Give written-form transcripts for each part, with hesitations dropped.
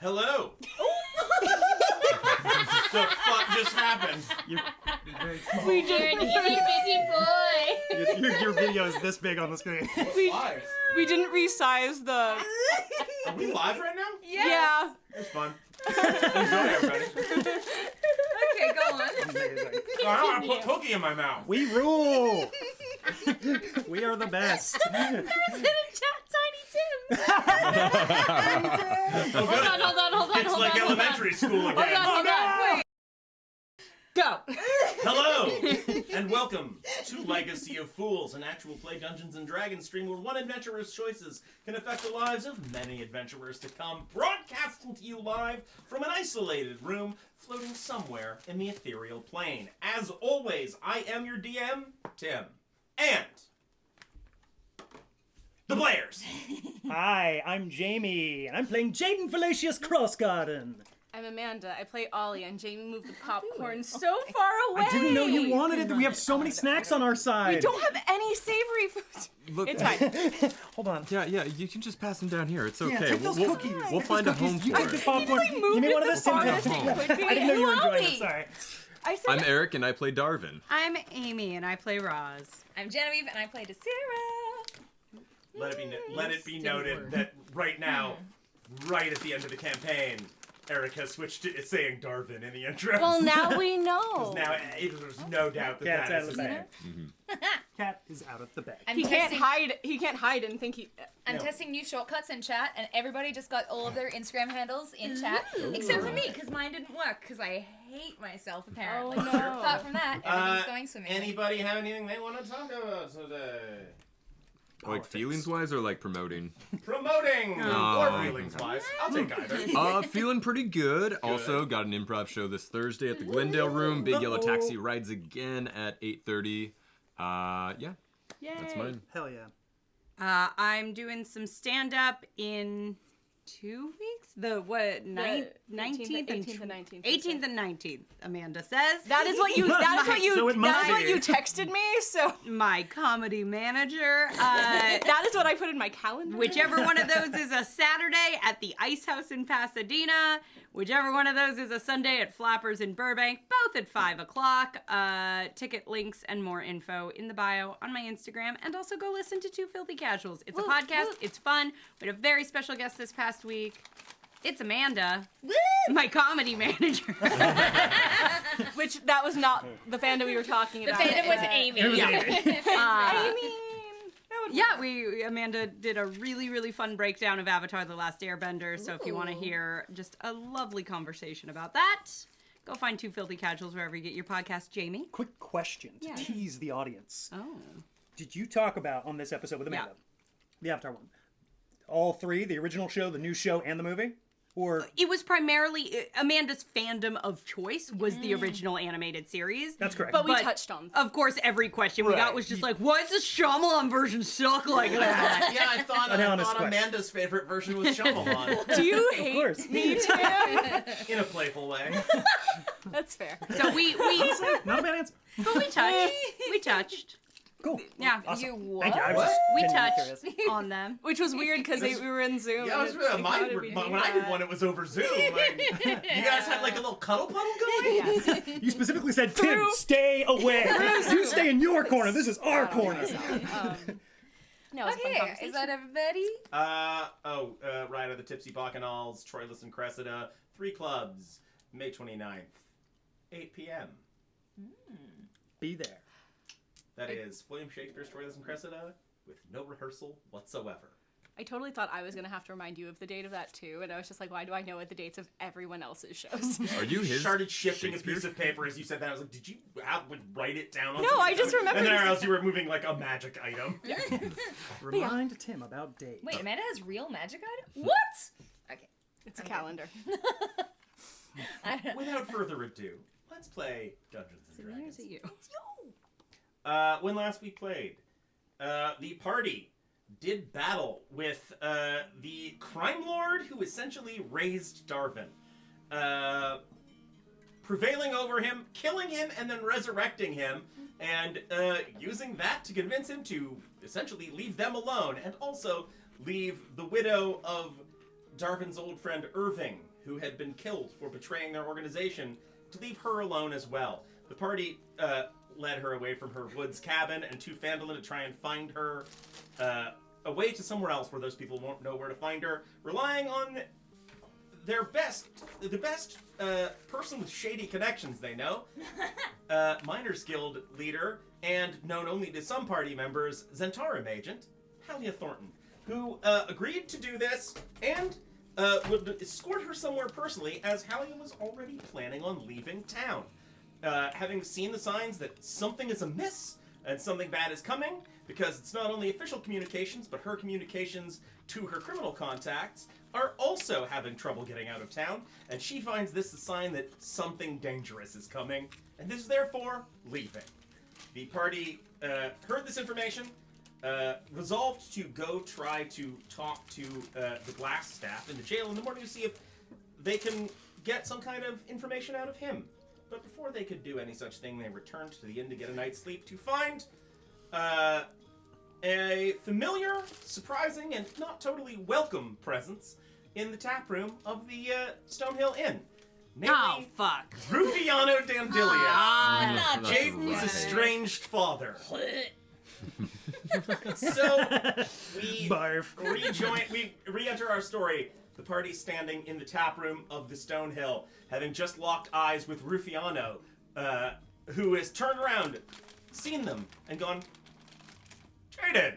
Hello. The fuck just happened? We did an itty bitty boy. Your video is this big on the screen. We didn't resize the... Are we live right now? Yes. Yeah. It's fun. Enjoy, everybody. Okay, go on. Amazing. I don't want to put cookie in my mouth. We rule. We are the best. Sarah's in chat, Tiny Tim. Oh, Hold on. It's like elementary school again. Hold on. Wait. Go. Hello, and welcome to Legacy of Fools, an actual play Dungeons & Dragons stream where one adventurer's choices can affect the lives of many adventurers to come, broadcasting to you live from an isolated room floating somewhere in the ethereal plane. As always, I am your DM, Tim, and the players. Hi, I'm Jamie, and I'm playing Jaden Fallacious Crossgarden. I'm Amanda. I play Ollie, and Jamie moved the popcorn so far away. I didn't know you wanted it. We have so many snacks on our side. We don't have any savory food. Look, It's fine. Hold on. Yeah, you can just pass them down here. It's okay. Yeah, take those cookies. We'll Take find those a home cookies. You for take this it. popcorn. Give me one of those Tim Tams. farthest it could be. I didn't know you were enjoying Ollie. it. Sorry. I said I'm Eric, and I play Darvin. I'm Amy, and I play Roz. I'm Genevieve, and I play Sarah. Let it be noted that right now, right at the end of the campaign, Eric has switched to saying Darvin in the intro. Well, now we know. Now there's no doubt that Cat's out that of is the his bag. name. Cat is out of the bag. I'm He can't testing- hide. He can't hide and think he. I'm No. testing new shortcuts in chat, and everybody just got all of their Instagram handles in chat, except for me, because mine didn't work, because I hate myself, apparently. Oh, no. Apart from that, everything's going swimmingly. Anybody have anything they want to talk about today? Like feelings-wise, or like promoting? Promoting! Oh, or feelings-wise. I'll take either. Feeling pretty good. Also, got an improv show this Thursday at the Glendale Room. Big Yellow Taxi rides again at 8:30. Yeah, that's mine. Hell yeah. I'm doing some stand-up in 2 weeks. The 19th, 18th and 19th. 18th and 19th. Amanda says That is what you. That is what you. So it must That is what be. you texted me. So my comedy manager. that is what I put in my calendar. Whichever one of those is a Saturday at the Ice House in Pasadena. Whichever one of those is a Sunday at Flappers in Burbank. Both at 5 o'clock. Ticket links and more info in the bio on my Instagram. And also go listen to Two Filthy Casuals. It's a podcast. It's fun. We had a very special guest this past week. It's Amanda, my comedy manager. Which that was not the fandom we were talking The about. fandom was Amy. It was Yeah. Amy. I mean, Amanda did a really, really fun breakdown of Avatar: The Last Airbender. So if you want to hear just a lovely conversation about that, go find Two Filthy Casuals wherever you get your podcast. Jamie? Quick question to Yes. tease the audience. Oh. Did you talk about, on this episode with Amanda, the Avatar one, all three, the original show, the new show, and the movie? Or It was primarily Amanda's fandom of choice was the original animated series. that's correct. but we touched on. Of course, every question we got Right. was just like, why does the Shyamalan version suck like that? Yeah, I thought honest question. Amanda's favorite version was Shyamalan. Do you Of hate course. me, Tim? In a playful way. That's fair. So we Not a bad answer. but we touched. We touched. Cool. Yeah. Awesome. You Thank you. I was what? just We genuinely touched curious. on them. Which was weird because we were in Zoom. Yeah, I was and it's like, when how did we do I did that? one, it was over Zoom. Like, you guys had like a little cuddle puddle going? You specifically said, Tim, stay away. You stay in your corner. This is our corner. No, it was a fun Okay, conversation. is that everybody? Ride of the Tipsy Bacchanals, Troilus and Cressida, 3 clubs, May 29th, 8 p.m. Be there. That is William Shakespeare's Troilus and Cressida with no rehearsal whatsoever. I totally thought I was going to have to remind you of the date of that too, and I was just like, why do I know what the dates of everyone else's shows? Are you his? Started shifting a Shakespeare? piece of paper as you said that. I was like, did you write it down on No, something? I just remembered And then you I realized you were moving like a magic item. Remind Tim about dates. Wait, Amanda has real magic items? What? Okay. It's a calendar. I don't know. Without further ado, let's play Dungeons and Dragons. Here's you. When last we played, the party did battle with the crime lord who essentially raised Darvin, prevailing over him, killing him, and then resurrecting him, and using that to convince him to essentially leave them alone, and also leave the widow of Darvin's old friend Irving, who had been killed for betraying their organization, to leave her alone as well. The party led her away from her woods cabin and to Phandelver to try and find her away to somewhere else where those people won't know where to find her, relying on the best person with shady connections they know, Miners Guild leader, and known only to some party members, Zentarum agent, Halia Thornton, who agreed to do this and would escort her somewhere personally, as Halia was already planning on leaving town. Having seen the signs that something is amiss and something bad is coming, because it's not only official communications, but her communications to her criminal contacts are also having trouble getting out of town, and she finds this a sign that something dangerous is coming, and is therefore leaving. The party heard this information, resolved to go try to talk to the Glass staff in the jail in the morning to see if they can get some kind of information out of him. But before they could do any such thing, they returned to the inn to get a night's sleep to find a familiar, surprising, and not totally welcome presence in the tap room of the Stonehill Inn. Namely, Oh, fuck. Rufiano Dandelius, not Jaiden's estranged father. So we re-enter our story. The party standing in the tap room of the Stonehill, having just locked eyes with Rufiano, who has turned around, seen them, and gone, Cheide!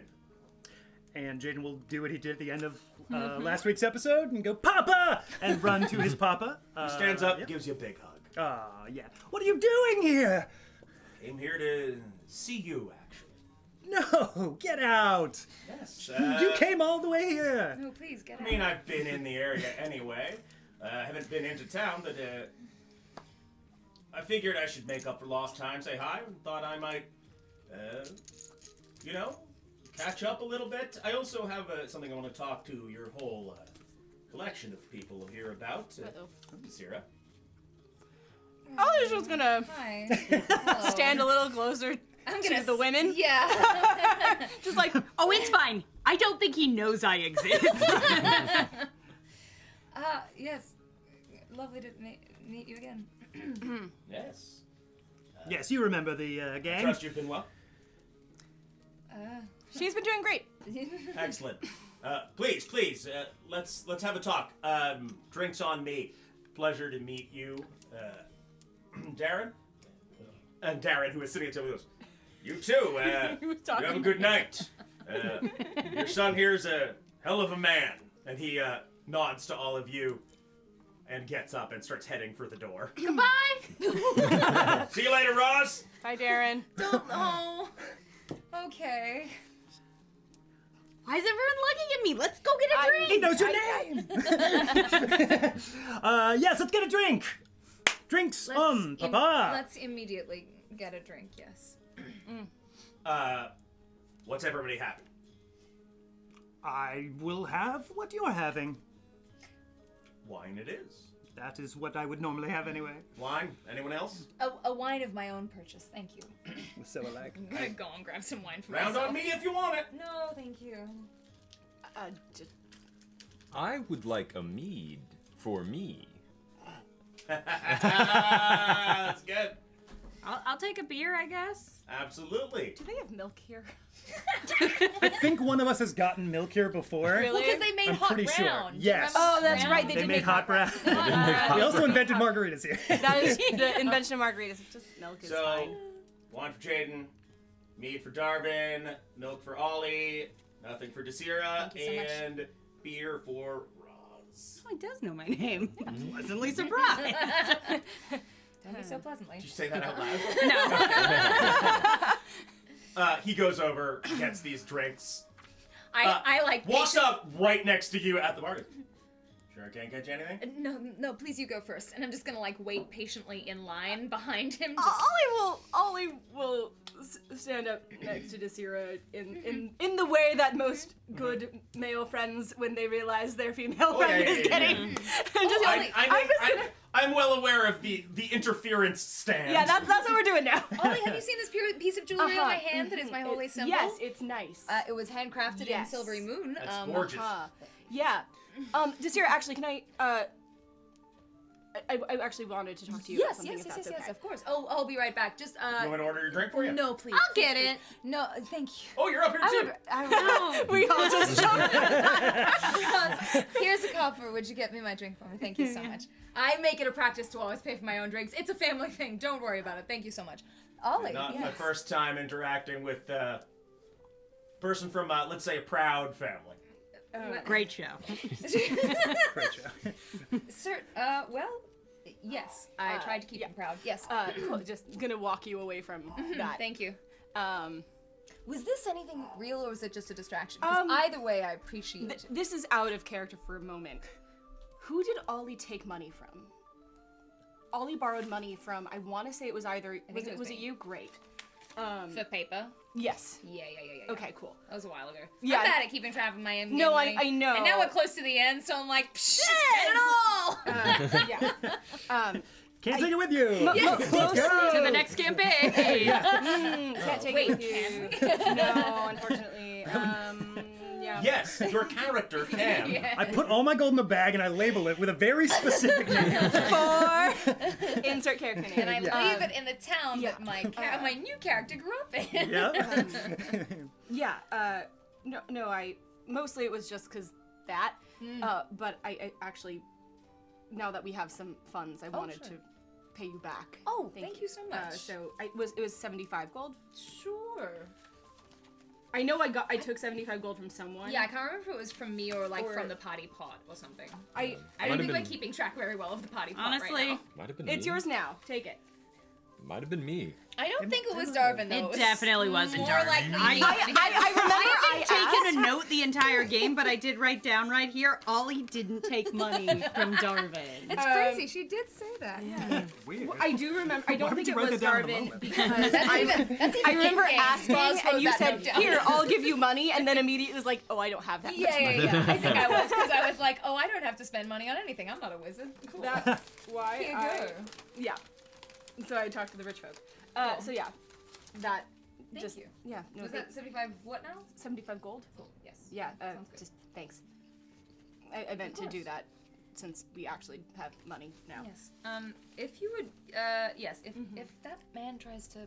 And Jaden will do what he did at the end of last week's episode and go, Papa! And run to his papa. Who stands up, Yep. gives you a big hug. Yeah. What are you doing here? Came here to see you, actually. No, get out. Yes. You came all the way here. No, please get I out. mean, I've been in the area anyway. I haven't been into town, but I figured I should make up for lost time, say hi, and thought I might, catch up a little bit. I also have something I want to talk to your whole collection of people here about. Syrah. I was just gonna Hi. Hello. stand a little closer I'm to gonna the women. Yeah. Just like, Oh, it's fine. I don't think he knows I exist. Yes. Lovely to meet you again. Yes. Yes, you remember the gang. Trust you've been well. she's been doing great. Excellent. Please, let's have a talk. Drinks on me. Pleasure to meet you, Darren. And Darren, who is sitting at the table, goes, "You too. You have a good night. Your son here's a hell of a man." And he nods to all of you and gets up and starts heading for the door. Goodbye. See you later, Ross. Bye, Darren. Don't know. Okay. Why is everyone looking at me? Let's go get a drink. He knows your name. Yes, let's get a drink. Drinks on, Papa. Let's immediately get a drink, yes. What's everybody having? I will have what you're having. Wine it is. That is what I would normally have anyway. Wine? Anyone else? A wine of my own purchase, thank you. So alike. I'm gonna go and grab some wine for Round myself. on me if you want it. No, thank you. I would like a mead for me. That's good. I'll take a beer, I guess. Absolutely. Do they have milk here? I think one of us has gotten milk here before. Really? Well, because they made I'm hot pretty sure. brown. Yes. Oh, that's right. They made hot brown. brown. We also invented margaritas here. That is the invention of margaritas. Just milk is So, fine. wine for Jaden, mead for Darvin, milk for Ollie, nothing for Desira, Thank you so much. and beer for Roz. Oh, he does know my name. Pleasantly surprised. Don't be so pleasantly. Did you say that out No. loud? He goes over, gets these drinks, I like walks patient- up right next to you at the bar. Sure, I can't get you anything? No, please you go first. And I'm just gonna like wait patiently in line behind him. Ollie will stand up next to Desira in the way that most good male friends, when they realize their female friend is getting. And just Ollie, I'm well aware of the interference stand. yeah, that's what we're doing now. Ollie, have you seen this piece of jewelry on my hand that is my holy symbol? Yes, it's nice. It was handcrafted in Yes. Silvery Moon. That's gorgeous. Yeah. Desira, actually, can I actually wanted to talk to you about something, if that's okay. Of course. Oh, I'll be right back. Just, You want me to order your drink for you? No, please. I'll get please. it. No, thank you. Oh, you're up here too. We all just jumped. Here's a copper. Would you get me my drink for me? Thank you so much. I make it a practice to always pay for my own drinks. It's a family thing. Don't worry about it. Thank you so much. Ollie, Not yes. my first time interacting with a person from, let's say, a proud family. Great show. Great show. Sir, well, yes. I tried to keep him proud. Yes. Cool. Just gonna walk you away from that. Thank you. Um, Was this anything real or was it just a distraction? Because either way, I appreciate it. this is out of character for a moment. Who did Ollie take money from? Ollie borrowed money from, I want to say it was either, was it me. you? Great. For paper? Yes. Yeah. Okay, cool. That was a while ago. Yeah. I'm bad at keeping track of my end. No, I know. And now we're close to the end, so I'm like, spend it all! Yeah. Can't take it with you. To the next campaign. Can't take it with you. No, unfortunately. Yeah. Yes, your character can. I put all my gold in a bag and I label it with a very specific name. For insert character name. And I leave it in the town that my new character grew up in. Yeah. No, mostly it was just because that, but I actually, now that we have some funds, I wanted to pay you back. Oh, thank you so much. So it was 75 gold. Sure. I know I took 75 gold from someone. Yeah, I can't remember if it was from me or from the potty pot or something. I don't think I'm keeping track very well of the potty pot Honestly, right now. Might have been It's me. yours now. Take it. Might have been me. I don't think it was Darvin though. it definitely wasn't more Darvin. likely I remember haven't taken a note the entire game, but I did write down right here, Ollie didn't take money from Darvin. It's crazy. She did say that. Yeah. Weird. I do remember. I don't Why think would it you was write that down in the Darvin moment? because That's I even remember in-game. asking Boss wrote and you that said, note down. "Here, I'll give you money," and then immediately was like, "Oh, I don't have that much money." Yeah. I think I was because I was like, oh, I don't have to spend money on anything. I'm not a wizard. Cool. That's why Here you I. go. Yeah. So I talked to the rich folk. So yeah, that. Thank you. Yeah. No, Was that 75 what now? 75 gold? Cool. Yes. Yeah. Sounds good. Just thanks. I meant to do that since we actually have money now. Yes. If you would, yes, if that man tries to,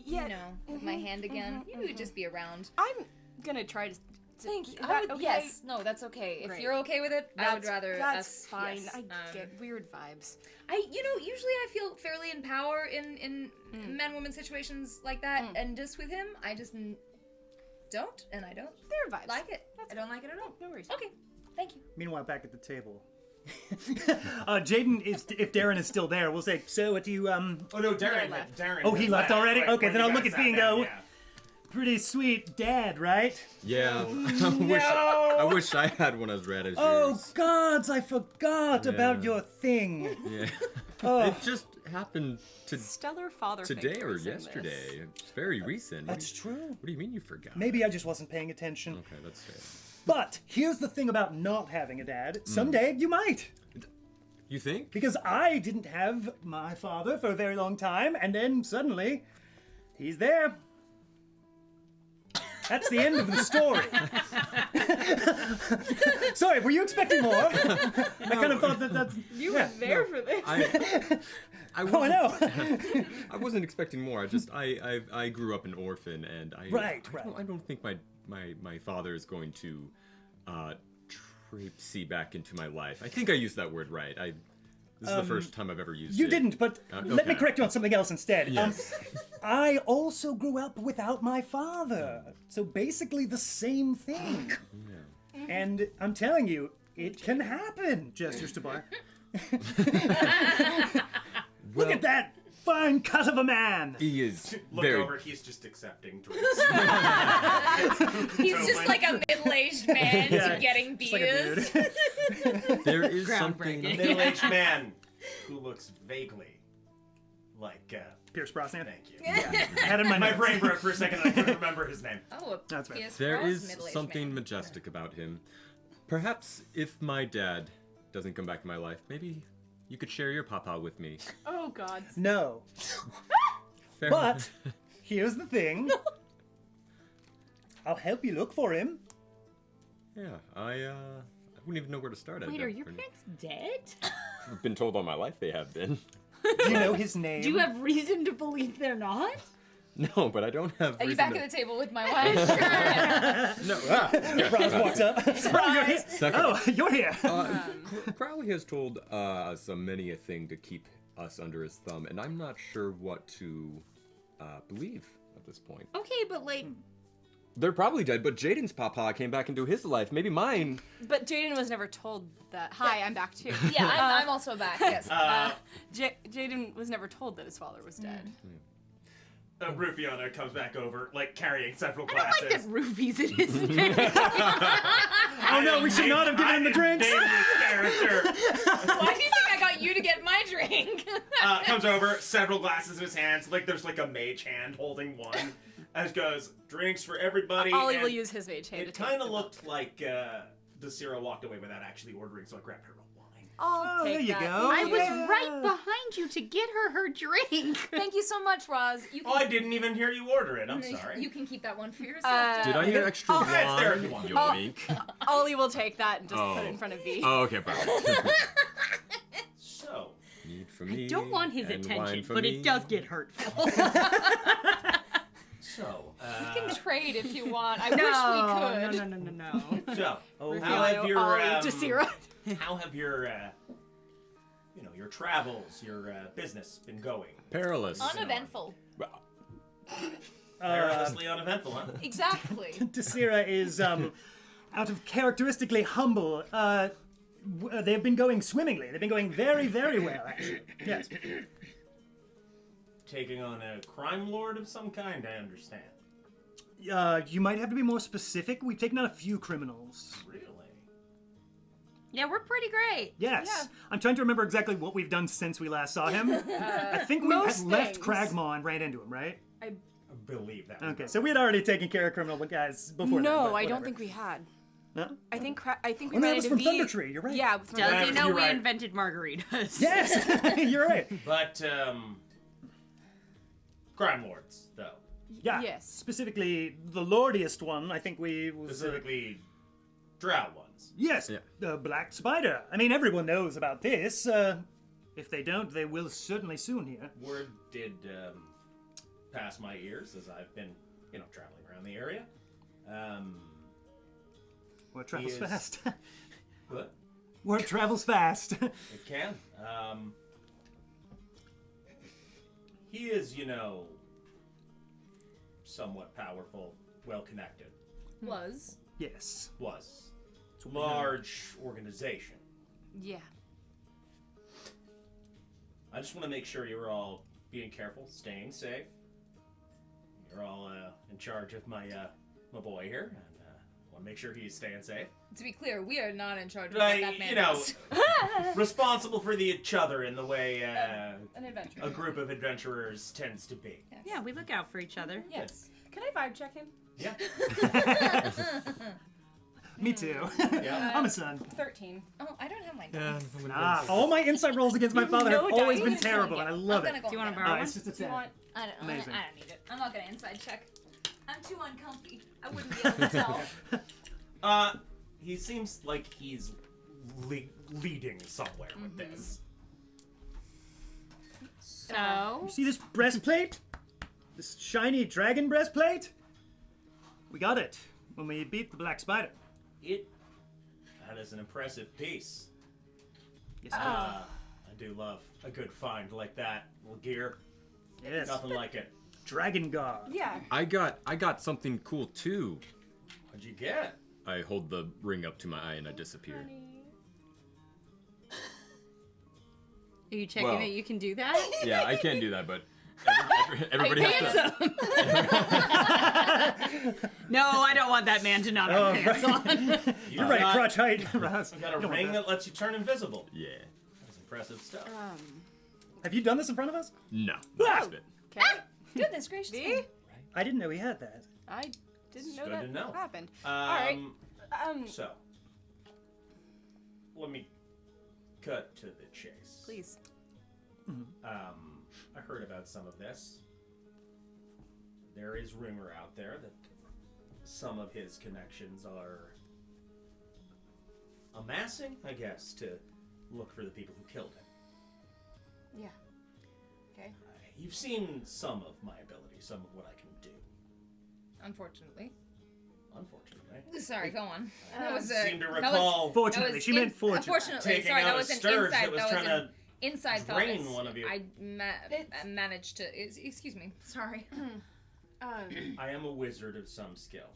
Yeah. you know, with my hand again, you would just be around. I'm gonna try to. Thank you. Is that okay? Yes. No, that's okay. Great. If you're okay with it, I would rather That's us. fine. Yes. I get weird vibes. Usually I feel fairly in power in man-woman situations like that, and just with him, I just don't, and I don't They're vibes. like it. I don't like it at all. No worries. Okay, thank you. Meanwhile, back at the table. Jaden, if Darren is still there, we'll say, so what do you, Oh no, Darren. left. Darren. Oh, he has left left. already? Like, Okay, when then you I'll look guys at sat thee and down, go, yeah. pretty sweet dad, right? Yeah. I wish I had one as rad as Oh, yours. gods, I forgot about Yeah. your thing. Yeah. Oh, It just happened Stellar father today figures or in this. yesterday. It's very recent. that's true. What do you mean you forgot? Maybe I just wasn't paying attention. Okay, that's fair. But here's the thing about not having a dad. Someday you might. You think? Because I didn't have my father for a very long time, and then suddenly, he's there. That's the end of the story. Sorry, were you expecting more? I kind of thought that's... You were there for this. I Oh, I know. I wasn't expecting more. I grew up an orphan, and Right. I don't think my father is going to traipsy back into my life. I think I used that word right. This is the first time I've ever used You it. didn't, but let me okay. correct you on something else instead. Yes. I also grew up without my father. So basically the same thing. And I'm telling you, it can happen, gestures to Bar. Look at that fine cut of a man. He is Look very. over. He's just accepting drinks. He's just like a middle-aged man Yeah, getting just like a beers. There is something. Groundbreaking. Middle-aged man who looks vaguely like. Pierce Brosnan. Thank you. I had it in my My notes. brain broke for a second. I couldn't remember his name. Oh, That's right. Pierce There Brosnan, is middle-aged something man. majestic about him. Perhaps if my dad doesn't come back in my life, maybe you could share your papa with me. Oh God. No. Fair But here's the thing. I'll help you look for him. yeah, I wouldn't even know where to start. Wait, are your parents dead? I've been told all my life they have been. Do you know his name? Do you have reason to believe they're not? No, but I don't have. Are you reason back to... at the table with my wife? No. Roz walks up. Oh, you're here. Second. Oh, you're here. Crowley has told us many a thing to keep us under his thumb, and I'm not sure what to believe at this point. Okay, but like, They're probably dead, but Jaden's papa came back into his life. Maybe mine. But Jaden was never told that. Hi, I'm back too. Yeah, I'm also back. Yes. Jaden was never told that his father was dead. Rufiano comes back over, like carrying several I don't glasses. like that Ruby's in his name. Oh no, we should not have given him the drinks. Name this character. Why do you think I got you to get my drink? Comes over, several glasses in his hands, like there's like a mage hand holding one. As goes, drinks for everybody. Ollie and will use his mage hand. It kind of looked like Desira walked away without actually ordering, so I grabbed her a wine. I'll take there you that. go. I was Yeah. right behind you to get her drink. Thank you so much, Roz. You Oh, I didn't even hear you order it. I'm can, sorry. you can keep that one for yourself. Did I hear extra Oh, wine? it's there if you want. Yoink. Ollie will take that and just put Oh. it in front of V. Oh, okay, perfect. So, Need for me. I don't want his and attention, wine for but me. it does get hurtful. We can trade if you want. I no, wish we could. no. so Oh, how have your Ollie, Desira. how have your your travels, your business been going? Perilous. Uneventful. Perilously uneventful, huh? Exactly. Desira is, out of characteristically humble, they've been going swimmingly. They've been going very, very well, actually. Yes. Taking on a crime lord of some kind, I understand. You might have to be more specific. We've taken out a few criminals. Really? Yeah, we're pretty great. Yes. Yeah. I'm trying to remember exactly what we've done since we last saw him. I think we had most left things. Cragmaw and ran into him, right? I believe that. Okay, so we had already taken care of criminal guys before. No, then, but I don't whatever. think we had. Huh? I think we Oh, no, ran that was into from V. Thundertree, you're right. Yeah. Does Yeah, he know you're we right. invented margaritas? Yes, you're right. But crime lords, though. Yeah. Yes. Specifically, the lordiest one, I think we was. Specifically, drow ones. Yes, Yeah. the Black Spider. I mean, everyone knows about this. If they don't, they will certainly soon hear. Word did pass my ears as I've been, traveling around the area. Word travels is- fast. What? Word travels fast. It can. He is, somewhat powerful, well-connected. Was. Yes. Was. It's a large organization. Yeah. I just want to make sure you're all being careful, staying safe. You're all in charge of my boy here, and want to make sure he's staying safe. To be clear, we are not in charge of Like, what that man you know, is. responsible for each other in the way An adventure. a group of adventurers tends to be. Yes. Yeah, we look out for each other. Yes. Can I vibe check him? Yeah. Me too. Yeah. I'm a son. 13. Oh, I don't have my dice. All my insight rolls against my father have No always dice. been Just gonna terrible, get and I it. love I'm gonna it. go Do you want to get it. borrow It's one? just a Do you 10. want? I don't Amazing. need it. I'm not gonna inside check. I'm too uncomfy. I wouldn't be able to tell. He seems like he's leading somewhere with this. So, You see this breastplate? This shiny dragon breastplate? We got it when we beat the Black Spider. That is an impressive piece. Yes, I do love a good find like that. Little gear, yes. nothing like it. Dragon Guard. Yeah. I got something cool too. What'd you get? I hold the ring up to my eye and I disappear. are you checking Well. that you can do that? Yeah, I can't do that, but everybody has to. No, I don't want that man to not have pants on. You're right, crotch height. Roz. You got a You don't want ring that lets you turn invisible. Yeah. That's impressive stuff. Have you done this in front of us? No. Last bit. Okay. Goodness gracious. V? me. I didn't know he had that. I didn't know good that to know. happened. Alright. So, let me cut to the chase. Please. I heard about some of this. There is rumor out there that some of his connections are amassing, I guess, to look for the people who killed him. Yeah. Okay. You've seen some of my ability, some of what I can do. Unfortunately. Unfortunately. Sorry, go on. I That was seem to that recall was- Fortunately, that was she meant fortunately. Unfortunately, taking sorry, out that a was an scourge inside. that was That was trying an to inside thought. drain one of you. I managed to. Excuse me. Sorry. I am a wizard of some skill,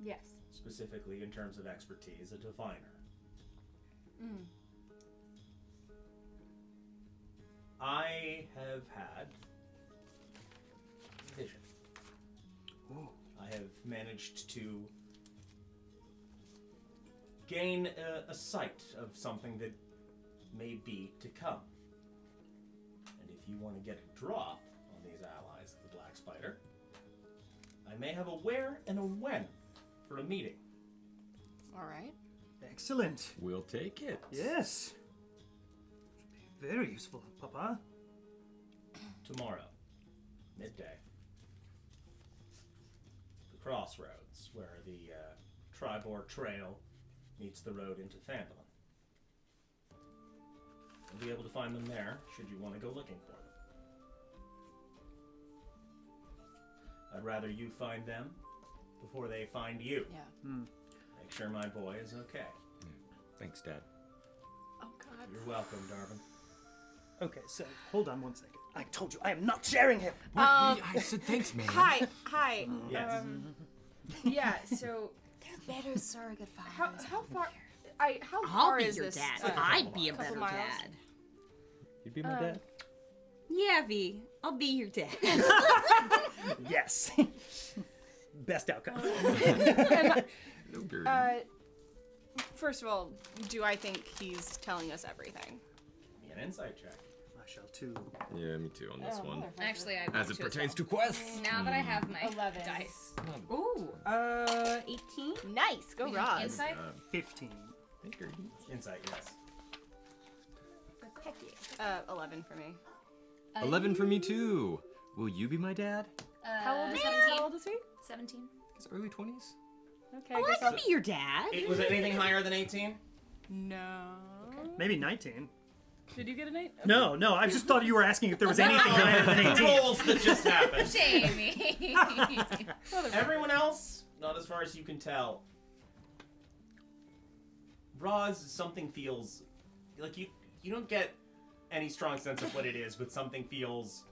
Yes. specifically in terms of expertise, a diviner. I have had vision. I have managed to gain a sight of something that may be to come. And if you want to get a drop on these allies of the Black Spider, I may have a where and a when for a meeting. All right. Excellent. We'll take it. Yes. Very useful, Papa. Tomorrow, midday. The crossroads where the Tribor Trail meets the road into Phandelver. You'll be able to find them there should you want to go looking for them. I'd rather you find them before they find you. Yeah. Make sure my boy is okay. Thanks, Dad. Oh God. You're welcome, Darvin. Okay, so hold on one second. I told you I am not sharing him. I said thanks, man. Hi. Yes. Yeah. So They're better surrogate fathers. how far? How I'll far be is your this? dad. I'd be a couple better miles? dad. You'd be my dad? Yeah, V. I'll be your dad. Yes. Best outcome. No girl. First of all, do I think he's telling us everything? Give me an insight check. I shall too. Yeah, me too on this one. Actually, I As want it to pertains as to quests. well. Now that I have my 11. dice. Ooh, 18? Nice. Go, Roz. Insight? 15. Insight, yes. Heck yeah. 11 for me. 11 for me too. Will you be my dad? How old is he? 17. How old is he? 17. His early 20s? Okay. Oh, I guess I could be your dad. Was it anything higher than 18? No. Maybe 19. Did you get an 8? Okay. No, I just thought you were asking if there was anything higher than 18. Rolls that just happened. Jamie. Everyone else, not as far as you can tell. Roz, something feels like you don't get any strong sense of what it is, but something feels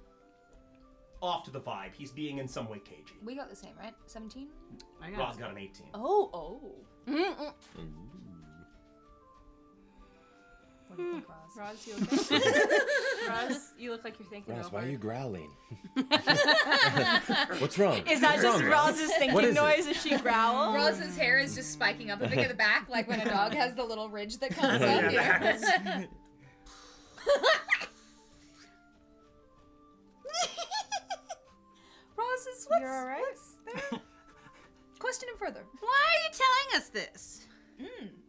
off to the vibe. He's being in some way cagey. We got the same, right? 17? Roz got an 18. Oh. What do you think, Roz? Roz, you okay? Roz, you look like you're thinking Ross, over why are it. you growling? What's wrong? Is that What's just wrong, Roz's What thinking is it? noise as she growls? Roz's hair is just spiking up a bit at the back, like when a dog has the little ridge that comes Yeah, up. backwards. Roz is You're all right? Question him further. Why are you telling us this?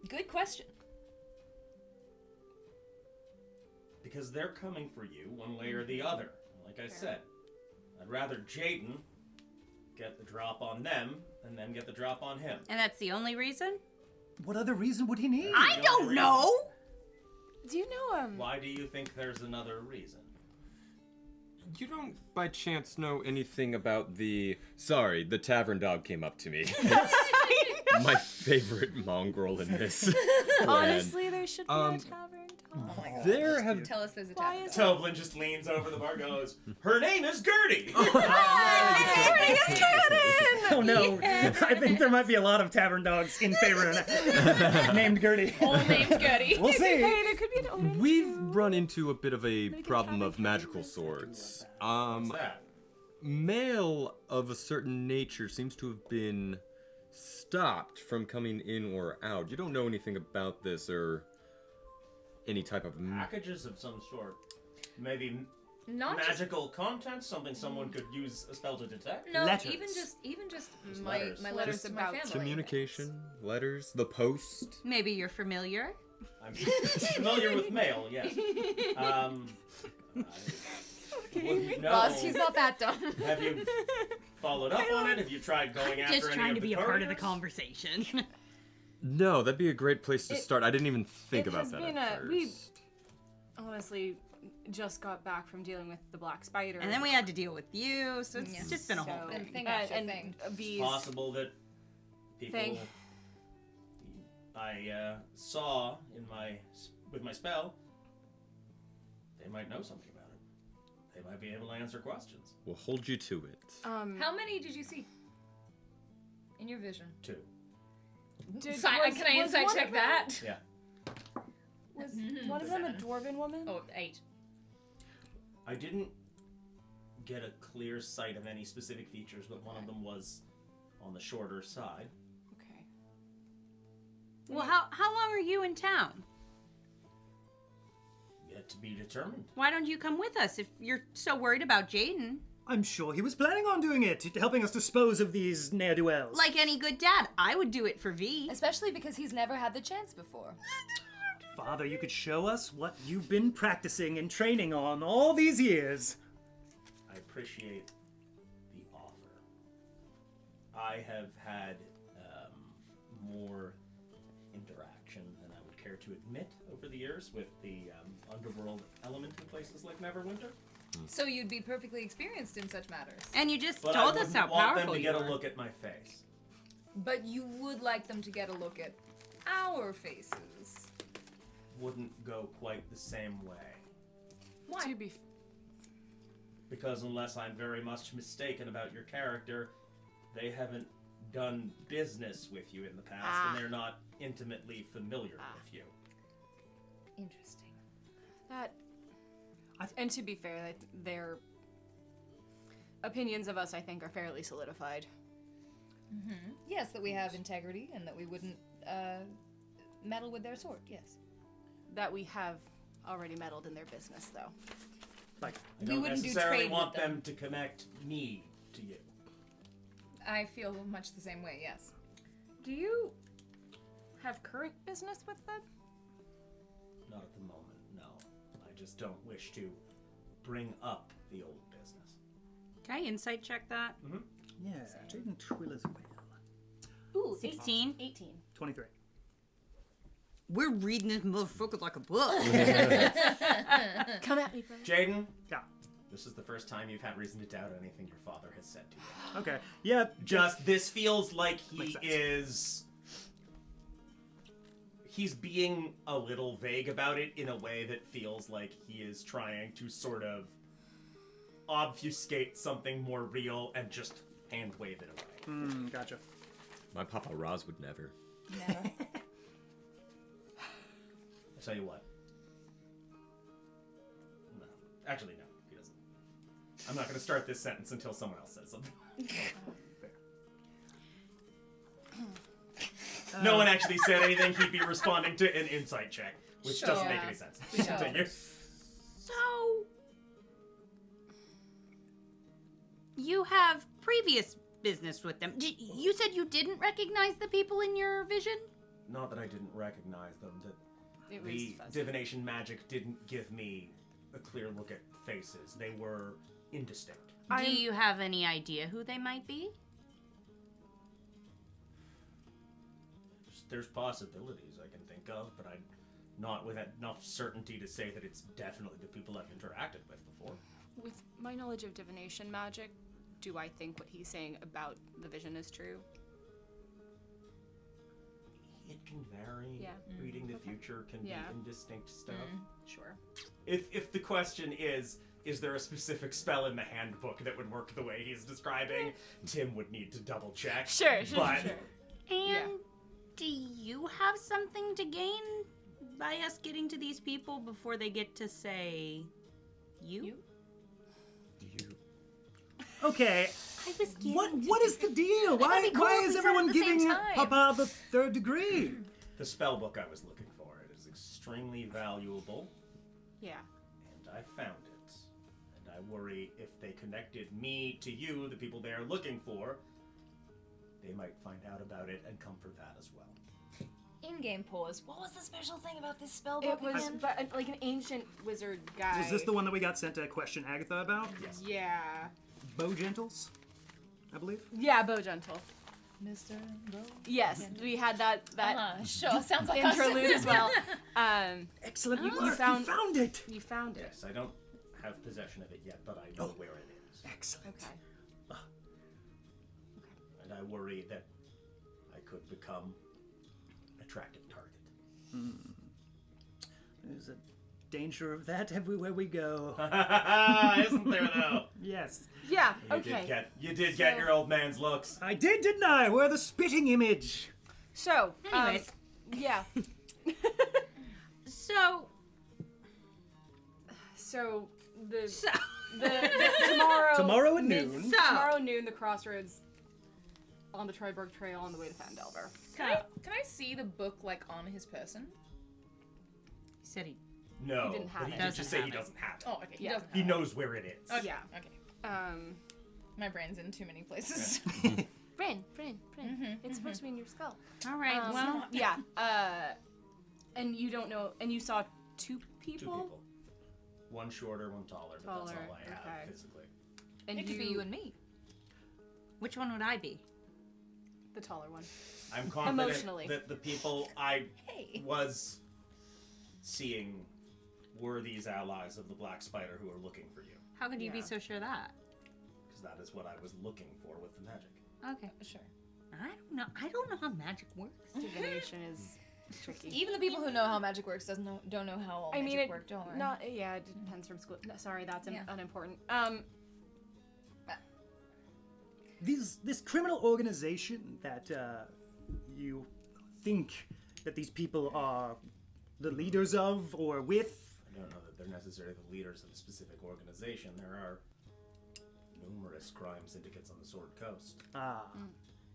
Good question. Because they're coming for you one way or the other. Like I said, I'd rather Jaden get the drop on them and then get the drop on him. And that's the only reason? What other reason would he need? I don't know. Do you know Why do you think there's another reason? You don't, by chance, know anything about the tavern dog came up to me. My favorite mongrel in this. land. Honestly, there should be a tavern dog. There have Tell us there's a Why tavern. is Toblin just leans over the bar and goes, her name is Gertie! Oh no. I think there might be a lot of tavern dogs in favor of that. Named Gertie. All named Goody. We'll see. Hey, there could be an Odin. We've run into a bit of a problem of magical sorts. What's that? Mail of a certain nature seems to have been stopped from coming in or out. You don't know anything about this or any type of Packages of some sort. Maybe Not just magical content, something someone could use a spell to detect? no, Letters. even just Just my letters. letters Just to my about family. communication, letters, the post. Maybe you're familiar. I'm familiar with mail, yes. Wouldn't know. Roz, he's not that dumb. Have you followed up on it? Have you tried going after Just any trying of to the be a part of the couriers? conversation. No, that'd be a great place to start. I didn't even think about that at first. We honestly just got back from dealing with the black spider. And then we had to deal with you, so it's just been a whole And thing. thing after thing. Bees. It's possible that people I saw with my spell, they might know something about it. They might be able to answer questions. We'll hold you to it. How many did you see in your vision? 2. Can I insight check that? Yeah. Was one of them a dwarven woman? Oh, 8. I didn't get a clear sight of any specific features, but one of them was on the shorter side. Okay. Well, how long are you in town? Yet to be determined. Why don't you come with us if you're so worried about Jaden? I'm sure he was planning on doing it, helping us dispose of these ne'er-do-wells. Like any good dad, I would do it for V. Especially because he's never had the chance before. Father, you could show us what you've been practicing and training on all these years. I appreciate the offer. I have had more interaction than I would care to admit over the years with the underworld element in places like Neverwinter. So you'd be perfectly experienced in such matters. And you just But told I us how wouldn't want powerful them to you get are. a look at my face. But you would like them to get a look at our faces. Wouldn't go quite the same way. Why? To be Because unless I'm very much mistaken about your character, they haven't done business with you in the past, and they're not intimately familiar with you. Interesting. that. And to be fair, their opinions of us, I think, are fairly solidified. Yes, that we have integrity and that we wouldn't meddle with their sort, yes. That we have already meddled in their business, though. Like, I We don't wouldn't do necessarily trade want with them. them to connect me to you. I feel much the same way, yes. Do you have current business with them? Not at the moment, no. I just don't wish to bring up the old business. Can I insight check that? yeah, Jaden Twill as well. Ooh, 16. 18. 23. We're reading this motherfucker like a book. Come at me, bro. Jaden, Yeah. this is the first time you've had reason to doubt anything your father has said to you. Okay. Yeah. This feels like he Makes sense. is... He's being a little vague about it in a way that feels like he is trying to sort of obfuscate something more real and just hand wave it away. Gotcha. My Papa Roz would never. Never. I'll tell you what. No. Actually, no, he doesn't. I'm not going to start this sentence until someone else says something. No one actually said anything. He'd be responding to an insight check, which doesn't make any sense. Sure. Continue. So, you have previous business with them. You said you didn't recognize the people in your vision? Not that I didn't recognize them, that It was the fuzzy. divination magic didn't give me a clear look at faces. They were indistinct. Do you have any idea who they might be? There's possibilities I can think of, but I'm not with enough certainty to say that it's definitely the people I've interacted with before. With my knowledge of divination magic, do I think what he's saying about the vision is true? It can vary. Yeah. Reading the future can Yeah. be indistinct stuff. Sure. If the question is there a specific spell in the handbook that would work the way he's describing, Tim would need to double check. Sure. But And do you have something to gain by us getting to these people before they get to say you? Okay. I was getting What is the deal? Why be cool if is we said everyone at the same giving time. Papa the third degree? the spell book I was looking for, it is extremely valuable, Yeah. and I found it. And I worry if they connected me to you, the people they're looking for, they might find out about it and come for that as well. In-game pause. What was the special thing about this spell It book was again? like an ancient wizard guy. Is this the one that we got sent to question Agatha about? Yes. Yeah. Bow Gentles, I believe. Yeah, Bow Gentle. Mr. Go. Yes, we had that Sure, sounds like us. interlude as well. Excellent You work. found- You found it. You found it. Yes, I don't have possession of it yet, but I know where it is. Excellent. Okay. And I worry that I could become an attractive target. There's a danger of that everywhere we go. Isn't there, though? Yes. Yeah. You Okay. did get your old man's looks. I did, didn't I? We're the spitting image. So. Anyways. Yeah. So the tomorrow. Tomorrow at noon. Tomorrow noon, the crossroads on the Triberg Trail on the way to Phandelver. Can I see the book like on his person? He said he. No, He didn't have but he it. did Doesn't just say have he it. doesn't have it. Oh, okay. Yeah. He doesn't. He knows where it is. Okay. Yeah. Okay. My brain's in too many places. Brain. It's supposed to be in your skull. All right. Well, Yeah. And you don't know, and you saw two people? 2 people. One shorter, one taller, but that's Taller, all I have okay. physically. And It could be you and me. which one would I be? the taller one. I'm confident Emotionally. that the people I Hey. was seeing were these allies of the Black Spider who are looking for you. How could you be Yeah. so sure that? Because that is what I was looking for with the magic. Okay. Sure. I don't know how magic works. Divination is tricky. Even the people who know how magic works don't know how all I mean, magic it works. Don't worry. it depends from school. No, sorry, that's Yeah. unimportant. This criminal organization that you think that these people are the leaders of or with. I don't know that they're necessarily the leaders of a specific organization. There are numerous crime syndicates on the Sword Coast.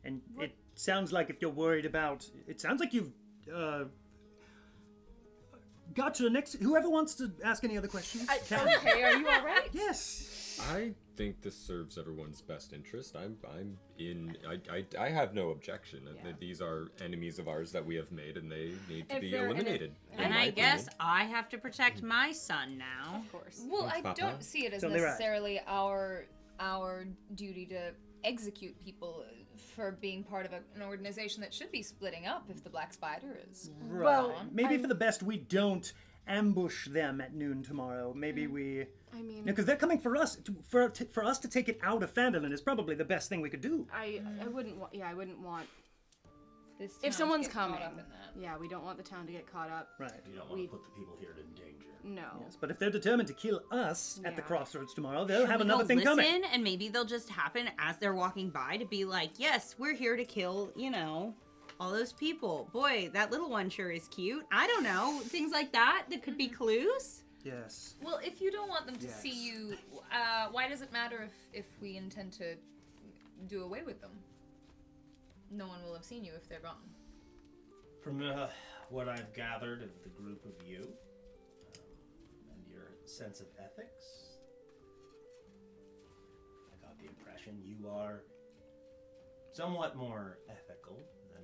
And it sounds like if you're worried about, it sounds like you've got to the next. Whoever wants to ask any other questions. can. Okay, are you all right? Yes. I think this serves everyone's best interest. I have no objection. Yeah. These are enemies of ours that we have made, and they need to If be they're in it- eliminated. in And my I guess opinion. I have to protect my son now. Of course. Well, I Papa. don't see it as Totally right. necessarily our duty to execute people for being part of an organization that should be splitting up if the Black Spider is. Right. Well, maybe for the best we don't ambush them at noon tomorrow. Maybe we. I mean, Because they're coming for us. For us to take it out of Phandelver is probably the best thing we could do. I wouldn't want. Yeah, I wouldn't want. This If town to someone's get caught coming, up in that. yeah, we don't want the town to get caught up. Right. You don't want to put the people here in danger. No. Yes, but if they're determined to kill us at the Yeah. crossroads tomorrow, they'll have We another go thing listen, coming. and maybe they'll just happen as they're walking by to be like, yes, we're here to kill, all those people. Boy, that little one sure is cute. I don't know. Things like that could be clues. Yes. Well, if you don't want them to Yes. see you, why does it matter if we intend to do away with them? No one will have seen you if they're gone. From what I've gathered of the group of you, and your sense of ethics, I got the impression you are somewhat more ethical than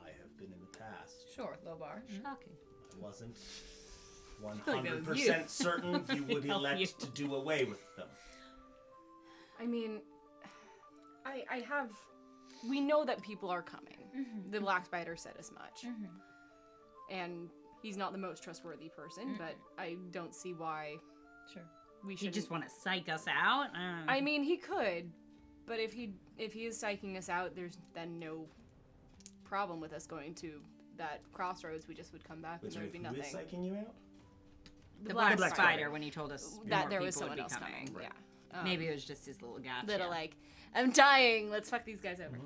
I have been in the past. Sure, low bar. Shocking. I wasn't like that was 100% you. certain you would Help elect you. to do away with them. I mean, I have. We know that people are coming. The Black Spider said as much. And he's not the most trustworthy person, but I don't see why Sure. we You should. just want to psych us out? I mean, he could, but if he is psyching us out, there's then no problem with us going to that crossroads. We just would come back and Which there would be who nothing. is psyching you out? the Black Black Spider, Spider. when he told us That more there was people would someone be else coming. Right. Yeah. Maybe it was just his little gotcha. Little like, I'm dying. Let's fuck these guys over.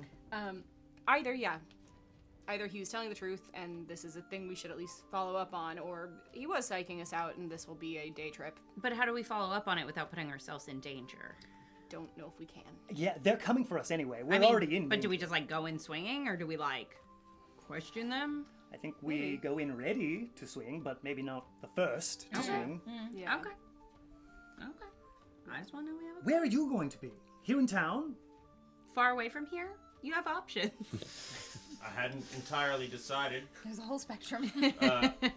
Either he was telling the truth and this is a thing we should at least follow up on, or he was psyching us out and this will be a day trip. But how do we follow up on it without putting ourselves in danger? Don't know if we can. Yeah, they're coming for us anyway. We're I mean, already in. But do we just go in swinging, or do we question them? I think we go in ready to swing, but maybe not the first to swing. Yeah. Okay. I just want to know we have Where are you going to be? Here in town? far away from here. You have options. I hadn't entirely decided. There's a whole spectrum.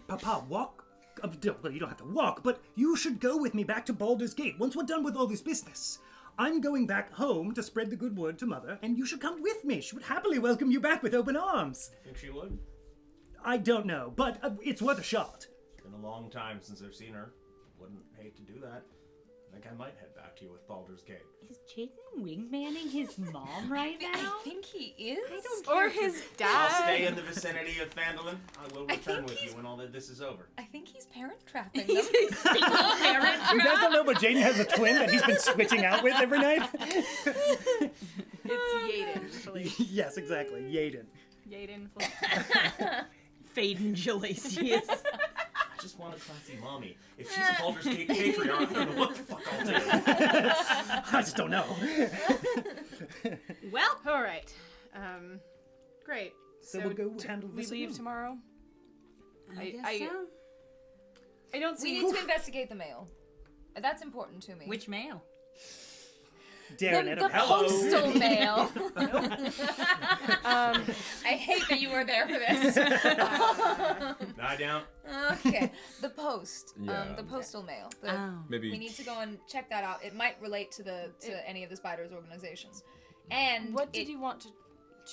Papa, walk. Well, you don't have to walk, but you should go with me back to Baldur's Gate once we're done with all this business. I'm going back home to spread the good word to Mother, and you should come with me. She would happily welcome you back with open arms. Think she would? I don't know, but it's worth a shot. Been a long time since I've seen her. Wouldn't hate to do that. I think I might head back to you with Baldur's Gate. Is Jaden wingmanning his mom right now? I think he is. I don't Or care. his I'll dad. stay in the vicinity of Phandelver. I will return think with you he's- when all of this is over. I think he's parent trapping them. He's a single parent. You guys don't know, but Jaden has a twin that he's been switching out with every night? It's Yaden. Yes, exactly. Yaden. Yaden. Faden Jalasius. I just want a classy mommy. If she's a Baldur's Gate patriarch, I don't know what the fuck I'll do. I just don't know. Well, All right. Great. So we'll go handle we this leave alone. tomorrow. I guess I- so. I don't We see. need to investigate the mail. That's important to me. Which mail? Darren, the Edward. Hello. postal mail. I hate that you were there for this. Lie down. Okay, the post, Yeah. the postal mail. Maybe We need to go and check that out. It might relate to any of the spiders' organizations. And What did you want to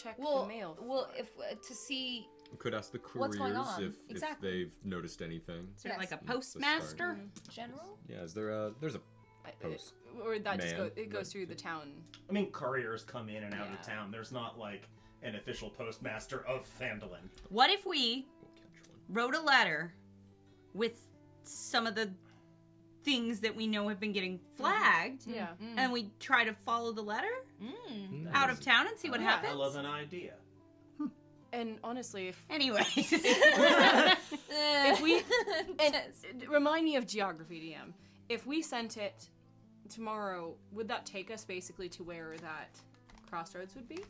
check Well, the mail? well, if to see we could ask the What's going couriers on? if Exactly. they've noticed anything. Is there Yes. like a That's the postmaster? general. Yeah, is there there's a post. Or that just Man, it goes but- through the town. I mean, couriers come in and out of Yeah. town. There's not like an official postmaster of Phandelver. What if we We'll catch one. wrote a letter with some of the things that we know have been getting flagged, Yeah. and we try to follow the letter Mm. out of town and see what happens? Hell of an idea. And honestly, if Anyway. if we Yes. remind me of geography, DM. If we sent it tomorrow, would that take us basically to where that crossroads would be?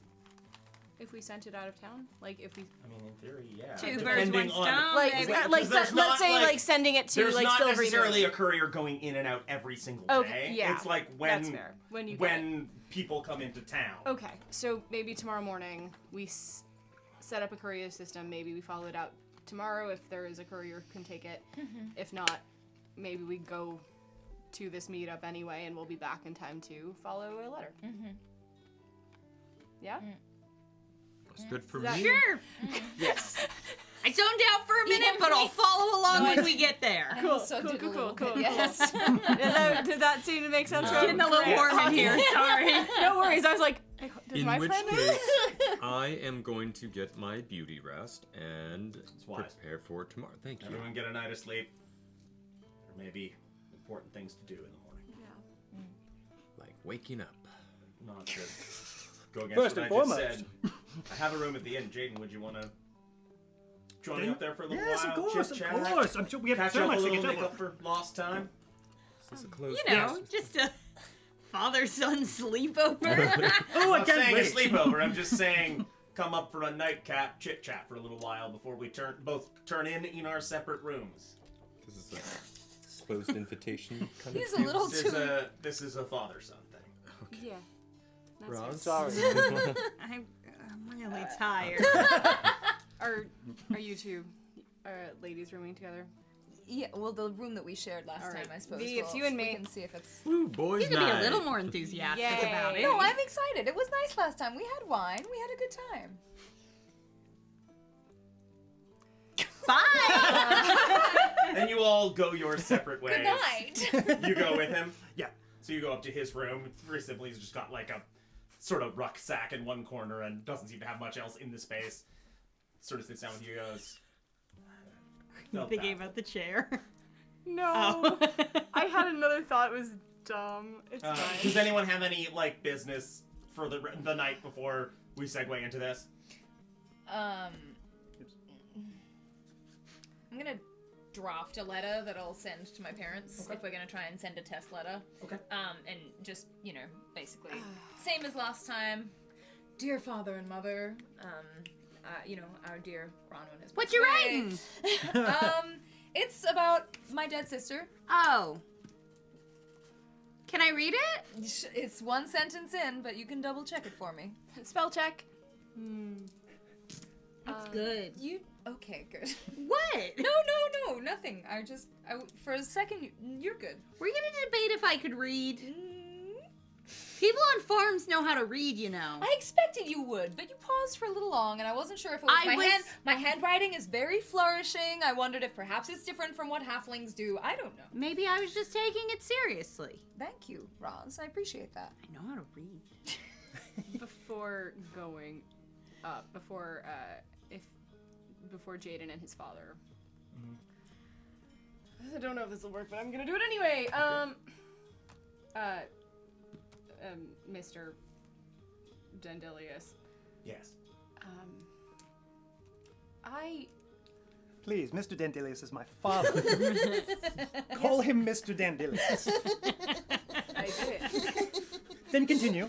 If we sent it out of town, like if we I mean, in theory, yeah. Two birds, Depending one on- stone. like maybe. Because like there's not, let's say like- like sending it to There's like not Silvery necessarily Moon. a courier going in and out every single Okay, day. yeah. It's like That's fair. When you get when people come into town. Okay, so maybe tomorrow morning we set up a courier system. Maybe we follow it out tomorrow if there is a courier who can take it. If not, maybe we go to this meetup anyway, and we'll be back in time to follow a letter. Yeah. That's good for That- me. Sure. Yes. I zoned out for a minute, but I'll follow along when we get there. I Cool, also cool, did cool, a little cool, bit, cool. yes. Did that seem to make sense? Getting a little warm in here. Sorry. No worries. I was like, did In my which friend? case, I am going to get my beauty rest and wise. prepare for tomorrow. Thank you. Everyone get a night of sleep. There may be important things to do in the morning. Like waking up. Not to go against First what and I just foremost. said. I have a room at the inn. Jaden, would you want to join me up there for a little Yes, while? of course, of chit-chat? course. I'm sure we have Catch so up much a to little, get make up up for lost time. Is this a closed You know, house? just a father-son sleepover. Oh, I I'm not can't saying wait. a sleepover. I'm just saying come up for a nightcap chit-chat for a little while before we both turn in our separate rooms. This is a closed invitation kind He's of a little too. This is a father-son thing. Yeah. That's Roz? Sorry. I'm really tired. Are you two ladies rooming together? Yeah, well, the room that we shared last All right. time, I suppose. It's you and We me. can see if it's. Woo, boys' You could be a night. little more enthusiastic Yay. about it. No, I'm excited. It was nice last time. We had wine. We had a good time. Bye. Then you all go your separate ways. Good night. You go with him. Yeah. So you go up to his room. Very simply, he's just got like a sort of rucksack in one corner and doesn't seem to have much else in the space. Sort of sits down with you, goes. "Felt They bad." gave out the chair. No. Oh. I had another thought. It was dumb. It's Does fine. anyone have any like business for the night before we segue into this? I'm gonna draft a letter that I'll send to my parents if we're gonna try and send a test letter. Okay. And just, basically same as last time. Dear father and mother, our dear Bronwyn has What you passed away. writing? It's about my dead sister. Oh. Can I read it? It's one sentence in, but you can double check it for me. Spell check. That's good. Okay, good. What? No, nothing. For a second, you're good. Were you gonna debate if I could read? People on farms know how to read, you know. I expected you would, but you paused for a little long, and I wasn't sure if it was my handwriting is very flourishing. I wondered if perhaps it's different from what halflings do. I don't know. Maybe I was just taking it seriously. Thank you, Roz. I appreciate that. I know how to read. Before going up, before Jaden and his father. I don't know if this will work, but I'm gonna do it anyway. Mr. Dendelius. Yes. Please, Mr. Dendelius is my father. Call him Mr. Dendelius. I did. Then continue.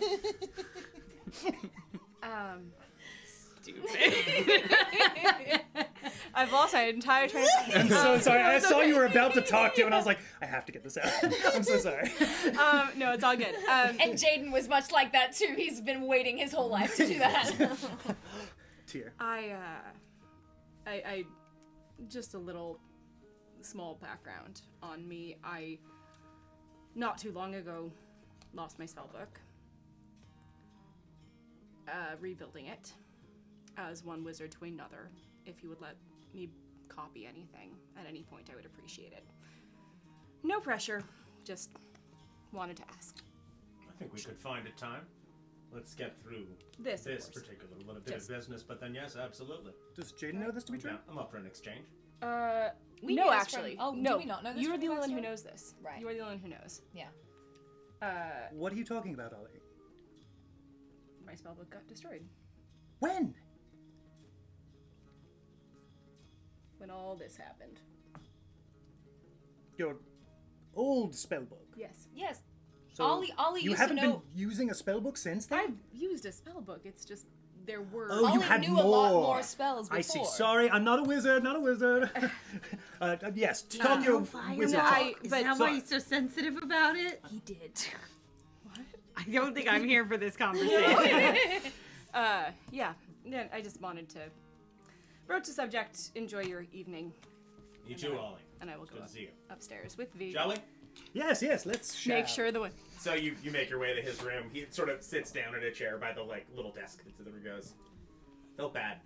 Stupid. I've lost my entire train of thought. I'm so sorry. I saw you were about to talk to, and I was like, I have to get this out. I'm so sorry. No, it's all good. And Jaden was much like that too. He's been waiting his whole life to do that. Tear. I just a little small background on me. I not too long ago lost my spellbook. Rebuilding it as one wizard to another. If you would let me copy anything at any point, I would appreciate it. No pressure, just wanted to ask. I think we could find a time. Let's get through This particular little bit of business, but then yes, absolutely. Does Jaden know this to be true? I'm up for an exchange. We no, knew this actually. from- oh, no. do we not know this You're from the the only one who last knows this. Right. You are the only one who knows. Yeah. What are you talking about, Ollie? My spellbook got destroyed When? when all this happened. Your old spellbook. Yes. Yes. So Ollie you used haven't to know. been using a spellbook since then? I've used a spellbook. It's just there were. Oh, you Ollie had knew more. a lot more spells before. I see. Sorry, I'm not a wizard. Not a wizard. Yes, talk your wizard talk. Is But- that why he's so sensitive about it? He did. I don't think I'm here for this conversation. Yeah. I just wanted to broach the subject. Enjoy your evening, You too, Ollie. and I will Good go to up, see you. upstairs with V. Shall we? Yes, let's Make shall. sure the one. So you make your way to his room. He sort of sits down in a chair by the little desk that goes. Felt bad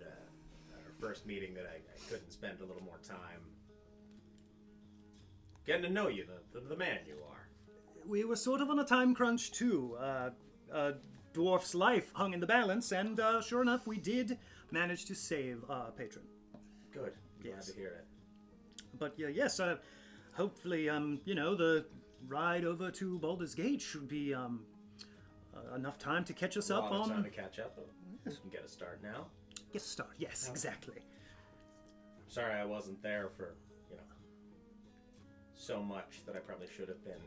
our first meeting that I couldn't spend a little more time getting to know you, the man you are. We were sort of on a time crunch too. A dwarf's life hung in the balance, and sure enough, we did manage to save our patron. Good. Glad Yes. to hear it. But yes, hopefully, the ride over to Baldur's Gate should be enough time to catch us A up lot of time on. to catch up. But we can get a start now. Yes, start. Yes, exactly. I'm sorry I wasn't there for so much that I probably should have been.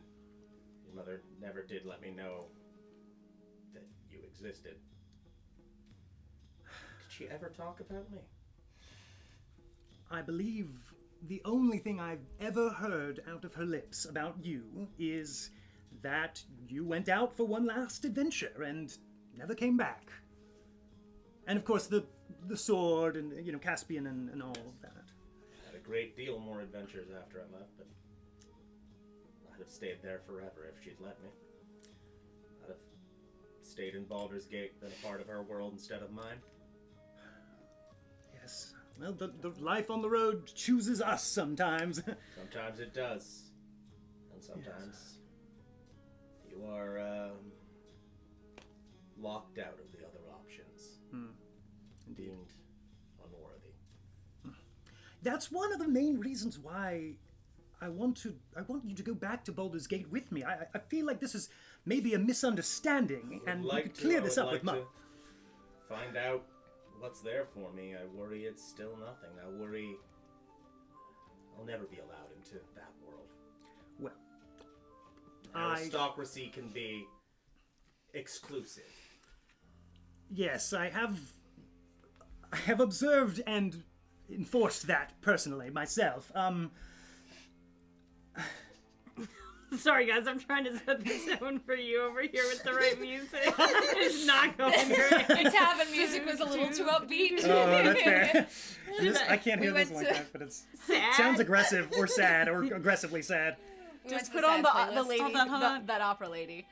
Your mother never did let me know that you existed. Did she ever talk about me? I believe the only thing I've ever heard out of her lips about you is that you went out for one last adventure and never came back. And of course the sword and Caspian and all of that. I had a great deal more adventures after I left, but I'd have stayed there forever if she'd let me. I'd have stayed in Baldur's Gate, been a part of her world instead of mine. Yes. Well, the life on the road chooses us sometimes. Sometimes it does. And sometimes you are locked out of the other options. Deemed unworthy. That's one of the main reasons why I want you to go back to Baldur's Gate with me. I feel like this is maybe a misunderstanding, and we could clear this up with Mum. Find out what's there for me. I worry it's still nothing. I worry I'll never be allowed into that world. Well, aristocracy can be exclusive. Yes, I have observed and enforced that personally myself. Sorry, guys, I'm trying to set the tone for you over here with the right music. It's not going great. The tavern music was a little too upbeat. Oh, that's fair. I can't hear We this went like to- that, but it Sad. sounds aggressive or sad or aggressively sad. We went Just to put the on sad the playlist. lady, Hold on. that opera lady.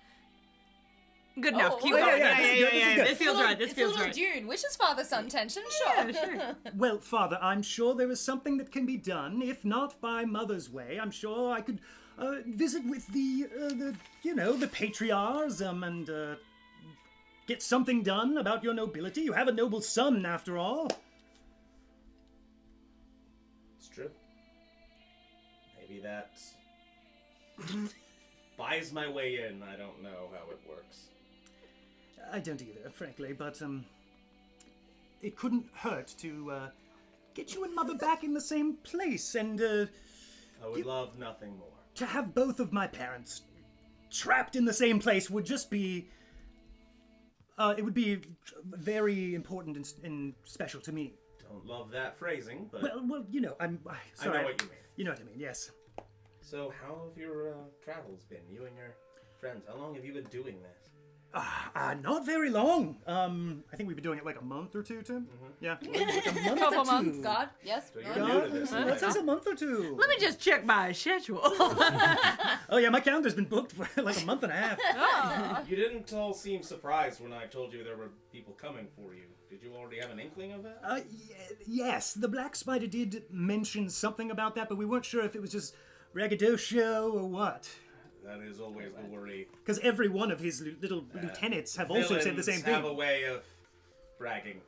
Good enough. Oh, Keep oh, going. yeah, this is good, this is good. This feels right. This It's feels a little right. Dune, which is father-son tension, sure. Yeah, sure. Well, Father, I'm sure there is something that can be done. If not by Mother's way, I'm sure I could visit with the patriarchs and get something done about your nobility. You have a noble son, after all. It's true. Maybe that buys my way in. I don't know how it works. I don't either, frankly, but it couldn't hurt to get you and Mother back in the same place, and I would love nothing more. to have both of my parents trapped in the same place would just be. It would be very important and special to me. Don't love that phrasing, but Well, you know, I'm sorry. I know what you mean. You know what I mean, yes. So, how have your travels been? You and your friends. How long have you been doing this? Not very long. I think we've been doing it like a month or two, Tim. Yeah, like a month Couple or two. months. God, yes. So you're new to this. That says a month or two. Let me just check my schedule. Oh yeah, my calendar's been booked for like a month and a half. You didn't all seem surprised when I told you there were people coming for you. Did you already have an inkling of that? Yes, the Black Spider did mention something about that, but we weren't sure if it was just braggadocio or what. That is always the worry. Because every one of his little lieutenants have also said the same Villains have thing. a way of bragging.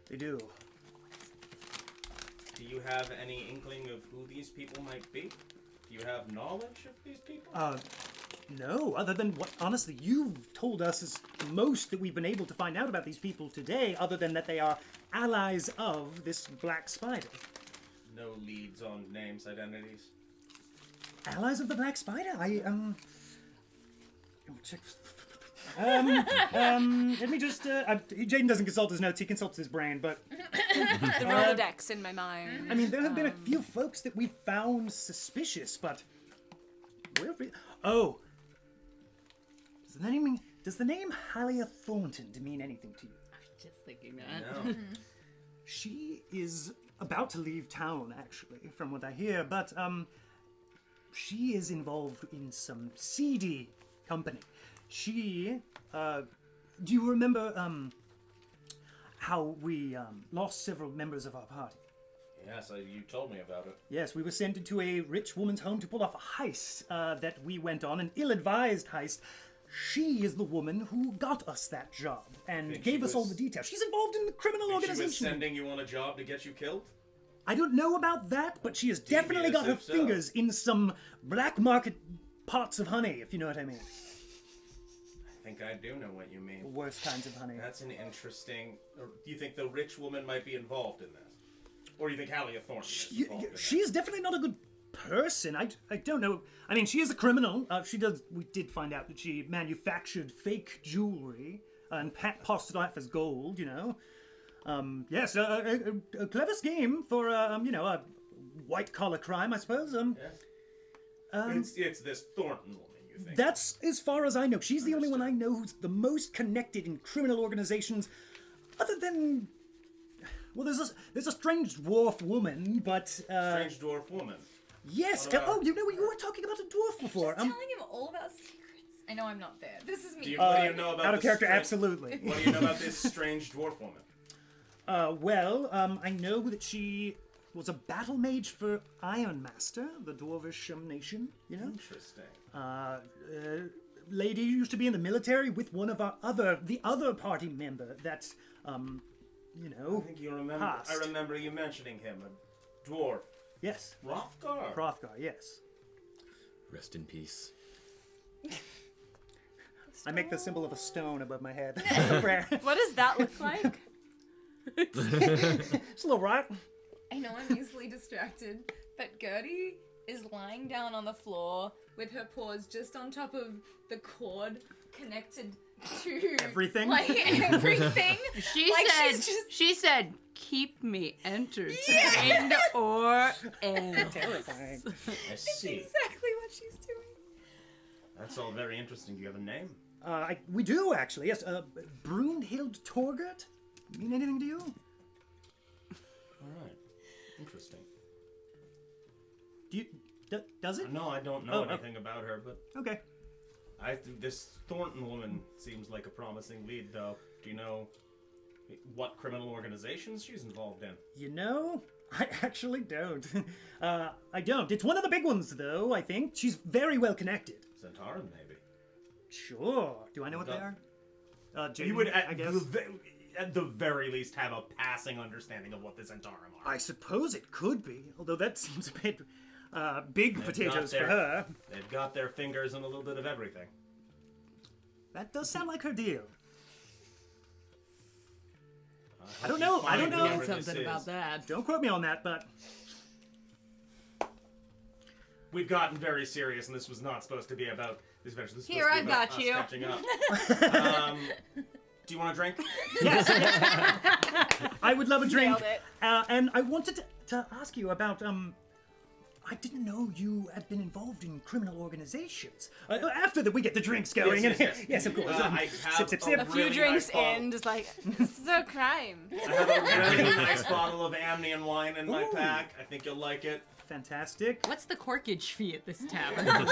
They do. Do you have any inkling of who these people might be? Do you have knowledge of these people? No, other than what, honestly, you've told us is the most that we've been able to find out about these people today, other than that they are allies of this Black Spider. No leads on names, identities. Allies of the Black Spider? Check. Let me just, Jaden doesn't consult his notes, he consults his brain, but... The Rolodex in my mind. I mean, there have been a few folks that we found suspicious, but... Oh! Does the name Halia Thornton mean anything to you? Just thinking that. No. She is about to leave town, actually, from what I hear, but, she is involved in some seedy company. She, do you remember, how we, lost several members of our party? Yes, you told me about it. Yes, we were sent into a rich woman's home to pull off a heist, that we went on, an ill-advised heist. She is the woman who got us that job, and Think gave she us all was- the details. She's involved in the criminal Think she organization. was sending you on a job to get you killed? I don't know about that, but she has definitely got her if so. fingers in some black market pots of honey, if you know what I mean. I think I do know what you mean. The worst kinds of honey. That's an interesting... Or do you think the rich woman might be involved in this? Or do you think Halia Thornton is involved in She is definitely not a good person. I don't know. I mean, she is a criminal. We did find out that she manufactured fake jewelry and passed it off as gold, you know. Yes, a clever scheme for, a white-collar crime, I suppose. Yes. It's this Thornton woman, you think? That's as far as I know. She's the only one I know who's the most connected in criminal organizations, other than... Well, there's a strange dwarf woman, but... Strange dwarf woman. Yes! What about- Oh, you were talking about a dwarf before. Just telling him all about secrets. I know I'm not there. This is me. What do you know about out of this character, strange- absolutely. What do you know about this strange dwarf woman? I know that she was a battle mage for Iron Master, the dwarvish nation, you know? Interesting. Lady used to be in the military with one of the other party member that, I think you remember. Past. I remember you mentioning him, a dwarf. Yes. Hrothgar. Hrothgar, yes. Rest in peace. I make the symbol of a stone above my head. Prayer. What does that look like? It's a little rock. I know I'm easily distracted, but Gertie is lying down on the floor with her paws just on top of the cord connected to Everything? Like everything. She said, keep me entertained or else. Terrifying. I see. Exactly what she's doing. That's all very interesting. Do you have a name? We do, actually, yes. Brunhild Torgert? Mean anything to you? All right. Interesting. Does it? No, I don't know anything about her, but Okay. This Thornton woman seems like a promising lead, though. Do you know what criminal organizations she's involved in? You know, I actually don't. I don't. It's one of the big ones, though, I think. She's very well connected. Centauran, maybe. Sure. Do I know what they are? You would, I guess. at the very least, have a passing understanding of what the Centauran are. I suppose it could be, although that seems a bit big potatoes for their- her. They've got their fingers in a little bit of everything. That does sound like her deal. I don't know, I don't know. Something about that. Don't quote me on that, but We've gotten very serious, and this was not supposed to be about this adventure. This was Here, supposed to be I've about got us you. catching up. Do you want a drink? yes, I would love a drink. Nailed it. And I wanted to ask you about I didn't know you had been involved in criminal organizations. After that, we get the drinks going. Yes. Yes, of course. I have sip, sip, sip. A few really drinks nice bottle. in, just like, this is a crime. I have a really nice bottle of Amnian wine in my Ooh. pack. I think you'll like it. Fantastic. What's the corkage fee at this tavern?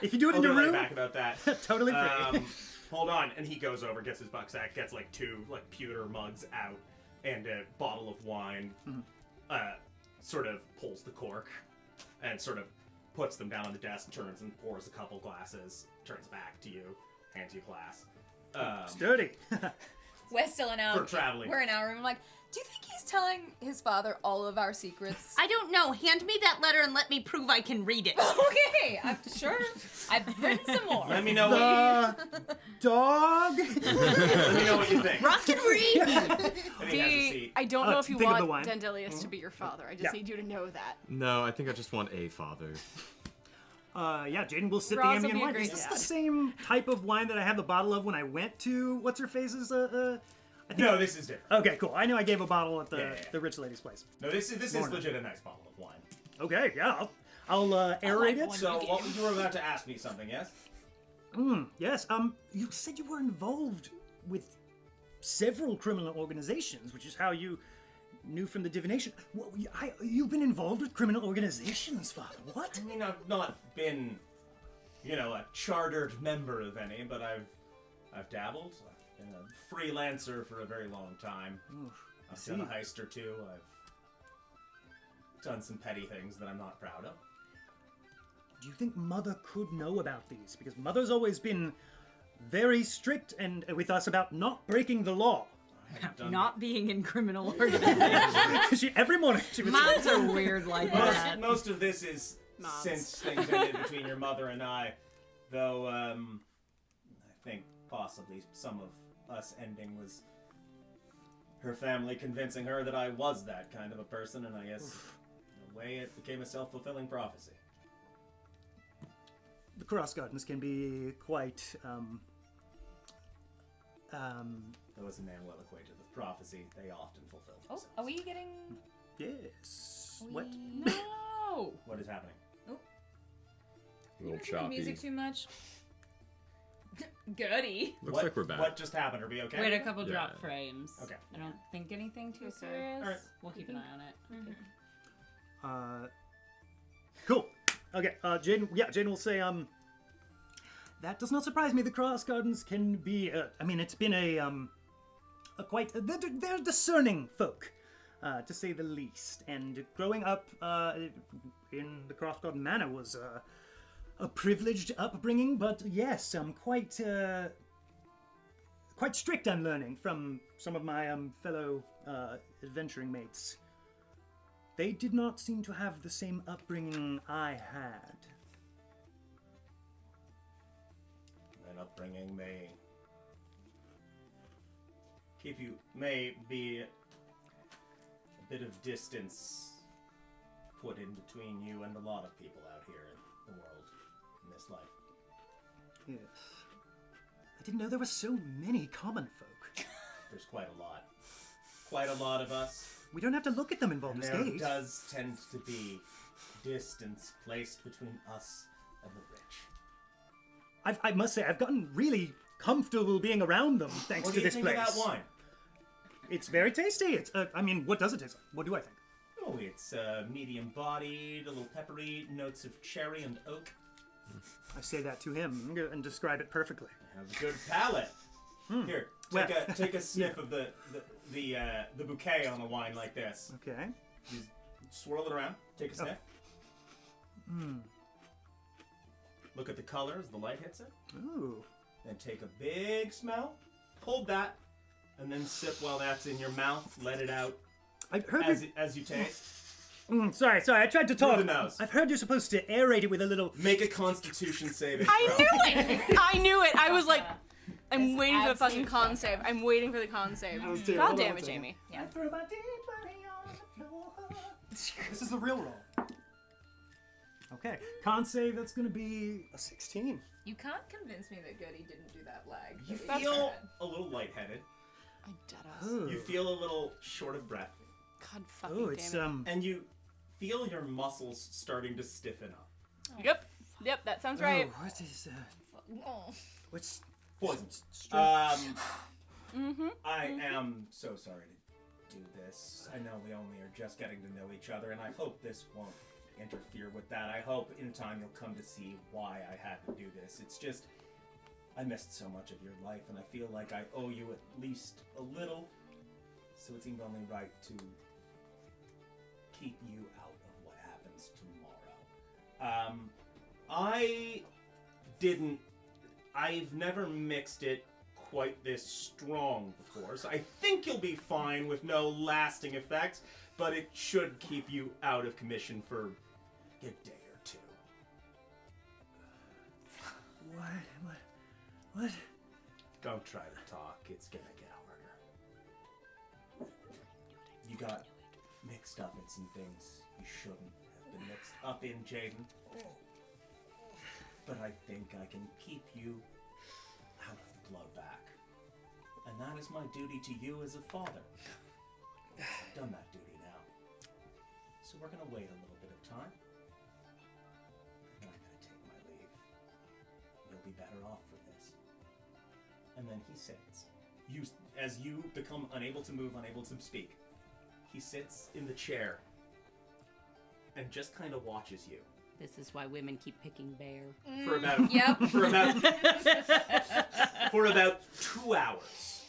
If you do it I'll in be your right room, back about that. totally free. Hold on, and he goes over, gets his bucksack, gets like 2 like pewter mugs out, and a bottle of wine. Sort of pulls the cork, and sort of puts them down on the desk, turns and pours a couple glasses, turns back to you, hands you a glass. Sturdy. We're still in our For traveling. We're in our room. I'm like, do you think he's telling his father all of our secrets? I don't know. Hand me that letter and let me prove I can read it. Okay, I'm sure. I've written some more. Let me know what The dog. let me know what you think. Ross can read! And he has a seat. I don't know if you think of the want wine. Dandelius to be your father. I just Yeah. need you to know that. No, I think I just want a father. Yeah, Jaden will sip Ross the will be ambient a wine. great Is this dad. the same type of wine that I had the bottle of when I went to what's her face's? I think No, this is different. Okay, cool. I know I gave a bottle at the Yeah. the rich lady's place. No, this is Morning. legit a nice bottle of wine. Okay, yeah, I'll aerate it. So, you were about to ask me something, yes? Yes. You said you were involved with several criminal organizations, which is how you knew from the divination. Well, you've been involved with criminal organizations, Father. What? I mean, I've not been, a chartered member of any, but I've dabbled. I've been a freelancer for a very long time. I've done a heist or two. I've done some petty things that I'm not proud of. Do you think Mother could know about these? Because Mother's always been very strict and with us about not breaking the law. I haven't done Not being in criminal organizations. Every morning she was Moms are weird like that. Most of this is Moms. since things ended between your mother and I, though I think possibly some of us ending was her family convincing her that I was that kind of a person, and I guess in a way it became a self-fulfilling prophecy. The Cross Gardens can be quite Though as a man well acquainted with prophecy, they often fulfill Oh, themselves. are we getting? yes. we- What? No! What is happening? A You little listen to the music choppy. too much. Gertie. Looks like we're back. What just happened? Are we okay? We had a couple Yeah. drop frames. Okay. I don't think anything too Okay. serious. Alright. We'll keep an eye on it. Cool. Okay. Jaden will say that does not surprise me. The Cross Gardens can be. I mean, it's been a quite. They're discerning folk, to say the least. And growing up in the Cross Garden Manor was a privileged upbringing. But yes, quite strict. I'm learning from some of my fellow adventuring mates. They did not seem to have the same upbringing I had. An upbringing may be a bit of distance put in between you and a lot of people out here in the world, in this life. Yes. I didn't know there were so many common folk. There's quite a lot. Quite a lot of us. We don't have to look at them in And Baldur's there Gate. does tend to be distance placed between us and the rich. I must say, I've gotten really comfortable being around them thanks What to do you this think place. of that wine? It's very tasty. It's, I mean, what does it taste like? What do I think? Oh, it's medium-bodied, a little peppery, notes of cherry and oak. I say that to him and describe it perfectly. You have a good palate. Here, Well- take a sniff of the bouquet on the wine like this. Okay. You swirl it around. Take a sniff. Look at the color as the light hits it. Ooh. Then take a big smell. Hold that, and then sip while that's in your mouth. Let it out I've heard as you taste. Sorry, I tried to talk. the nose. I've heard you're supposed to aerate it with a little... Make a Constitution saving I throw. knew it! I knew it! I was like, I'm It's waiting for the fucking absolute con fuck save. up. I'm waiting for the con save. was too. God Hold on damn one it, second. Jamie. Yeah. I threw my D20 on the floor. This is the real roll. Okay, con save, that's gonna be a 16. You can't convince me that Gertie didn't do that lag. You That he feel said. a little lightheaded. I deadass. Ooh. You feel a little short of breath. God fucking Oh, it's, damn And you feel your muscles starting to stiffen up. it. Yep, that sounds right. Oh, what is, Oh. what's... Poison. Mm-hmm. I am so sorry to do this. I know we only are just getting to know each other, and I hope this won't interfere with that. I hope in time you'll come to see why I had to do this. It's just, I missed so much of your life, and I feel like I owe you at least a little, so it seemed only right to keep you out of what happens tomorrow. I've never mixed it quite this strong before, so I think you'll be fine with no lasting effects, but it should keep you out of commission for a day or two. What? Don't try to talk, it's gonna get harder. You got mixed up in some things you shouldn't have been mixed up in, Jaden. But I think I can keep you out of the blowback. And that is my duty to you as a father. I've done that duty now. So we're gonna wait a little bit of time. And I'm gonna take my leave. You'll be better off for this. And then he sits. As you become unable to move, unable to speak, he sits in the chair and just kind of watches you. This is why women keep picking bear. For about Yep. for about 2 hours.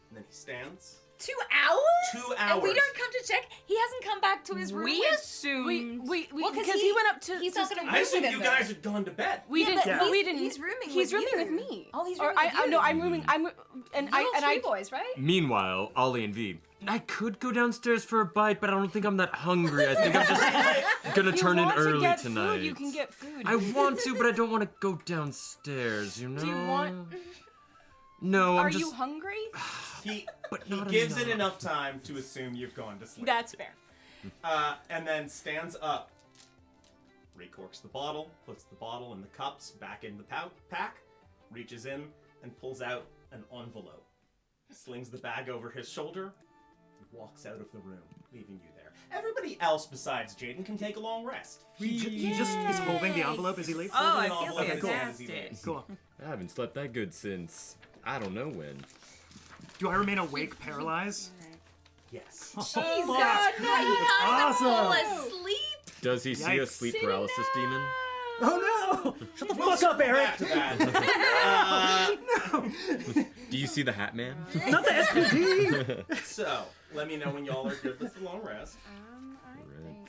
And then he stands. 2 hours? 2 And we hours. don't come to check. He hasn't come back to his room. We with- assumed. Well, Because he went up to. He's to not gonna I room assumed with you him, guys though. had gone to bed. We Yeah, didn't. but We didn't. He's rooming He's with rooming you. with me. Oh, he's Or rooming with you. No, I'm rooming. I'm Little three boys, right? Meanwhile, Ollie and V. I could go downstairs for a bite, but I don't think I'm that hungry. I think I'm just gonna turn in early to get tonight. Food, you can get food. I want to, but I don't want to go downstairs, you know? Do you want? No, I'm Are just... you hungry? He But he not gives it enough. enough time to assume you've gone to sleep. That's fair. And then stands up, recorks the bottle, puts the bottle and the cups back in the pack, reaches in and pulls out an envelope, slings the bag over his shoulder, and walks out of the room, leaving you there. Everybody else besides Jaden can take a long rest. He just is holding the envelope as he leaves? Oh, I Holding an feel envelope in his hand as he fantastic. leaves. Cool. I haven't slept that good since... I don't know when. Do I remain awake, paralyzed? Yes. Jesus Christ, he can't awesome. fall asleep. Does he see a Yikes. sleep paralysis demon? Oh no! Shut the We'll fuck up, circle Eric! back to that. Do you see the Hat Man? Not the SPD! So, let me know when y'all are good with the long rest. I think.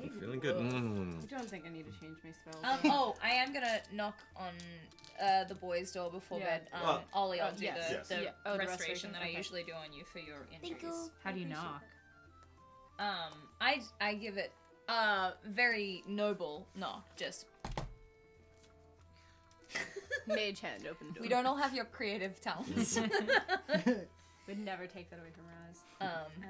I'm feeling good. I don't think I need to change my spell. I am gonna knock on the boys' door before Yeah. bed. Well, Ollie, I'll do yes. Yes. the Yeah. Oh, the restoration restoration, that I okay. usually do on you for your injuries. How do you knock? I give it very noble knock. Just Mage hand, open the door. we don't all have your creative talents. Would never take that away from Raz.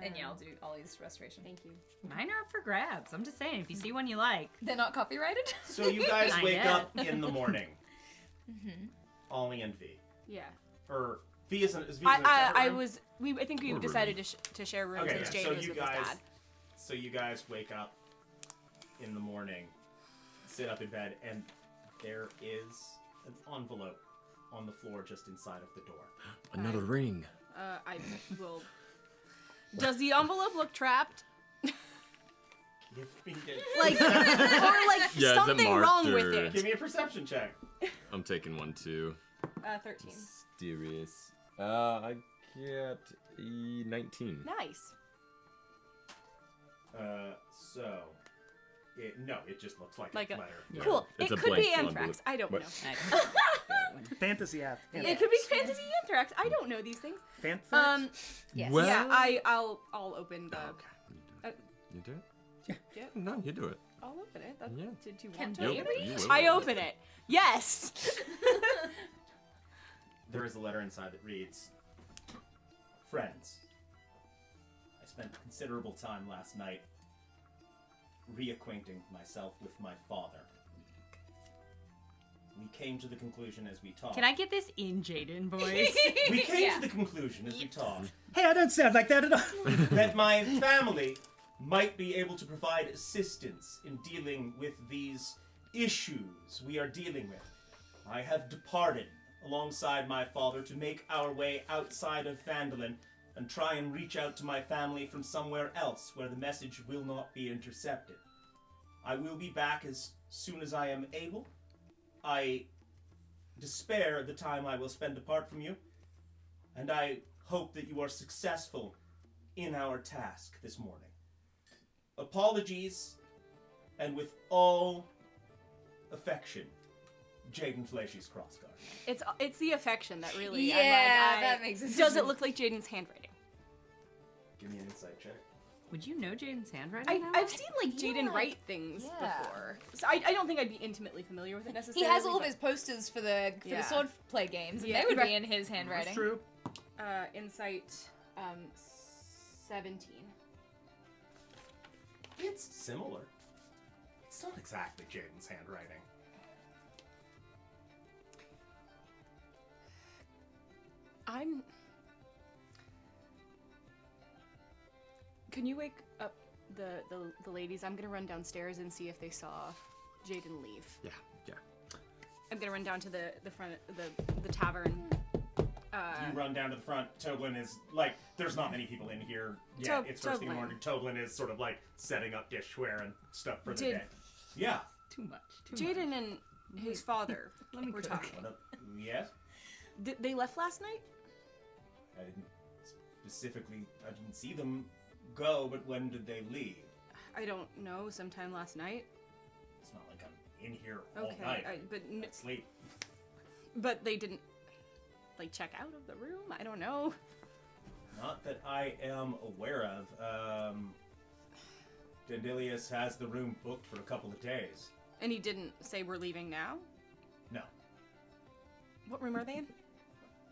And yeah, I'll do Ollie's restoration. Thank you. Mine are up for grabs. I'm just saying, if you see one you like. They're not copyrighted. So you guys Not wake yet. up in the morning. Ollie and V. Yeah. Or V isn't. Is V in a separate I room? was. I think we Or decided to share rooms Okay, since yeah, Jade so was you with guys- his dad. So you guys wake up in the morning, sit up in bed, and there is an envelope on the floor just inside of the door. Another ring. I will. Does the envelope look trapped? Give me Like, or like Yeah, is it something marked, wrong or- with it. Give me a perception check. I'm taking one too. 13. Mysterious. I get a 19. Nice. It just looks like Like a a- letter. Cool. It's it a could be blank anthrax. envelope. I don't What? know. Fantasy app. It could be fantasy anthrax. I don't know these things. Yes. Well, Yeah, I'll open the. You do it? Yeah. No, you do it. I'll open it. Yeah. Did you Can want they to? read? You will. I open it. Yes. There is a letter inside that reads, Friends, I spent considerable time last night reacquainting myself with my father. We came to the conclusion as we talked. Can I get this in Jaden voice? We came Yeah. to the conclusion as we talked Hey, I don't sound like that at all. that my family might be able to provide assistance in dealing with these issues we are dealing with. I have departed alongside my father to make our way outside of Phandelver and try and reach out to my family from somewhere else where the message will not be intercepted. I will be back as soon as I am able. I despair the time I will spend apart from you, and I hope that you are successful in our task this morning. Apologies, and with all affection, Jaden Fleishy's crossguard. It's the affection that really. Yeah, that makes sense. Does it look like Jaden's handwriting? Give me an insight check. Would you know Jaden's handwriting? now? I've seen like Jaden Yeah. write things Yeah. before, so I don't think I'd be intimately familiar with it He necessarily. has all of but, his posters for the Yeah. sword play games, and Yeah. they would be in his handwriting. That's true. insight 17. It's similar. It's not exactly Jaden's handwriting. Can you wake up the ladies? I'm gonna run downstairs and see if they saw Jaden leave. Yeah. I'm gonna run down to the front the tavern. You run down to the front. Toblin is like, there's not many people in here yet. It's first thing in the morning. Toblin is sort of like setting up dishware and stuff for the Did- day. Yeah. Too much. Jaden and his father Let me were cook. talking. Yes? They left last night? I didn't I didn't see them go, but when did they leave? I don't know. Sometime last night. It's not like I'm in here all Okay, night. but Sleep. but they didn't like check out of the room. I don't know. Not that I am aware of. Dandelius has the room booked for a couple of days. And he didn't say we're leaving now. No. What room are they in?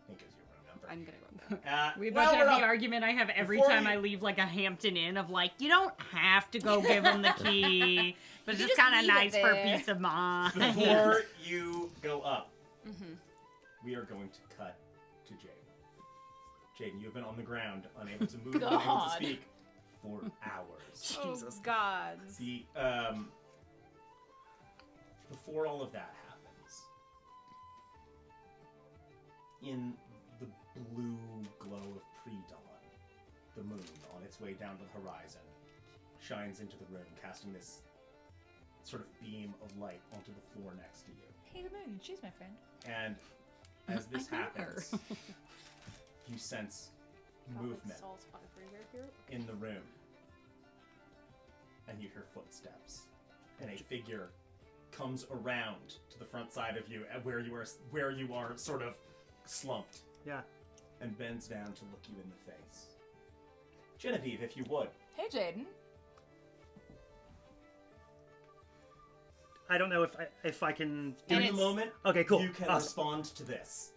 He gives you a room number. I'm gonna go up there. We well, about to we're have the up. argument I have every Before time you- I leave like a Hampton Inn of like, you don't have to go give them the key, but it's You just just kind of leave it nice for there. peace of mind. Before you go up, Mm-hmm. we are going to cut to Jaden. Jaden, you have been on the ground, unable to move, unable to God. speak for hours. Oh God. The before all of that happens, in the blue glow of pre-dawn, the moon on its way down to the horizon shines into the room, casting this sort of beam of light onto the floor next to you. Hey, the moon, she's my friend. And as this I know her. happens, you sense movement in the room, and you hear footsteps, and a figure comes around to the front side of you, at where you are sort of slumped, Yeah. and bends down to look you in the face. Genevieve, if you would. Hey, Jaden. I don't know if I can. In And the it's- moment, Okay, cool. you can Awesome. respond to this.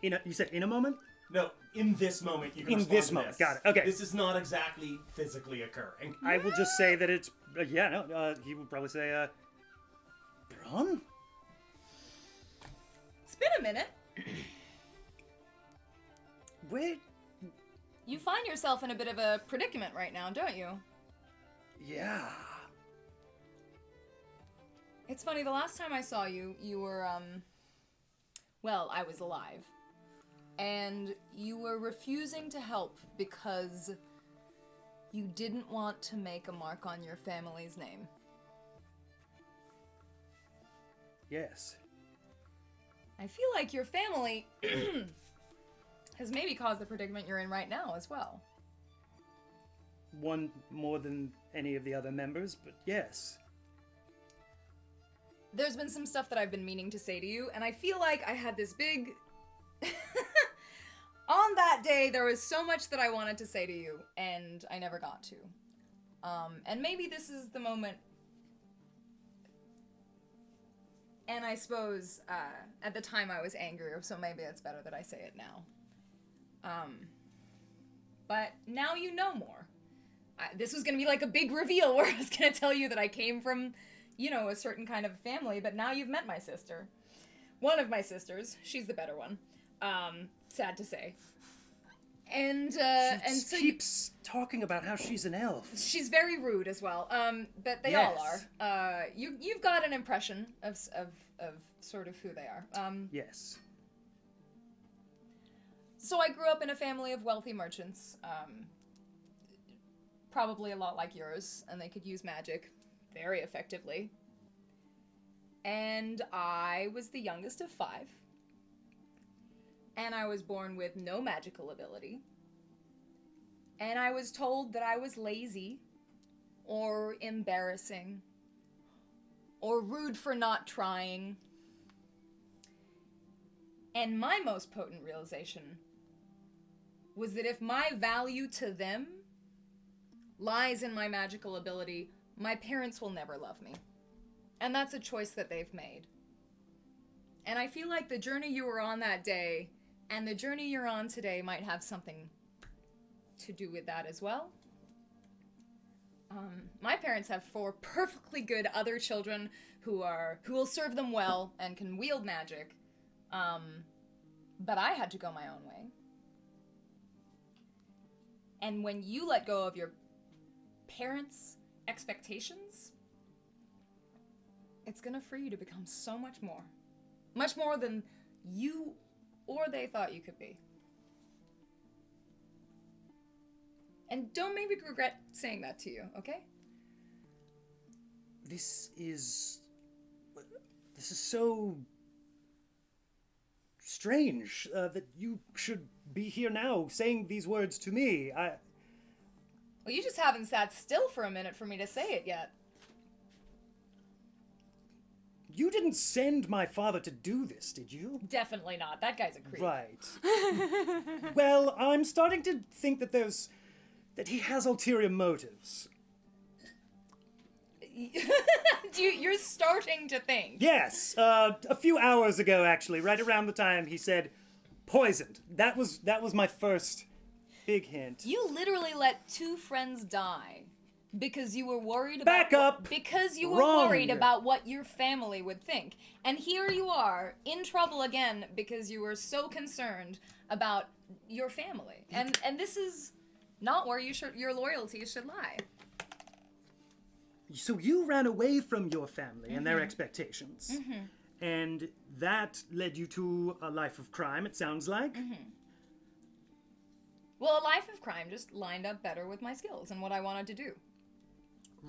You said in a moment. No, in this moment, you can In respond this to moment, this. got it, okay. This is not exactly physically occurring. I will just say that it's he will probably say Braun? It's been a minute. Where? You find yourself in a bit of a predicament right now, don't you? Yeah. It's funny, the last time I saw you, you were, well, I was alive. And you were refusing to help because you didn't want to make a mark on your family's name. Yes. I feel like your family has maybe caused the predicament you're in right now as well. One more than any of the other members, but yes. There's been some stuff that I've been meaning to say to you, and I feel like I had this big... On that day, there was so much that I wanted to say to you, and I never got to. And maybe this is the moment... And I suppose, at the time I was angrier, so maybe it's better that I say it now. But now you know more. This was gonna be like a big reveal where I was gonna tell you that I came from, you know, a certain kind of family, but now you've met my sister. One of my sisters. She's the better one. Sad to say. And so keeps talking about how she's an elf. She's very rude as well. But they all are. You've got an impression of sort of who they are. Yes. So I grew up in a family of wealthy merchants. Probably a lot like yours, and they could use magic very effectively. And I was the youngest of 5. And I was born with no magical ability. And I was told that I was lazy, or embarrassing, or rude for not trying. And my most potent realization was that if my value to them lies in my magical ability, my parents will never love me. And that's a choice that they've made. And I feel like the journey you were on that day and the journey you're on today might have something to do with that as well. My parents have 4 perfectly good other children who will serve them well and can wield magic. But I had to go my own way. And when you let go of your parents' expectations, it's gonna free you to become so much more. Much more than you or they thought you could be. And don't make me regret saying that to you, okay? This is so strange that you should be here now saying these words to me. Well, you just haven't sat still for a minute for me to say it yet. You didn't send my father to do this, did you? Definitely not. That guy's a creep. Right. Well, I'm starting to think that he has ulterior motives. You're starting to think. Yes, a few hours ago, actually, right around the time he said poisoned. That was my first big hint. You literally let 2 friends die because you were worried about Back up! Because you were Wrong. worried about what your family would think. And here you are, in trouble again because you were so concerned about your family. And this is not where your loyalties should lie. So you ran away from your family and their expectations. And that led you to a life of crime, it sounds like. Well, a life of crime just lined up better with my skills and what I wanted to do.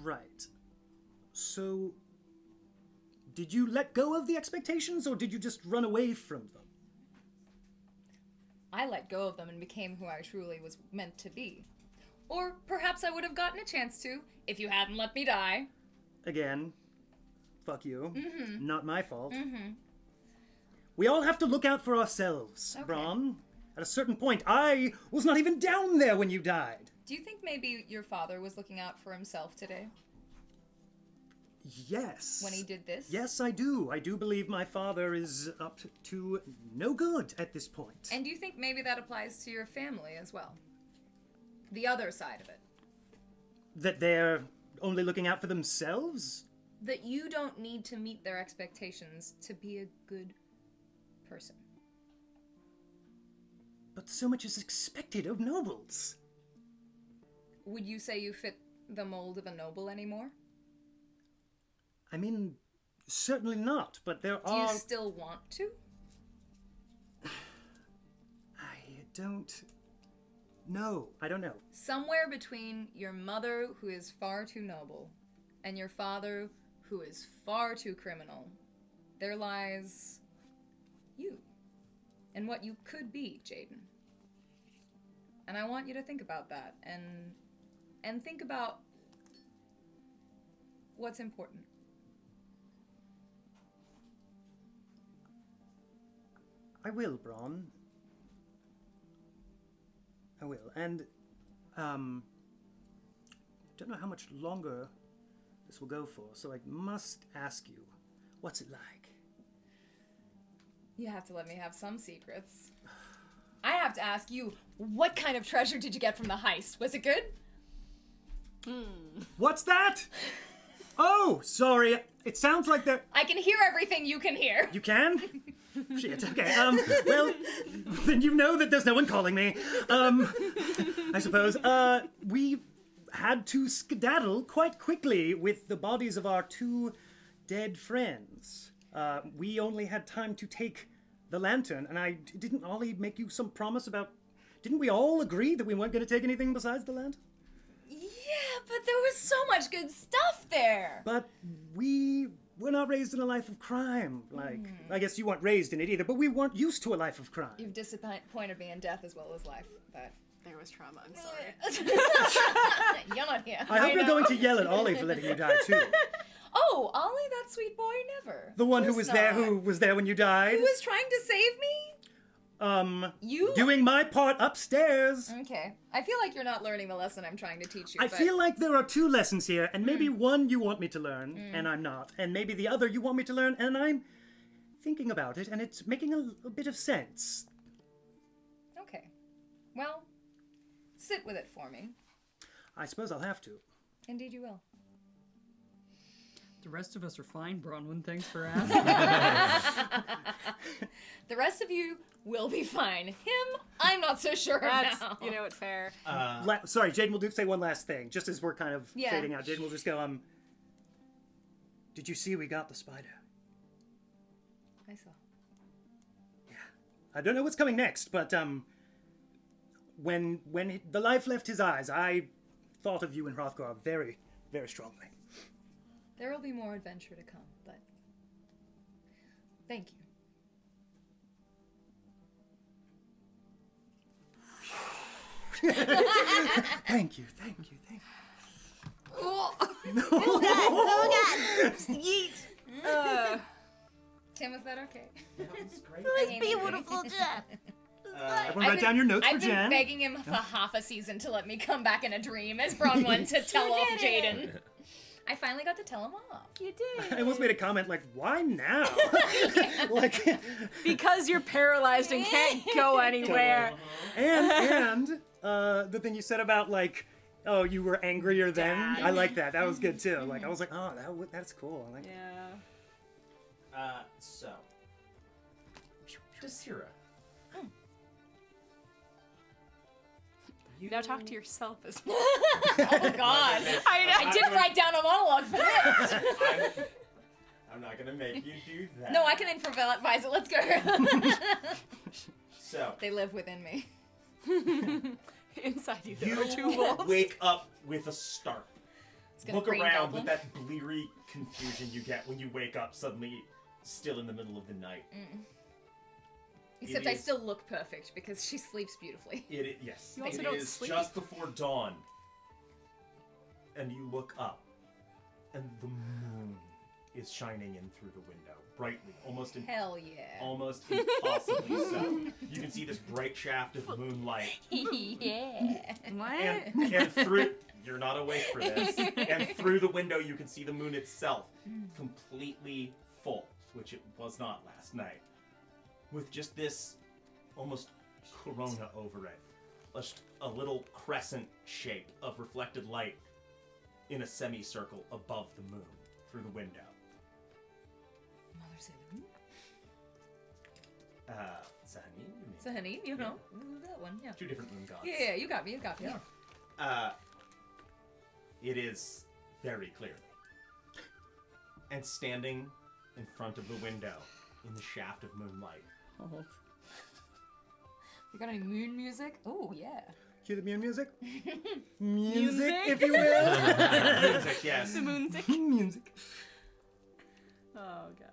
Right. So, did you let go of the expectations, or did you just run away from them? I let go of them and became who I truly was meant to be. Or perhaps I would have gotten a chance to if you hadn't let me die. Again, fuck you. Not my fault. We all have to look out for ourselves, Okay. Brom. At a certain point, I was not even down there when you died. Do you think maybe your father was looking out for himself today Yes. when he did this? Yes, I do. I do believe my father is up to no good at this point. And do you think maybe that applies to your family as well? The other side of it. That they're only looking out for themselves? That you don't need to meet their expectations to be a good person. But so much is expected of nobles. Would you say you fit the mold of a noble anymore? I mean, certainly not, but there Do are... you still want to? I don't No, I don't know. Somewhere between your mother, who is far too noble, and your father, who is far too criminal, there lies you and what you could be, Jaden. And I want you to think about that and think about what's important. I will, Bron. I will. And, don't know how much longer this will go for, so I must ask you, what's it like? You have to let me have some secrets. I have to ask you, what kind of treasure did you get from the heist? Was it good? What's that? Oh, sorry. It sounds like they're... I can hear everything you can hear. You can? Shit, okay. Well, then you know that there's no one calling me. I suppose. We had to skedaddle quite quickly with the bodies of our 2 dead friends. We only had time to take the lantern, and didn't Ollie make you some promise about... Didn't we all agree that we weren't going to take anything besides the lantern? Yeah, but there was so much good stuff there. But we were not raised in a life of crime. I guess you weren't raised in it either, but we weren't used to a life of crime. You've disappointed me in death as well as life, but... There was trauma, I'm sorry. You're not here. I hope you're going to yell at Ollie for letting you die, too. Oh, Ollie, that sweet boy, never. The one who Of was course there, not. who was there when you died? Who was trying to save me? You? Doing my part upstairs. Okay. I feel like you're not learning the lesson I'm trying to teach you. I but... feel like there are 2 lessons here, and maybe one you want me to learn, and I'm not. And maybe the other you want me to learn, and I'm thinking about it, and it's making a bit of sense. Okay. Well, sit with it for me. I suppose I'll have to. Indeed you will. The rest of us are fine, Bronwyn. Thanks for asking. The rest of you will be fine. Him, I'm not so sure That's, now. you know, it's fair. Sorry, Jaden will say one last thing, just as we're kind of Yeah. fading out. Jaden will just go, did you see we got the spider? I saw. I don't know what's coming next, but when the life left his eyes, I thought of you and Hrothgar very, very strongly. There will be more adventure to come, but thank you. Thank you. Tim, is that okay? That was great. Beautiful Jen. Everyone write down your notes for I've been Jen. begging him for half a season to let me come back in a dream as Bronwyn to tell off Jaden. I finally got to tell him off. You did. I almost made a comment like, why now? Like, Because you're paralyzed and can't go anywhere. and the thing you said about like, oh, you were angrier then. Dad. I like that. That was good too. Like I was like, oh, that's cool. I like Yeah. So, Desira. Now talk to yourself as well. Oh God! I didn't write down a monologue for this. I'm not gonna make you do that. No, I can improvise it. Let's go. So, They live within me. Inside you, there you are 2 wolves. wake up with a start. gonna Look Green around Goblin. with that bleary confusion you get when you wake up suddenly still in the middle of the night. Except It I is- still look perfect because she sleeps beautifully. Yes. You also It don't is sleep. just before dawn. And you look up, and the moon is shining in through the window, brightly, almost Hell yeah. almost impossibly so. You can see this bright shaft of moonlight, Yeah. What? and through you're not awake for this. And through the window, you can see the moon itself, completely full, which it was not last night, with just this almost corona over it, just a little crescent shape of reflected light in a semicircle above the moon through the window. Mother Sailor. Sahani, you mean? So, honey, you know, that one, yeah. 2 different moon gods. Yeah, you got me, yeah. It is very clear. And standing in front of the window, in the shaft of moonlight, You got any moon music? Oh, yeah. Cue the music. Music, if you will. Music, yes. The moonsick. Music. Oh god.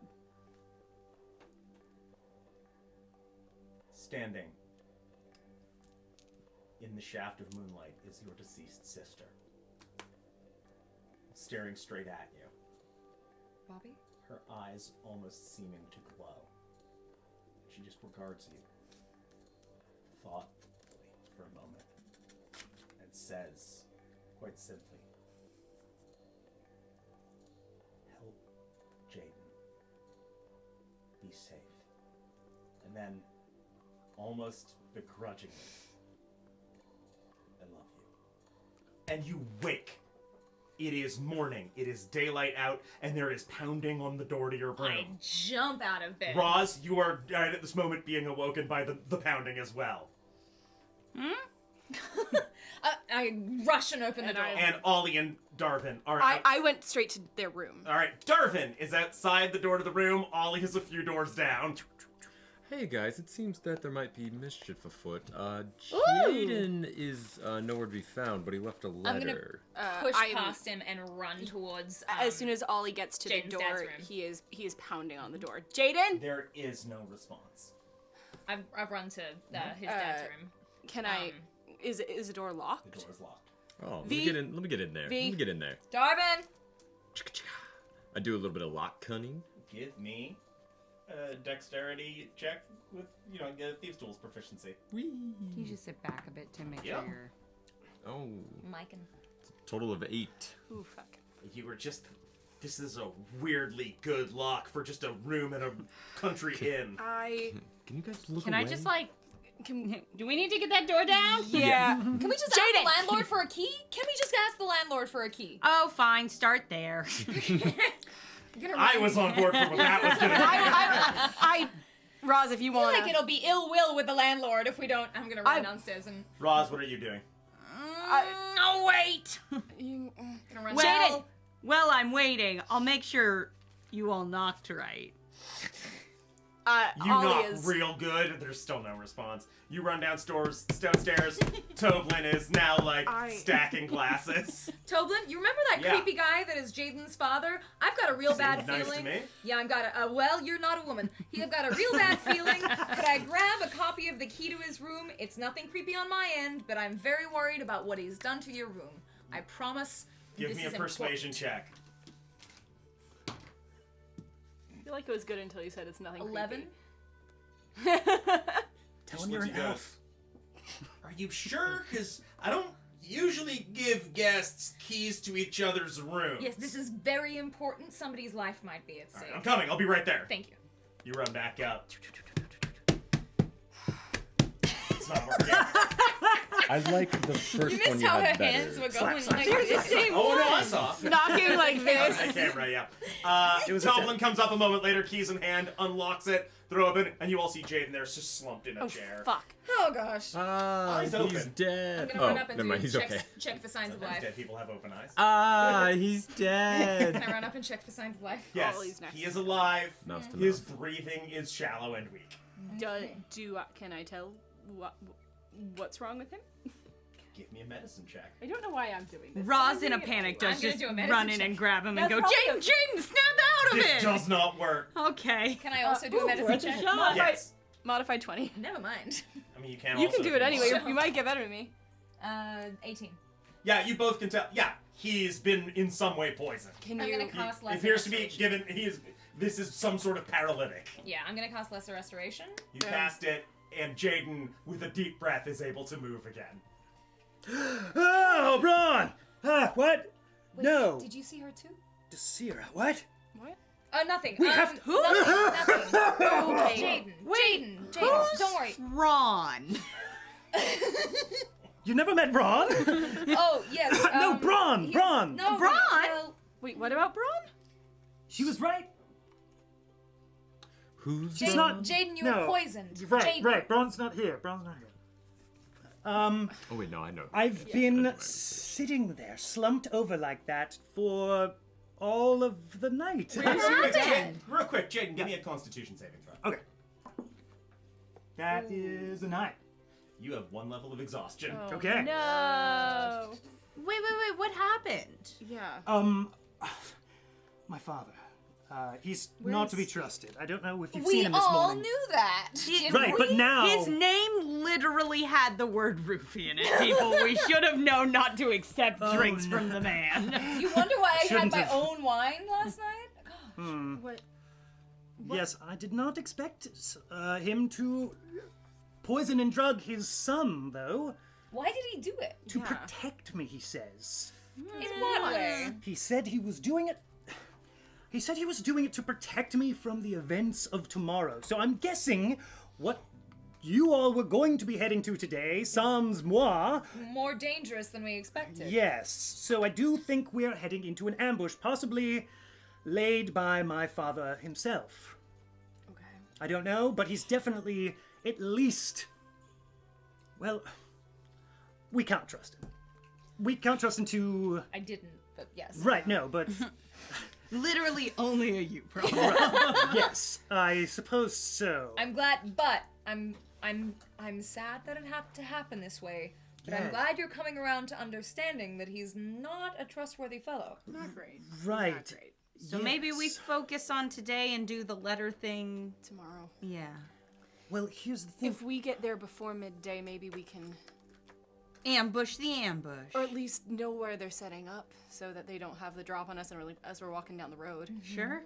Standing in the shaft of moonlight is your deceased sister. Staring straight at you. Bobby? Her eyes almost seeming to glow. She just regards you thoughtfully for a moment and says, quite simply, help Jaden. Be safe. And then, almost begrudgingly, I love you. And you wake. It is morning. It is daylight out, and there is pounding on the door to your room. I jump out of bed. Roz, you are at this moment being awoken by the pounding as well. I rush and open the door. And Ollie and Darvin are I went straight to their room. All right, Darvin is outside the door to the room. Ollie is a few doors down. Hey guys, it seems that there might be mischief afoot. Jaden is nowhere to be found, but he left a letter. Push past him and run towards. As soon as Ollie gets to Jaden's the dad's door, room. he is pounding on the door. Jaden, There is no response. I've run to his dad's room. can I? Is the door The locked? door is locked. Oh, let V- me get in. Let me get in there. V- Let me get in there. Darvin! I do a little bit of lock cunning. Give me a dexterity check with, Thieves' Tools proficiency. Whee! You just sit back a bit to make Yeah. sure you're. Oh, Mike and total of 8. Ooh, fuck. You were just... This is a weirdly good lock for just a room in a country inn. Can you guys look Can away? I just like? Do we need to get that door down? Yeah. Can we just ask the landlord for a key? Can we just ask the landlord for a key? Oh, fine. Start there. I was on board for what that was going to be. Roz, if you I feel want, like it'll be ill will with the landlord if we don't. I'm gonna run downstairs and. Roz, what are you doing? No, wait. Gonna run Jaden. Well, I'm waiting. I'll make sure you all knocked right. You Ollie knock is. real good. There's still no response. You run downstairs. Toblin is now stacking glasses. Toblin, you remember that Yeah. creepy guy that is Jaden's father? I've got a real bad Seemed nice feeling. to me. Yeah, I've got a. Well, you're not a woman. I've got a real bad feeling. Could I grab a copy of the key to his room? It's nothing creepy on my end, but I'm very worried about what he's done to your room. I promise. Give this me a is persuasion important. check. I feel like it was good until you said it's nothing. 11. creepy. Tell him you're an elf. Are you sure? Because I don't usually give guests keys to each other's rooms. Yes, this is very important. Somebody's life might be at All stake. right, I'm coming. I'll be right there. Thank you. You run back up. It's not working. I like the first You one missed you how her had better. hands were going Slap, like They're the this. same Oh, no, I one. saw. Knocking like On this. camera, yeah. It was a Toblin comes up a moment later, keys in hand, unlocks it, throw open, and you all see Jaden there just slumped in a Oh chair. fuck. Oh gosh. Eyes He's open. I'm dead. gonna run Oh, up and never mind. do He's checks, okay. check for signs of Sometimes life. dead people have open eyes. He's Can dead. I run up and check for signs of life? Yes, Ollie's next. he is alive. Mouse to His mouth. breathing is shallow and weak. Can I tell what's wrong with him? Give me a medicine check. I don't know why I'm doing this. Roz I'm in a doing it panic I'm does gonna just do a medicine run in check. and grab him and That's go, probably Jaden, Jaden, snap out of This it! does not work. Okay. Can I also do a medicine worth a check? shot. Yes. Modified 20. Never mind. I mean, you can You also can do if it you anyway. want. You might get better than me. 18. Yeah, you both can tell. Yeah, he's been in some way poisoned. Can I'm you? gonna cast He lesser appears to be restoration. given. This is some sort of paralytic. Yeah, I'm gonna cast lesser restoration. You cast it, and Jaden, with a deep breath, is able to move again. Oh, Braun! What? Wait, No. Did you see her too? Desira, what? What? Nothing. We have- who? Nothing. Okay. Jaden. Jaden. Who's Don't worry. Ron? You never met Braun? Oh yes. No, Braun! he's- Braun! No, Braun? Well, Wait, what about Braun? She was right. Who's She's Jaden, not- Jaden, you no. were poisoned. Right, Jaden. right. Braun's not here. Braun's not here. Oh wait, no, I know. I've been sitting there, slumped over like that for all of the night. Real quick, Jaden, give me a Constitution saving throw. Okay. That is a 9. You have 1 level of exhaustion. Oh, Okay. No. Wait, what happened? Yeah. My father. He's not to be trusted. I don't know if you've We seen him this all morning. knew that. Right, but now... His name literally had the word roofie in it, people. We should have known not to accept drinks from the man. You wonder why I had Shouldn't my have. own wine last night? God. What? Yes, I did not expect him to poison and drug his son, though. Why did he do it? To protect me, he says. In what way? He said he was doing it... He said he was doing it to protect me from the events of tomorrow. So I'm guessing what you all were going to be heading to today, sans moi. More dangerous than we expected. Yes, so I do think we're heading into an ambush, possibly laid by my father himself. Okay. I don't know, but he's definitely at least... Well, we can't trust him. We can't trust him to... I didn't, but yes. Right, no, but... Literally only a you problem. Yes, I suppose so. I'm glad, but I'm sad that it had to happen this way. But I'm Yeah. glad you're coming around to understanding that he's not a trustworthy fellow. Not great. Right. Not great. So maybe we focus on today and do the letter thing. Tomorrow. Yeah. Well, here's the thing. If we get there before midday, maybe we can, Ambush the ambush. or at least know where they're setting up, so that they don't have the drop on us as we're walking down the road. Sure.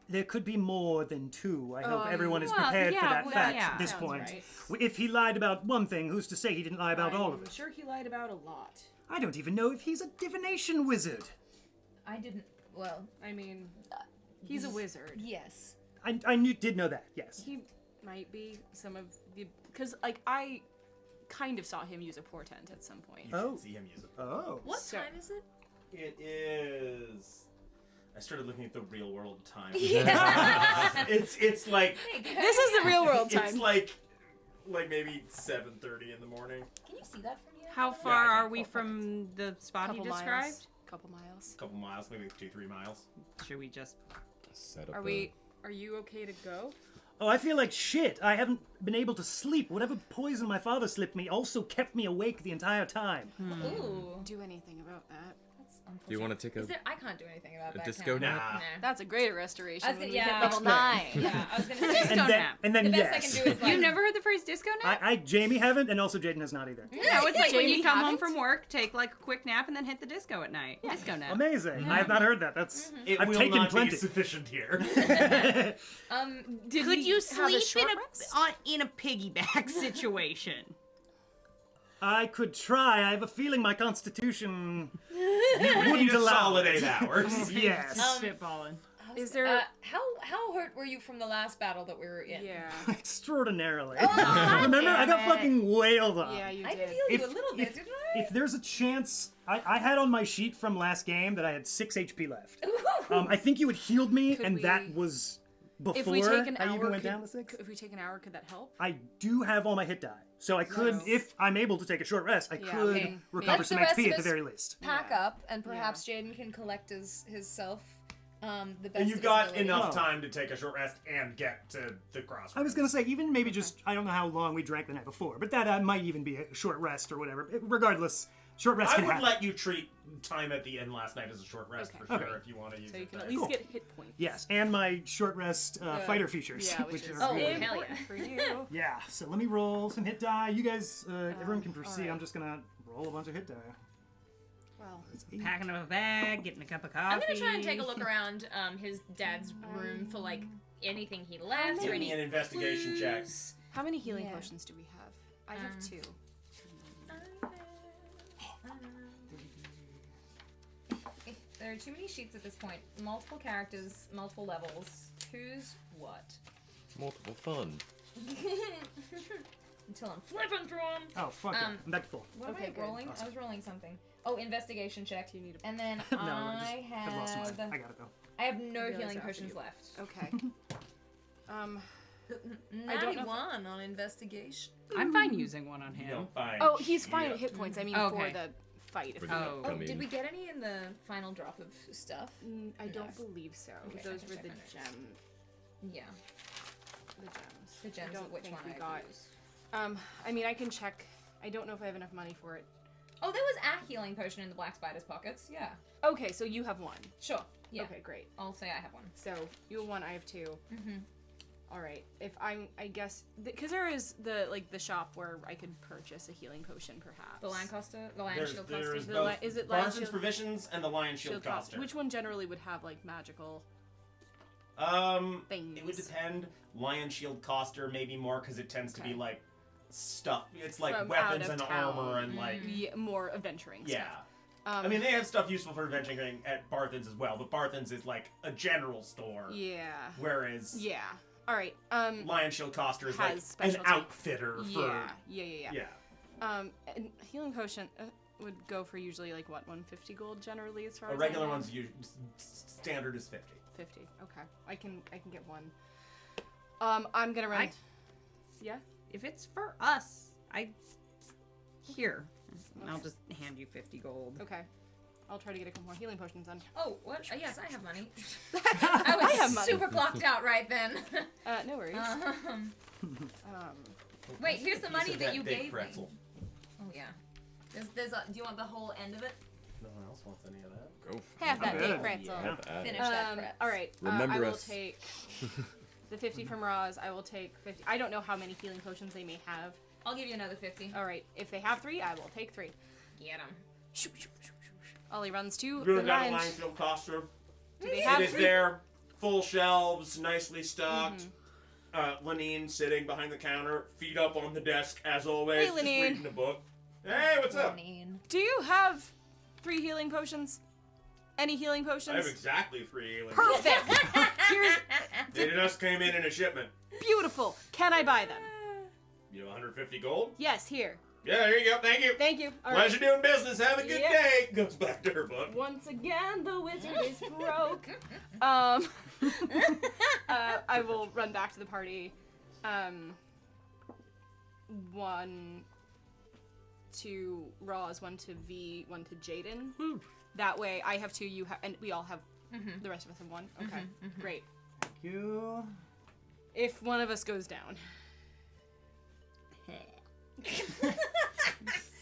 There could be more than 2. I hope Oh, everyone is well, prepared for yeah, that well, fact yeah. at this Sounds point. right. If he lied about one thing, who's to say he didn't lie about all of I'm it? sure he lied about a lot. I don't even know if he's a divination wizard. I didn't. Well, I mean, he's a wizard. yes. I did know that, yes. He might be some of the, because like I kind of saw him use a portent at some point. You Oh. should see him use it. Oh. What So- time is it? It is. I started looking at the real world time. Yeah. It's like This is the real world time. it's like maybe 7:30 in the morning. Can you see that from here? How far I can. are we from the spot he described? Couple miles. A couple miles, maybe 2-3 miles. Should we just... Set up Are you okay to go? Oh, I feel like shit. I haven't been able to sleep. Whatever poison my father slipped me also kept me awake the entire time. Ooh. Do anything about that? That's unfortunate. Do you want to take Is there? I can't do anything about that. disco can I? nap? Nah. That's a great restoration. I was when gonna- we hit yeah. level 9. Yeah, I was gonna say. Disco And then, nap. and then The best yes. I can do is like. You've never heard the phrase disco nap? I Jamie haven't, and also Jaden has not either. No, it's like when you Jamie come home haven't? from work, take like a quick nap, and then hit the disco at night. Disco nap. Amazing. I have not heard that. That's It I've will taken not plenty. be sufficient here. Did Could he you have sleep short rest? in a piggyback situation? I could try. I have a feeling my constitution We need wouldn't a allow solid it. 8 hours. Yes. Spitballing. Is there? How hurt were you from the last battle that we were in? Yeah. Extraordinarily. Oh, Remember, I got damn it. fucking wailed on. Yeah, you I did. feel you If- a little bit, if- didn't I? If there's a chance, I had on my sheet from last game that I had 6 HP left. I think you had healed me, Could and we- that was before If we take an I hour, even went could, down to 6. if we take an hour, could that help? I do have all my hit die, so I could, Nice. if I'm able to take a short rest, I Yeah, could okay. recover Let's some the rest XP of at the us very least. Pack Yeah. up, and perhaps Jaden can collect his self. The best. And you've of his got ability. enough Oh. time to take a short rest and get to the crossroads. I was gonna say, even maybe just, I don't know how long we drank the night before, but that might even be a short rest or whatever. Regardless, short rest I can would happen. let you treat time at the end last night as a short rest Okay. for sure Okay. if you want to use So you it. can at then. least Cool. get hit points. Yes, and my short rest fighter features, Yeah, which is Oh, really hell good. yeah. for you. Yeah, so let me roll some hit die. You guys, everyone can proceed. alright. I'm just gonna roll a bunch of hit die. Well, It's 8. Packing up a bag, getting a cup of coffee. I'm gonna try and take a look around his dad's room for like anything he left or Give me any an investigation check. clues. how many healing Yeah. potions do we have? I have 2. There are too many sheets at this point. Multiple characters, multiple levels. Who's what? Multiple fun. Until I'm flipping through them. Oh, fuck it. I'm back to full. What Okay, am I good. rolling? I was rolling something. Oh, investigation check. Do you need a? And then No, I I've lost mine. have I got it though. I have no realize healing after potions you. left. Okay. Um. I don't know if- 91 on investigation. I'm fine using one on him. You don't find Oh, he's shit. fine at hit points. I mean, Okay. for the fight. If For we the- get- Oh, Coming. did we get any in the final drop of stuff? I don't believe so. Okay, I Those can were check the my notes. gem. Yeah. The gems. The gems I don't of which think one we I got. use. I mean, I can check. I don't know if I have enough money for it. Oh, there was a healing potion in the black spider's pockets. Yeah. Okay, so you have one. Sure. Yeah. Okay, great. I'll say I have one. So you have one, I have two. Mm-hmm. All right. If I guess, because there is the shop where I could purchase a healing potion, perhaps. The Lancaster, the Lion There's, Shield there's Coster. both Is it Lion Barton's Shield- Provisions and the Lion Shield Coster. Which one generally would have like magical? It would depend. Lion Shield Coster maybe more because it tends to be like stuff. It's like From weapons out and of town. armor and like Yeah, more adventuring yeah. stuff. I mean, they have stuff useful for adventuring at Barthen's as well, but Barthen's is like a general store. Yeah. Whereas Yeah. All right. Lion Shield Coster is has like an specialty. outfitter for Yeah. yeah. And healing potion would go for usually like what, 150 gold generally as far A as regular I know? one's standard is 50. 50. Okay. I can get one. I'm gonna run. Yeah. If it's for us, here. I'll just hand you 50 gold. Okay. I'll try to get a couple more healing potions then. Oh, what? Yes, I have money. I was have money. super blocked out right then. No worries. Wait, here's the money Piece of that you big gave pretzel. me. Oh yeah. Do you want the whole end of it? No one else wants any of that. Go for Half that I'm big good. pretzel. it. Finish that pretzel. All right. Remember I will us. take the 50 from Roz. I will take 50. I don't know how many healing potions they may have. I'll give you another 50. All right. If they have 3, I will take 3. Get him. Ollie runs to You the got a Lion. Lion Shield Coster. Do they It have is 3? there, full shelves, nicely stocked. Lenine sitting behind the counter, feet up on the desk as always, Hey, just Lenine. reading a book. Hey, what's up? Do you have 3 healing potions? Any healing potions? I have exactly 3 healing. Perfect. Here's They just came in a shipment. beautiful. Can I buy them? You have 150 gold? Yes. Here. Yeah, there you go. Thank you. Thank you. All Pleasure doing business. Have a good Yep. day. Goes back to her book. Once again, the wizard is broke. I will run back to the party. 1 to Roz, 1 to V, 1 to Jaden. That way, I have 2, you have, and we all have. The rest of us have 1. Okay, great. You. If one of us goes down,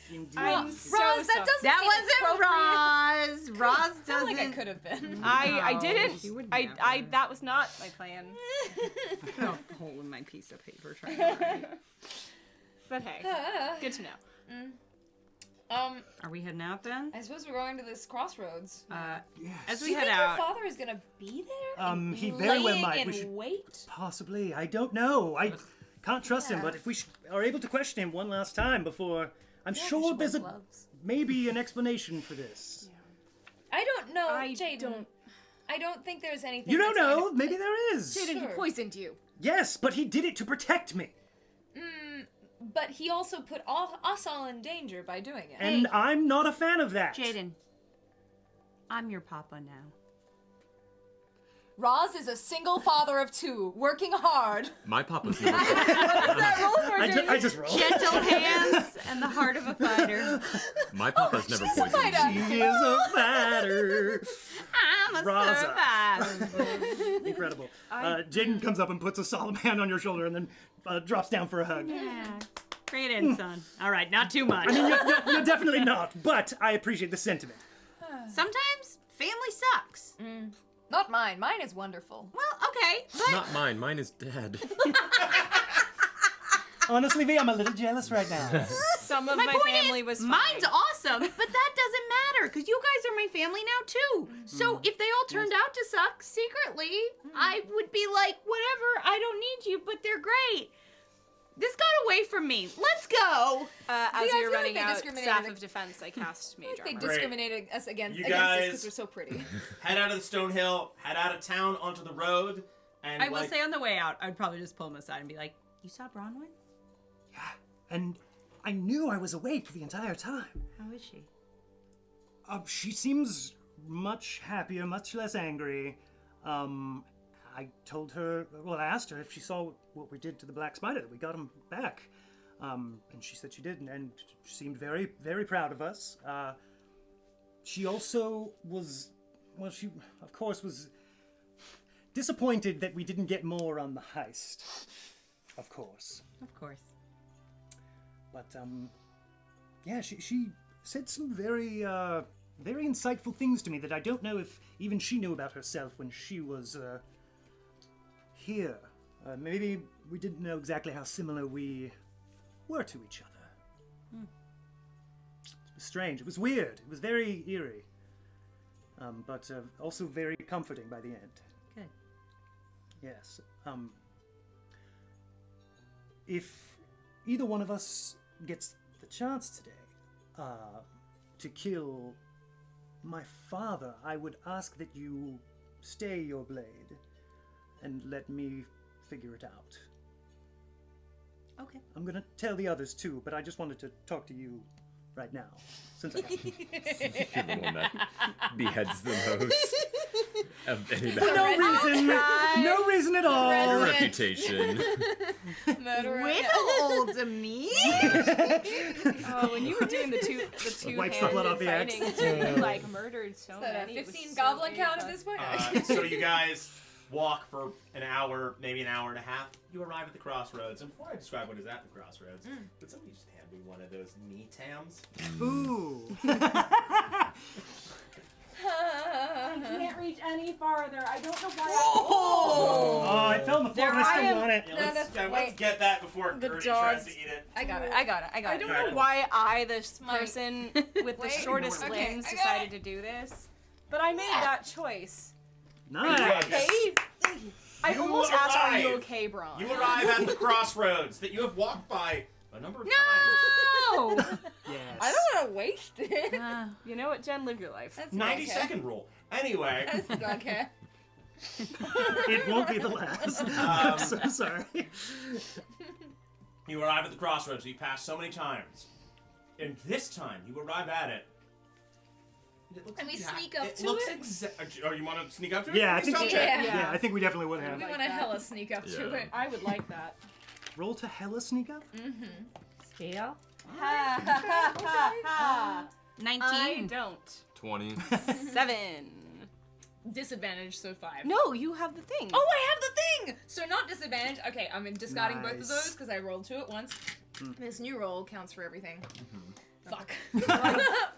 Indeed. I'm so Roz, that sorry. doesn't That seem wasn't appropriate. Roz. Roz I feel doesn't. like I could have been. I No, didn't. she would I never. that was not my plan. Oh, hole in my piece of paper trying to write. But hey, good to know. Are we heading out then? I suppose we're going to this crossroads. Yes. As Do we you head think out. your father is gonna be there? He very well Laying might. in We should wait? possibly. I don't know. I can't trust him. Yeah. But if we are able to question him one last time before, I'm sure there's maybe an explanation for this. I don't know, I Jaden. don't- I don't think there's anything. You don't that's know. gonna- Maybe there is. Jaden, he Sure. poisoned you. Yes, but he did it to protect me, But he also put us all in danger by doing it. and I'm not a fan of that. Jaden, I'm your papa now. Roz is a single father of 2, working hard. My papa's never. I just rolled. Gentle hands and the heart of a fighter. My papa's never she's a poisoned fighter. me. He is a fighter. I'm a Raza. survivor. Incredible. Jaden comes up and puts a solemn hand on your shoulder and then drops down for a hug. Yeah. Great end, son. All right, not too much. I mean, you're definitely not, but I appreciate the sentiment. Sometimes family sucks. Not mine. Mine is wonderful. Well, okay, but Not mine. Mine is dead. Honestly, V, I'm a little jealous right now. Some of my my point family is, was fine. mine's awesome, but that doesn't matter because you guys are my family now too. So if they all turned out to suck secretly, I would be like, whatever, I don't need you, but they're great. This got away from me. Let's go. As I you're feel like running they out, discriminated staff ag- of defense, I cast Mage They Armor. discriminated us against You us guys- because we're so pretty. Head out of the stone hill, head out of town onto the road, and I will say on the way out, I'd probably just pull him aside and be like, you saw Bronwyn? And I knew I was awake the entire time. How is she? She seems much happier, much less angry. I told her, well, I asked her if she saw what we did to the black spider, that we got him back. And she said she did, and she seemed very, very proud of us. She also was, well, she, of course, was disappointed that we didn't get more on the heist. Of course. Of course. But yeah, she said some very insightful things to me that I don't know if even she knew about herself when she was here. Maybe we didn't know exactly how similar we were to each other. It was strange. It was weird. It was very eerie. But also very comforting by the end. Good. Yes. If either one of us gets the chance today to kill my father, I would ask that you stay your blade and let me figure it out. Okay. I'm gonna tell the others too, but I just wanted to talk to you right now, since I have you. You're the one that beheads the most of any For no reason at all. Your reputation. Whittle to me. Oh, when you were doing the two Wipes the blood off the axe. you like murdered so Is that a many. It was 15 so goblin painful. count at this point? So you guys walk for an hour, maybe an hour and a half. You arrive at the crossroads, and before I describe what is at the crossroads, would somebody just hand me one of those knee tams? Ooh. I can't reach any farther. I don't know why. Oh, it fell on the floor and I still want it. Yeah, let's get that before Gertie tries to eat it. I got it. I don't know why I, this person with the Wait. shortest Okay, limbs, I got decided it. to do this, but I made that choice. Nice. Okay. I You almost asked, "Are you arrive. okay, Braun?" You arrive at the crossroads that you have walked by a number of times. No. Yes. I don't want to waste it. You know what, Jen? Live your life. That's 90-second rule. Anyway, Okay. It won't be the last. I'm so sorry. you arrive at the crossroads that you passed so many times. And this time, you arrive at it. It looks Can we exact- sneak up to looks it? Oh, you want to sneak up to it? Yeah, I Make a think stealth so. check. Yeah. Yeah, I think we definitely would We have. want to that. hella sneak up to Yeah. it. I would like that. Roll to hella sneak up? Scale. Ha ha ha ha ha. 19. I don't. 20. 7. Disadvantage, so 5. No, you have the thing. Oh, I have the thing! So not disadvantage. Okay, I'm discarding both of Nice. those because I rolled 2 at once. This new roll counts for everything. Fuck.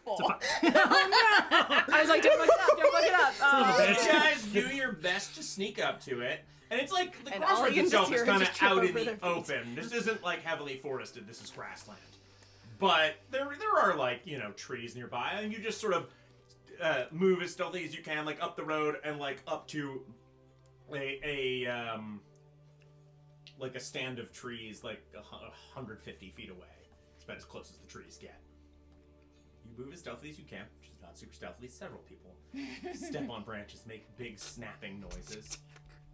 Four. I was like, don't fuck it up, don't fuck it up. Son of a bitch. You guys do your best to sneak up to it. And it's like the And all crossroads you can itself just is hear kind is of just trip out in over the their feet. open. This isn't like heavily forested. This is grassland. But there are like, trees nearby, and you just sort of move as stealthy as you can, like up the road and like up to like a stand of trees, like 150 feet away. It's about as close as the trees get. You move as stealthily as you can, which is not super stealthy. Several people step on branches, make big snapping noises.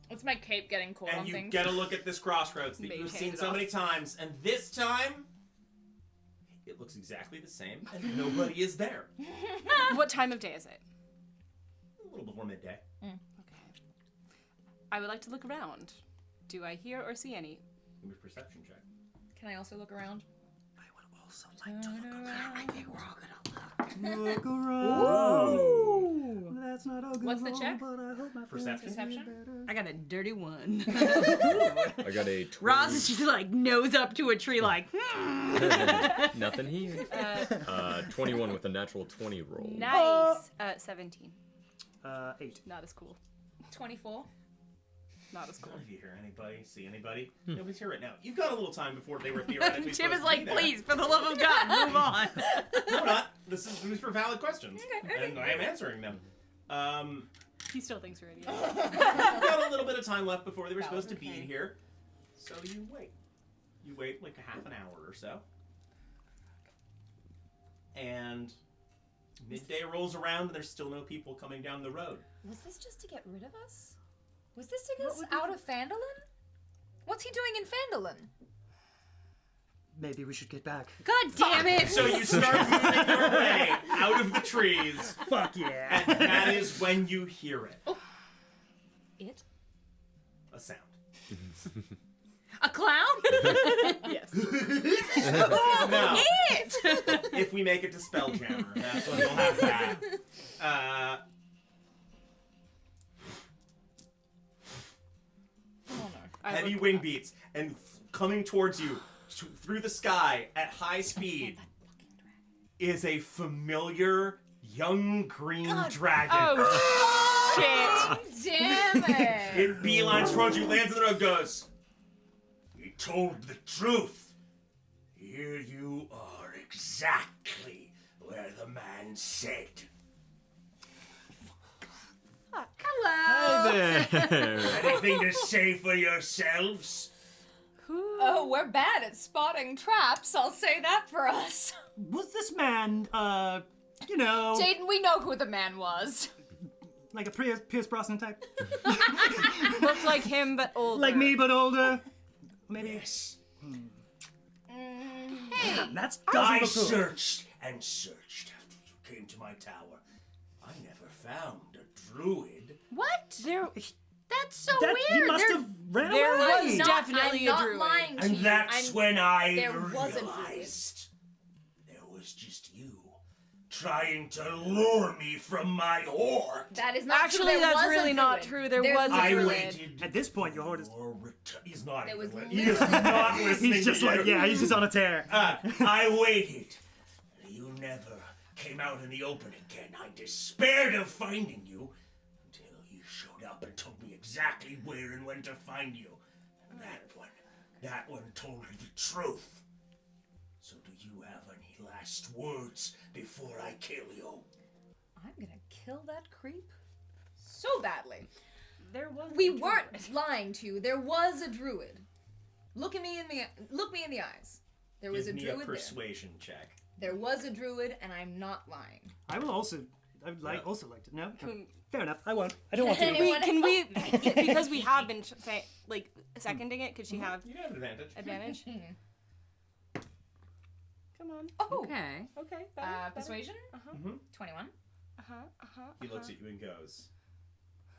What's my cape getting caught And on you things? get a look at this crossroads that Mage you've seen handed so off. many times, and this time, it looks exactly the same, and nobody is there. What time of day is it? A little before midday. Okay. I would like to look around. Do I hear or see any? Give me a perception check. Can I also look around? I would also like to look around. I think we're all gonna look. Look around. Ooh. That's not a good What's the roll, check? but I hope my Perception? friends do Perception? better. I got a dirty 1. I got a 20. Ross is just like nose up to a tree like, Nothing here. 21 with a natural 20 roll. Nice. 17. 8. Not as cool. 24. Not as cool. None of you hear anybody, see anybody. Nobody's here right now. You've got a little time before they were theoretically Tim supposed is to like, be there. please, for the love of God, move on. No, not. These are valid questions. And I am answering them. He still thinks we're idiots. You've got a little bit of time left before they were supposed to be here. So you wait. You wait like a half an hour or so. And midday rolls around and there's still no people coming down the road. Was this just to get rid of us? Was this to get us out of Phandelver? What's he doing in Phandelver? Maybe we should get back. God damn it. So you start moving your way out of the trees, Fuck yeah. and that is when you hear it. It? A sound. A clown? Yes. Now, It! if we make it to Spelljammer, that's when we'll have that. Oh no. Heavy wing beats, and coming towards you, through the sky at high speed is a familiar young green dragon. Oh, shit. Damn it! It beelines towards you, lands in the road, goes. He told the truth. Here you are exactly where the man said. Hello. Hey there. Anything to say for yourselves? Oh, we're bad at spotting traps, I'll say that for us. Was this man, you know, Jaden, we know who the man was. like a Pierce Brosnan type? Looks like him, but older. Like me, but older? Maybe. Yes. Hey, That's I doesn't look good. searched and searched after you came to my tower. I never found a druid. What? There, That's so That, weird. he must They're- have ran there away. was definitely I'm a not druid. lying to And you. that's I'm- when I there was a druid. realized there was just you trying to lure me from my hoard. That is not true. actually, There that's was a really not druid. true. There There was a I druid. waited. At this point, your horde is... He's not It even was li- He is not listening He's just to like, you. yeah, he's just on a tear. I waited. You never came out in the open again. I despaired of finding you until you showed up and told me exactly where and when to find you. And that one told me the truth. So do you have any last words before I kill you? I'm gonna kill that creep so badly. There was. We weren't lying to you. There was a druid. Look me in the eyes. There was Give a me druid a there. persuasion check. There was a druid, and I'm not lying. I would also like to... No? Can- Fair enough. I won't. I don't want to. Anyone- Can we, because we have been seconding it, could she have You have advantage. advantage? Come on. Oh. Okay. Okay. better. Persuasion? Uh-huh. 21. He looks at you and goes,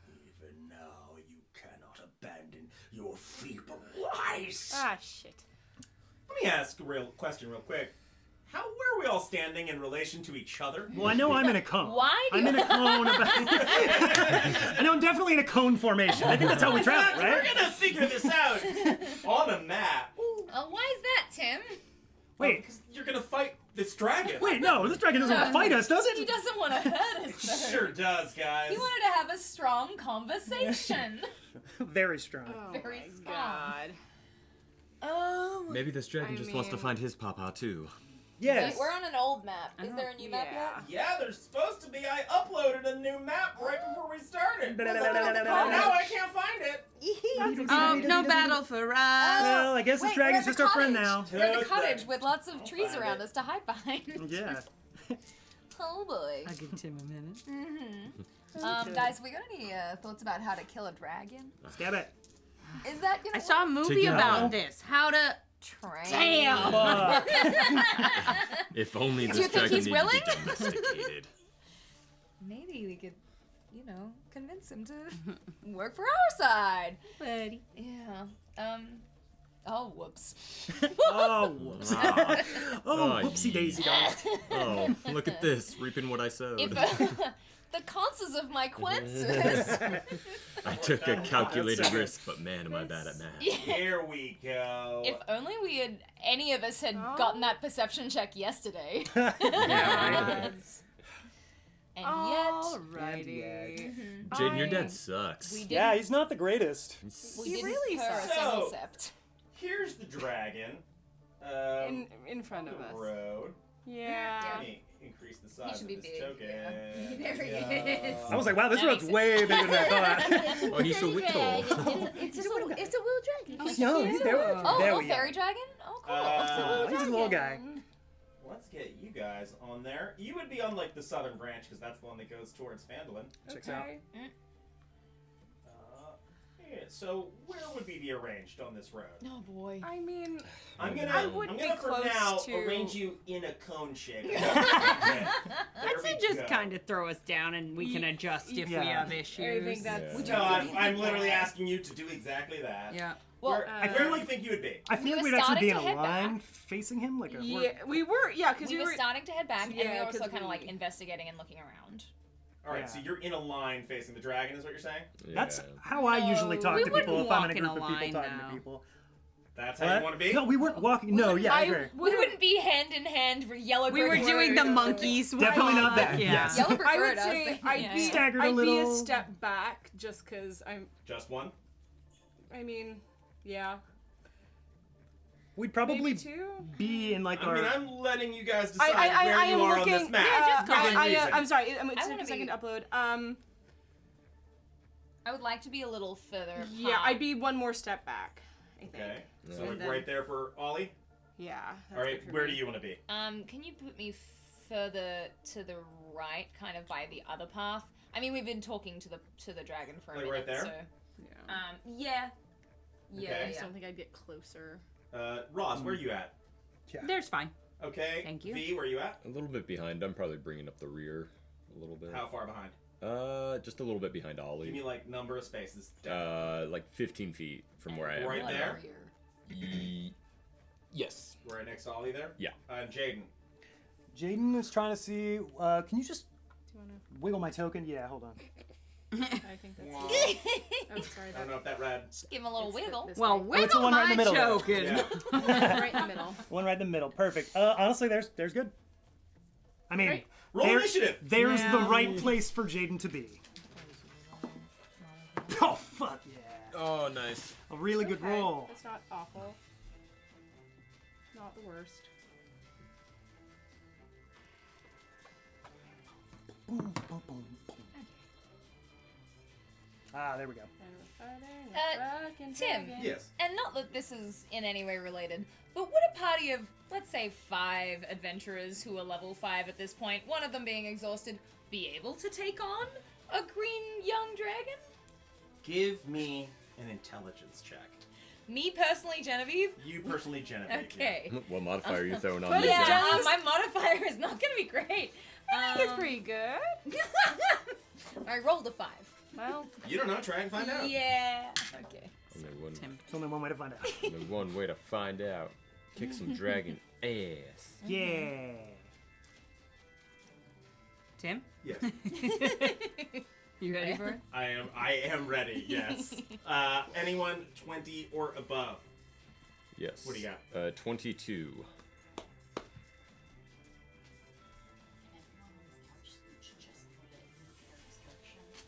even now you cannot abandon your feeble lies. Ah, shit. Let me ask a real question real quick. Where are we all standing in relation to each other? Well, I know I'm in a cone. Why do I'm you- in a cone. I know I'm definitely in a cone formation. I think that's how we travel, We're right? gonna figure this out on a map. Why is that, Tim? Wait, Because you're gonna fight this dragon. wait, no, this dragon doesn't want to fight us, does He it? doesn't want to hurt us. It sure does, guys. He wanted to have a strong conversation. Very strong. Oh Very my strong. god. Oh. Maybe this dragon I just wants to mean- find his papa too. Yes. We're on an old map. Is there a new map Yeah. yet? Yeah, there's supposed to be. I uploaded a new map right before we started. Blah, blah, Oh, blah, blah, blah, now blah. I can't find it. Oh, no battle for us. Well, I guess this Wait, dragon's we're at just the our friend cottage. now. We're at the Took cottage that. with lots of trees find around it. us to hide behind. Yeah. Oh boy. I'll give Tim a minute. Guys, we got any thoughts about how to kill a dragon? Stab it. Is that, you know, I saw a movie Together. about this. How to. train? Damn. Fuck. If only Do this you think dragon he's needed to be willing? domesticated. Maybe we could, you know, convince him to work for our side. Buddy. Yeah. Oh, whoops. Oh, whoops. Ah. Oh, whoopsie daisy, guys. Oh, look at this, reaping what I sowed. If the conses of my quenses. I took a calculated risk, but man, am I bad at math. Here we go. If only any of us had gotten that perception check yesterday. Yeah, And Alrighty. Jaden, your dad sucks. yet, yeah, he's not the greatest. we He didn't really purr a sucks. single So- sept. Here's the dragon. In front of the us. road. Yeah. Let me increase the size should of be this big, token. yeah. There he is. I was like, wow, this That road's makes way bigger than I thought. Oh, he's so little. It's a little dragon. No, he's there. Oh, there little we go. fairy dragon? Oh, cool. Oh, he's a little guy. Let's get you guys on there. You would be on like the southern branch because that's the one that goes towards Phandelver. Checks out. Yeah, so where would we be arranged on this road? Oh boy. I mean, I'm I gonna would be for close now to- arrange you in a cone shape. I'd say just kind of throw us down and we can adjust if we Yeah. have issues. I think that's. No, I'm literally asking you to do exactly that. Yeah. Well, Where I really think you would be. I feel We like were we'd actually be in starting a to head line facing him, like a. Yeah, we were. Yeah, because we were starting to head back, and we Yeah, were also 'cause kind of like we- investigating and looking around. All right, Yeah. so you're in a line facing the dragon, is what you're saying? That's Yeah. how I usually talk We to people wouldn't if I'm in walk a in a group of people line, talking though. to people. That's how you want to be? No, we weren't walking. No, yeah, I agree. We wouldn't be hand in hand for yellow. We were doing the monkeys. Definitely not that. Yeah. Yes. Yellow I Gregorian, would say I'd be Staggered a I'd be little. a step back just because I'm. Just one? I mean, yeah. We'd probably Maybe two. be in like I our. mean, I'm letting you guys decide I where you am are looking. on this map. Yeah, just Within reason. I'm sorry. It's I taking wanna a second be- to upload. I would like to be a little further. Yeah, apart. I'd be one more step back. I think. Okay. So And like then- right there for Ollie. Yeah. that's All right, good for where me. do you want to be? Can you put me further to the right, kind of by the other path? I mean, we've been talking to the dragon for a Like minute, right there? so Yeah. yeah. Yeah, Okay. I just yeah. don't think I'd get closer. Roz, where are you at? There's fine. Okay. Thank you. V, where are you at? A little bit behind. I'm probably bringing up the rear a little bit. How far behind? Just a little bit behind Give me Ollie. like number of spaces. Like 15 feet from where I am. Right there? Yes. Right next to Ollie there? Yeah. Jaden. Jaden is trying to see. Can you just Do you wanna? wiggle my token? Yeah, hold on. I think that's. Wow. Oh, sorry. I don't know if that read. Just give him a little It's the- wiggle. this Well, way. it's the wiggle one right in my the middle there. token. Yeah. Right in the middle. One right in the middle. Perfect. Honestly, there's good. I mean, Great. Roll initiative. there's the Yeah. right place for Jaden to be. Oh fuck yeah! Oh, nice. A really good Okay, roll. That's not awful. Not the worst. Boom, boom, boom, boom. Ah, there we go. Tim. Yes. And not that this is in any way related, but would a party of, let's say, 5 adventurers who are level 5 at this point, one of them being exhausted, be able to take on a green young dragon? Give me an intelligence check. Me personally, Genevieve? You personally, Genevieve. Okay. What modifier are you throwing on But this? it's Yeah, Jenny's- my modifier is not going to be great. I think it's pretty good. I rolled a 5. Well, You don't know. Try and find out. Yeah. Okay. Only one, Tim. There's only one way to find out. only one way to find out. Kick some dragon ass. Yeah. Tim, Yes. you ready for it? I am ready. Yes. Anyone 20 or above? Yes. What do you got? 22.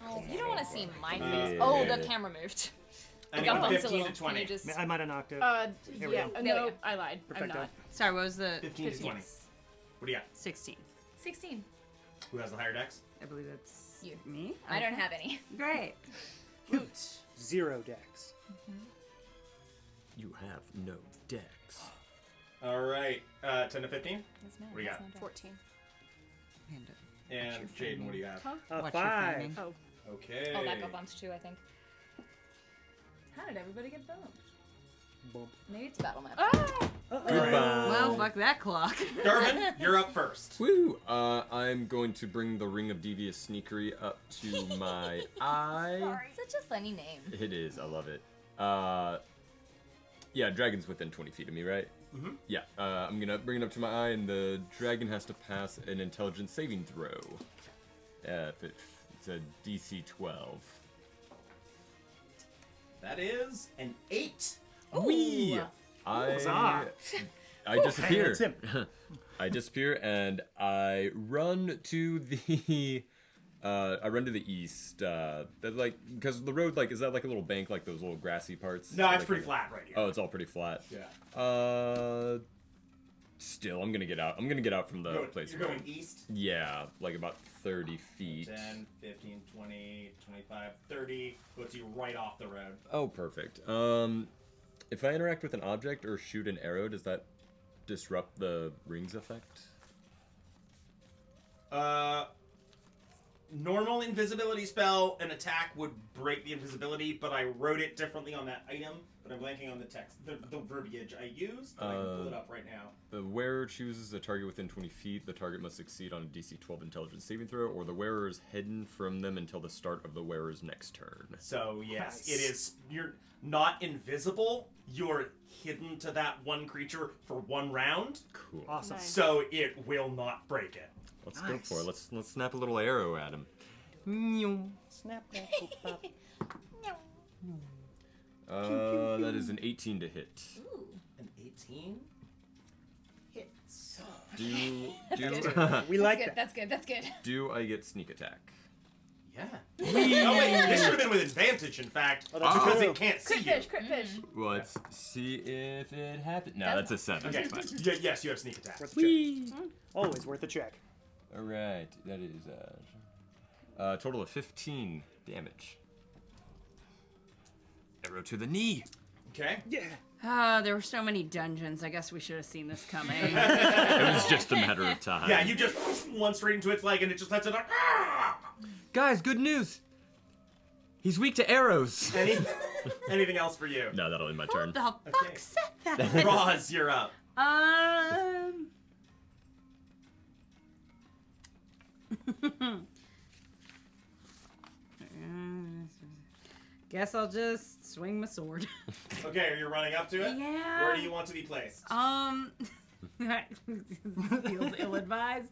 Oh, you don't want to see my face. Yeah. Oh, the camera moved. Anyone bumped a 15 little. to 20? Can you just... I might have knocked it. Here we yeah, go. There we no, go. I lied. I'm Perfecto. not. Sorry, what was the 15 to 20. What do you got? 16? 16. Who has the higher dex? I believe that's You. me. I don't have any. Great. 0 dex. You have no dex. All right. 10 to 15. What do you got? 14. And Jaden, what do you have? A What's your 5. framing? Oh, Okay. Oh, that got bumped too, I think. How did everybody get bumped? Bump. Maybe it's battle map. ah! Goodbye. Well, fuck that clock. Darwin, you're up first. Woo! I'm going to bring the Ring of Devious Sneakery up to my eye. Such a funny name. It is. I love it. Yeah, dragon's within 20 feet of me, right? Mhm. Yeah. I'm gonna bring it up to my eye, and the dragon has to pass an intelligence saving throw. It's a DC 12. That is an 8. Wee! Huzzah. I disappear. Hey, that's him. I disappear and I run to the east. Because the road is that like a little bank, like those little grassy parts? No, it's Like pretty flat right here. Oh, it's all pretty flat. Yeah. Still, I'm gonna get out. I'm gonna get out from the place. You're going east. Yeah, like about 30 feet. 10, 15, 20, 25, 30. Puts you right off the road. Oh, perfect. If I interact with an object or shoot an arrow, does that disrupt the ring's effect? Normal invisibility spell, an attack would break the invisibility, but I wrote it differently on that item. But I'm blanking on the text, the verbiage I used. But I can pull it up right now. The wearer chooses a target within 20 feet. The target must succeed on a DC 12 intelligence saving throw, or the wearer is hidden from them until the start of the wearer's next turn. So yes, Nice. it is. You're not invisible. You're hidden to that one creature for one round. Cool. Awesome. Nice. So it will not break it. Let's go Nice. for it. Let's snap a little arrow at him. Snap, crack, pop. That is an 18 to hit. Ooh. 18 hits. We That's like good. that. That's good. That's good. Do I get sneak attack? Yeah. Oh wait, this should have been with advantage, in fact, that's because true. it can't see Crit you. fish, crit fish. Well, let's see if it happens. No, that's a 7. Okay. Fine. Yes, you have sneak attack. Worth a check. Always worth a check. All right, that is a total of 15 damage. Arrow to the knee. Okay. Yeah. There were so many dungeons. I guess we should have seen this coming. It was just a matter of time. Yeah, you just one straight into its leg, and it just lets it out. Guys, good news. He's weak to arrows. Anything else for you? No, that'll end my turn. The fuck said that? Roz, you're up. Guess I'll just swing my sword. Okay, are you running up to it? Yeah. Where do you want to be placed? Feels ill-advised.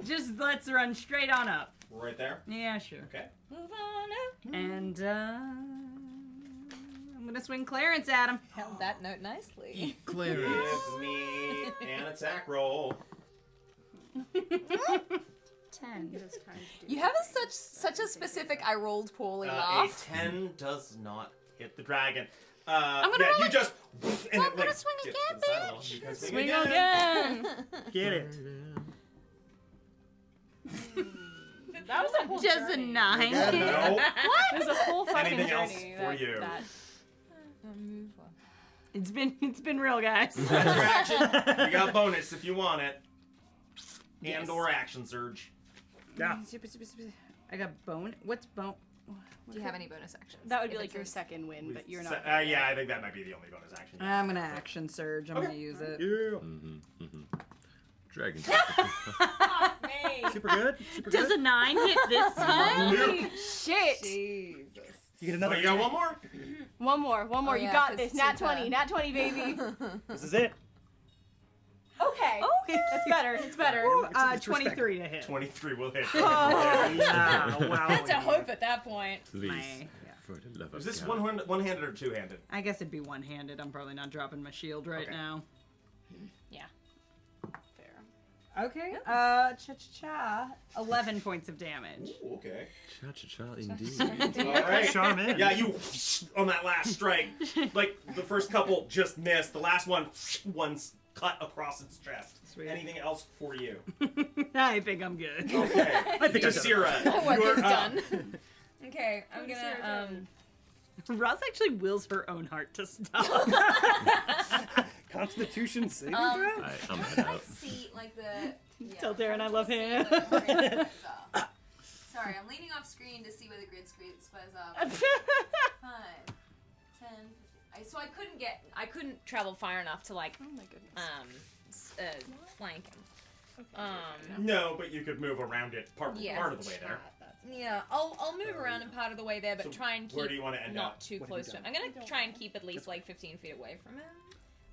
Just let's run straight on up. Right there. Yeah, sure. Okay. Move on up. And I'm gonna swing Clarence at him. Held that note nicely. Give me an attack roll. 10. You have such a specific I rolled poorly A laugh. 10 does not hit the dragon. I'm gonna roll you it. just. And I'm it, gonna like, swing dips again, to the side a little. bitch. You can Swing again. Get it. That was a whole Just a journey. 9. No. It was a whole fucking Anything else journey. for you? Move on. It's been real, guys. That's your action. You got bonus if you want it. Yes. And or action surge. Yeah. I got bone. What's bone? Do you have any bonus actions? That would be If like it your says- second win, but you're So- not. yeah, I think that might be the only bonus action. I'm gonna action surge. I'm gonna use it. Yeah. Dragon. Super good. Super Does good. a 9 hit this time? Nope. Shit! Jesus. You get Oh, another. you got one more? One more. Oh, You yeah, got 'cause this. two Nat to- 20. Nat 20, baby. This is it. Okay. That's better. It's better. It's 23 to hit. 23 will hit. Yeah. Wow. Had to hope at that point. Please. My- For the love of Is this God. one-handed or two-handed? I guess it'd be one-handed. I'm probably not dropping my shield right Okay. now. Yeah. Fair. Okay. Cha-cha-cha. 11 points of damage. Ooh, okay. Cha-cha-cha, indeed. All right. Charmin. Yeah, you on that last strike, like the first couple just missed. The last one's cut across its chest. Sweet. Anything else for you? I think I'm good. Okay. I think I Jasira, My work you're is up. done. Okay, I'm gonna Roz actually wills her own heart to stop. Constitution saving throw. I'm head out. see like the. Tell Darren I love him. Sorry, I'm leaning off screen to see where the grid squares up. 5, 10, 15. So I couldn't travel far enough to like Oh my goodness. flank him. No, but you could move around it part of the way there. Yeah, I'll move around in part of the way there, but So try and keep where do you want to end not up? too What have close you to him. done? I'm gonna try and keep at least like 15 feet away from him,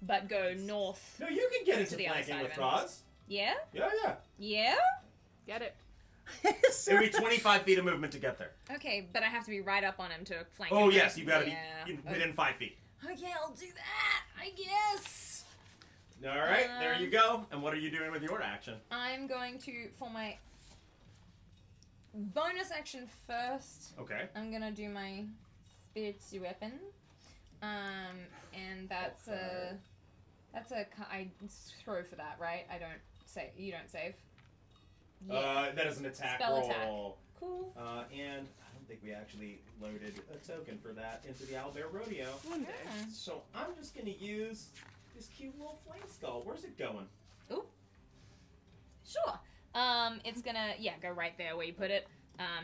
but go north. No, you can get into To the other flanking side with of him. Roz. Yeah, Yeah. yeah. Get it. It'll be 25 feet of movement to get there. Okay, but I have to be right up on him to flank Oh him. yes, you gotta Yeah. be within 5 feet. Okay, I'll do that. I guess. All right, there you go. And what are you doing with your action? I'm going to for my bonus action first. Okay. I'm gonna do my spiritual weapon, and that's I throw for that, right? I don't say you don't save. That is an attack Spell roll. attack. Cool. And I don't think we actually loaded a token for that into the Owlbear Rodeo. One day. So I'm just gonna use this cute little flame skull. Where's it going? Sure. It's gonna go right there where you put it.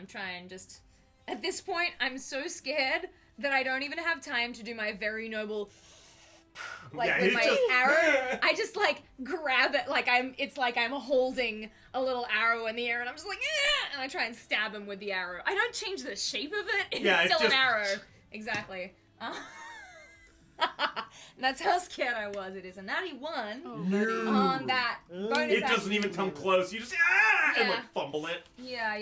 Try and just at this point I'm so scared that I don't even have time to do my very noble Yeah, with it my just- arrow. I just like grab it it's like I'm holding a little arrow in the air and I'm just like and I try and stab him with the arrow. I don't change the shape of it. It's Yeah, it's still just- an arrow. Exactly. And that's how scared I was. It is a natty 1 on that bonus It doesn't action. even come close. You just and Yeah. like fumble it. Yeah.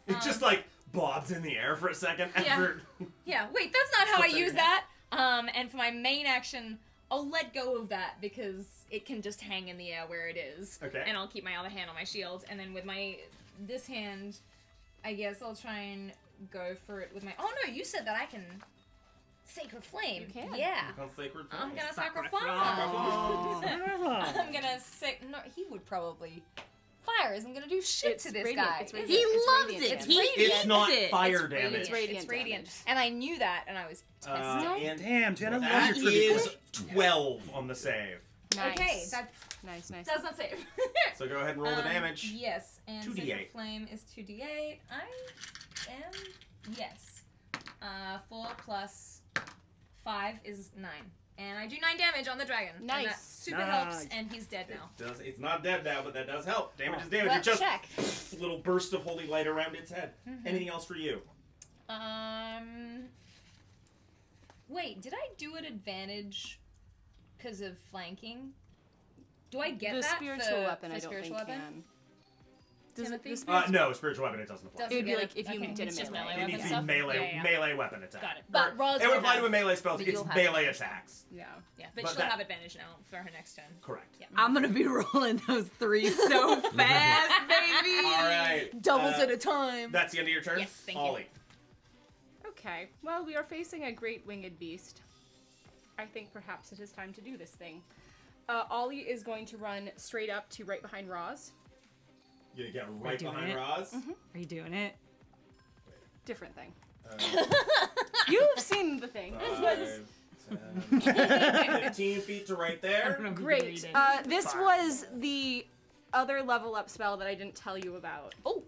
It just like bobs in the air for a second. Yeah. Effort. Yeah, wait, that's not how I Slips out use your that. And for my main action, I'll let go of that because it can just hang in the air where it is. Okay. And I'll keep my other hand on my shield, and then with this hand, I guess I'll try and go for it with my. Oh no! You said that I can. Sacred flame. You can. Yeah. Become sacred I'm flame. gonna Sacrifice. sacrifice. I'm gonna say no. He would probably. Fire isn't gonna do shit It's to this radiant. guy. It's is radiant. He it? loves radiant it. damage. He It's eats not it. fire It's damage. radiant. radiant It's radiant. damage. And I knew that, and I was testing. And Damn, Jen, I love that your trivia. is 12 on the save. Nice. Okay, that Nice. does not save. So go ahead and roll the damage. Yes, and 2d8. Sacred Flame is 2d8. I am yes. 4 plus 5 is 9. And I do 9 damage on the dragon. And that Nice. super helps, and he's dead now. It's not dead now, but that does help. Damage is damage. Well, It's just check. a little burst of holy light around its head. Anything else for you? Wait, did I do an advantage because of flanking? Do I get The that spiritual for, weapon, for I don't spiritual think weapon? can. Does it, Timothy? the spiritual No, spiritual weapon, it doesn't apply. Doesn't It would be get like if you okay. did It's a just melee. melee It weapon needs to stuff. be melee, Yeah. melee weapon attack. Got it. But Roz It would will apply to a have- melee spell. but It's you'll have melee advantage. attacks. Yeah. Yeah, but But she'll that- have advantage now for her next turn. Correct. Yeah. I'm gonna be rolling those 3 so fast, baby. All right. Doubles at a time. That's the end of your turn? Yes, thank you. Ollie. Okay. Well, we are facing a great winged beast. I think perhaps it is time to do this thing. Ollie is going to run straight up to right behind Roz. You get right doing behind it? Roz. Are you doing it? Different thing. Uh, You've seen the thing. 5, 10, 15 feet to right there. Great. This was the other level up spell that I didn't tell you about. Oh.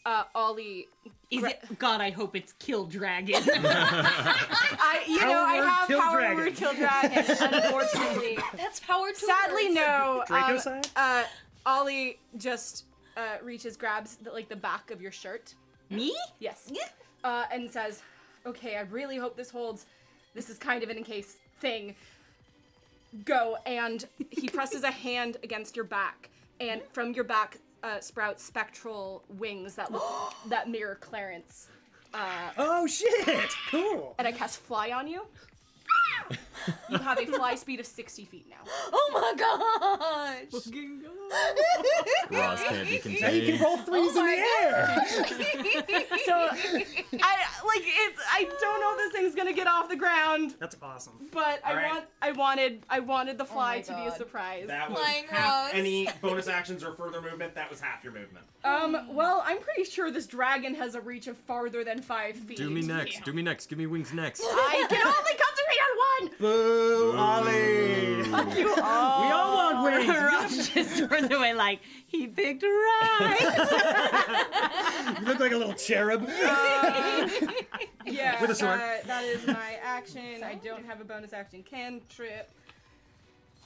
Is Ollie. it? God, I hope it's Kill Dragon. I Power have kill power dragon. word kill dragon. Unfortunately, That's power to sadly words. no. Draco side? Ollie just reaches, grabs the back of your shirt. Me? Yes. And says, "Okay, I really hope this holds. This is kind of an in case thing. Go." And he presses a hand against your back, and from your back sprouts spectral wings that look that mirror Clarence. Oh shit! Cool. And I cast Fly on you. You have a fly speed of 60 feet now. Oh my gosh! Roz can't be Now you can contained. roll threes in the air. So I don't know if this thing's gonna get off the ground, That's awesome. but Alright. I wanted the fly my to be a God. surprise. That was Flying half Roz. any bonus actions or further movement. That was half your movement. Well, I'm pretty sure this dragon has a reach of farther than 5 feet. Do me next. Do me next. Give me wings next. I can only concentrate on one. Boo, Ollie. Fuck you all. We all want wings. Ross just turns away like, he picked right. You look like a little cherub. Yeah, With a sword. that is my action. I don't have a bonus action cantrip.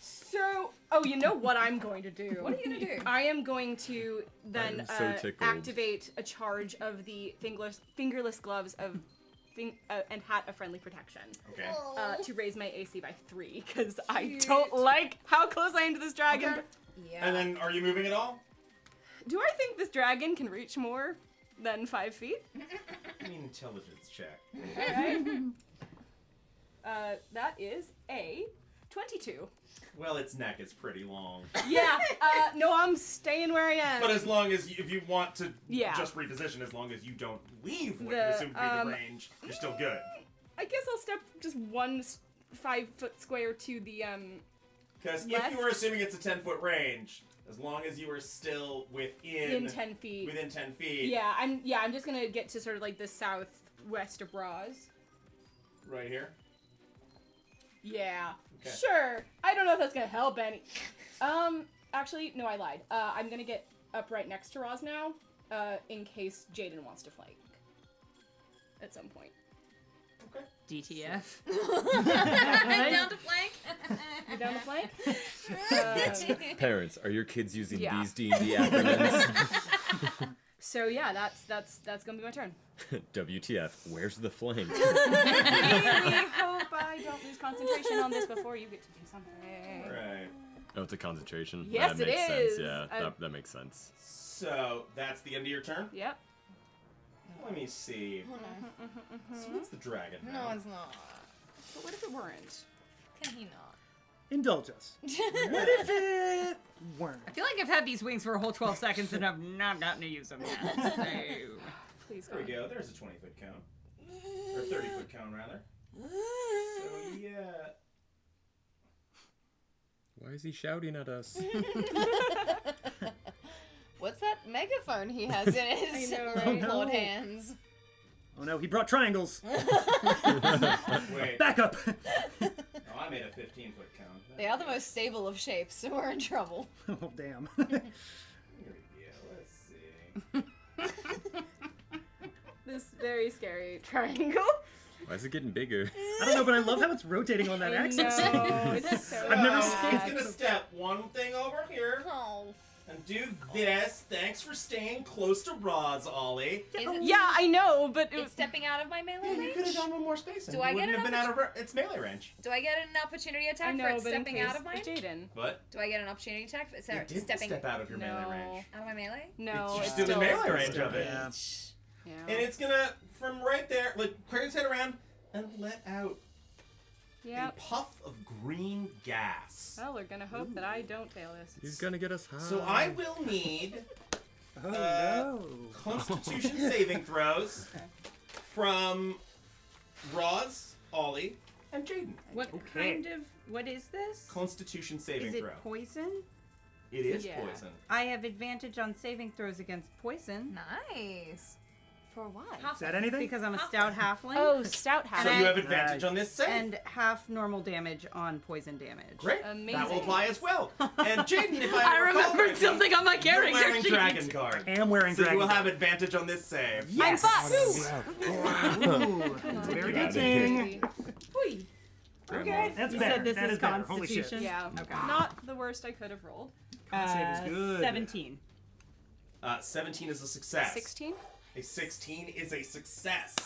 So, you know what I'm going to do? What are you gonna do? I am going to then I'm so tickled. activate a charge of the fingerless gloves of and hat of friendly protection Okay. to raise my AC by 3 because I don't like how close I am to this dragon. Okay. Yeah. And then, are you moving at all? Do I think this dragon can reach more than 5 feet? I mean, intelligence check. Alright. That is a 22. Well, its neck is pretty long. Yeah, no, I'm staying where I am. But as long as if you want to Yeah. just reposition, as long as you don't leave what you The, assume to be the range, you're still good. I guess I'll step just 5-foot square to the, Because if left. you were assuming it's a 10-foot range, as long as you are still in 10 feet. within 10 feet, Yeah, I'm just gonna get to sort of like the southwest of Roz. right here. Yeah, Okay. sure. I don't know if that's gonna help any. Actually, no, I lied. I'm gonna get up right next to Roz now, in case Jaden wants to flank at some point. Okay. DTF. Down to flank. You down to flank? Parents, are your kids using Yeah. these D&D acronyms? So yeah, that's gonna be my turn. WTF, where's the flank? Really hope I don't lose concentration on this before you get to do something. Right. Oh, it's a concentration? Yes, that it makes is. sense, yeah. That makes sense. So, that's the end of your turn? Yep. Let me see. So what's the dragon No, now? it's not. But what if it weren't? Can he not? indulge us. What if it weren't? I feel like I've had these wings for a whole 12 seconds and I've not gotten to use them yet. So. Please There we go. There's a 20-foot count. Or 30-foot count, rather. So, yeah. Why is he shouting at us? What's that megaphone he has in his clawed hands? Oh no, he brought triangles. Wait. Back up. Oh, I made a 15-foot count. They are the most stable of shapes, so we're in trouble. Oh damn. Here we go. Let's see. This very scary triangle. Why is it getting bigger? I don't know, but I love how it's rotating on that axis. No, it's so I've never So, seen he's gonna step one thing over here Oh. and do this. Thanks for staying close to Roz, Ollie. Is it, Yeah, I know, but it's stepping out of my melee Yeah, you range? could have done one more space. And Do I you get wouldn't an have been out of its melee range. Do I get an opportunity I attack for know, it but in stepping case out of mine? of Jaden. What? Do I get an opportunity attack for You it did stepping step out of your melee No. range. out of my melee? No, You're it's still in melee range of it. Yeah. Yeah. And it's gonna, from right there, like, crank its head around and let out a Yep. puff of green gas. Well, we're gonna hope that I don't fail this. He's gonna get us high. So I will need Oh no. Constitution saving throws from Roz, Ollie, and Jaden. What kind of, what is this? Constitution saving Is it throw. poison? It is Yeah. poison. I have advantage on saving throws against poison Nice. For what? Is that anything? because I'm a stout halfling. Oh, stout So hat. And you I- have advantage on this save. and half normal damage on poison damage. Great. That will Amazing. apply as well. And Jaden, if I, I recall remembered correctly, something on my you're character wearing sheet. dragon card. I am wearing So dragon. you will have advantage on this save. Yes. Ooh, very good thing. Okay. That's you better. said this That is is better. Holy shit. Constitution. Yeah. Okay. Not the worst I could have rolled. Con save is good. 17. 17 is a success. 16? A 16 is a success.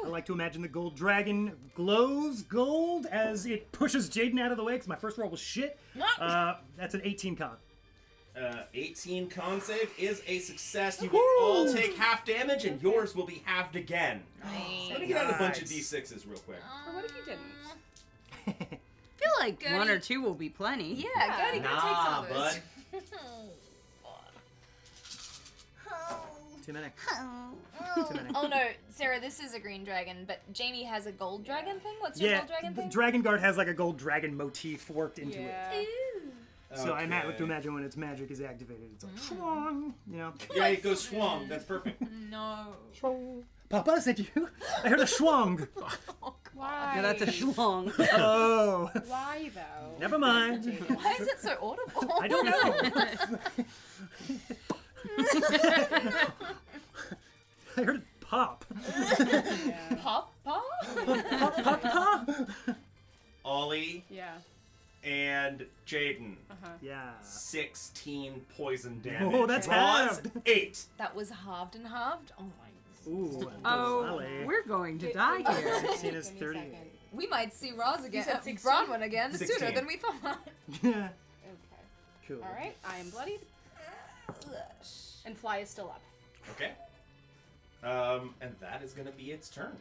I like to imagine the gold dragon glows gold as it pushes Jaden out of the way because my first roll was shit. That's an 18 con. 18 con save is a success. You will all take half damage, and yours will be halved again. Let me get out a bunch of d6s real quick. Or what if you didn't? I feel like one or two will be plenty. Yeah, Goody, go take some Nah, of bud. those. Too many. Too many. Oh no, Sarah, this is a green dragon, but Jamie has a gold dragon thing? What's your Yeah, gold dragon the thing? Dragon Guard has like a gold dragon motif worked into it. Yeah. So I have to Okay. imagine when its magic is activated, it's like swang, you know. Yeah, it goes swung. That's perfect. No. Papa, is that you? I heard a swang. Why? No, that's a schlong. Oh, Why though? never mind. Why is it so audible? I don't know. I heard it pop. Pop, pop? Pop, pop, pop. Ollie Yeah. and Jaden. Yeah. 16 poison damage. Oh, that's Roz, halved. 8. That was halved and halved? Oh my. Ooh. Oh, Vale. we're going to die here. 16 is Give me a 38. second. We might see Roz again. said 16? Bronwyn again 16. sooner than we thought. Yeah. Okay. Cool. Alright, I am bloodied. And Fly is still up. Okay. And that is going to be its turn.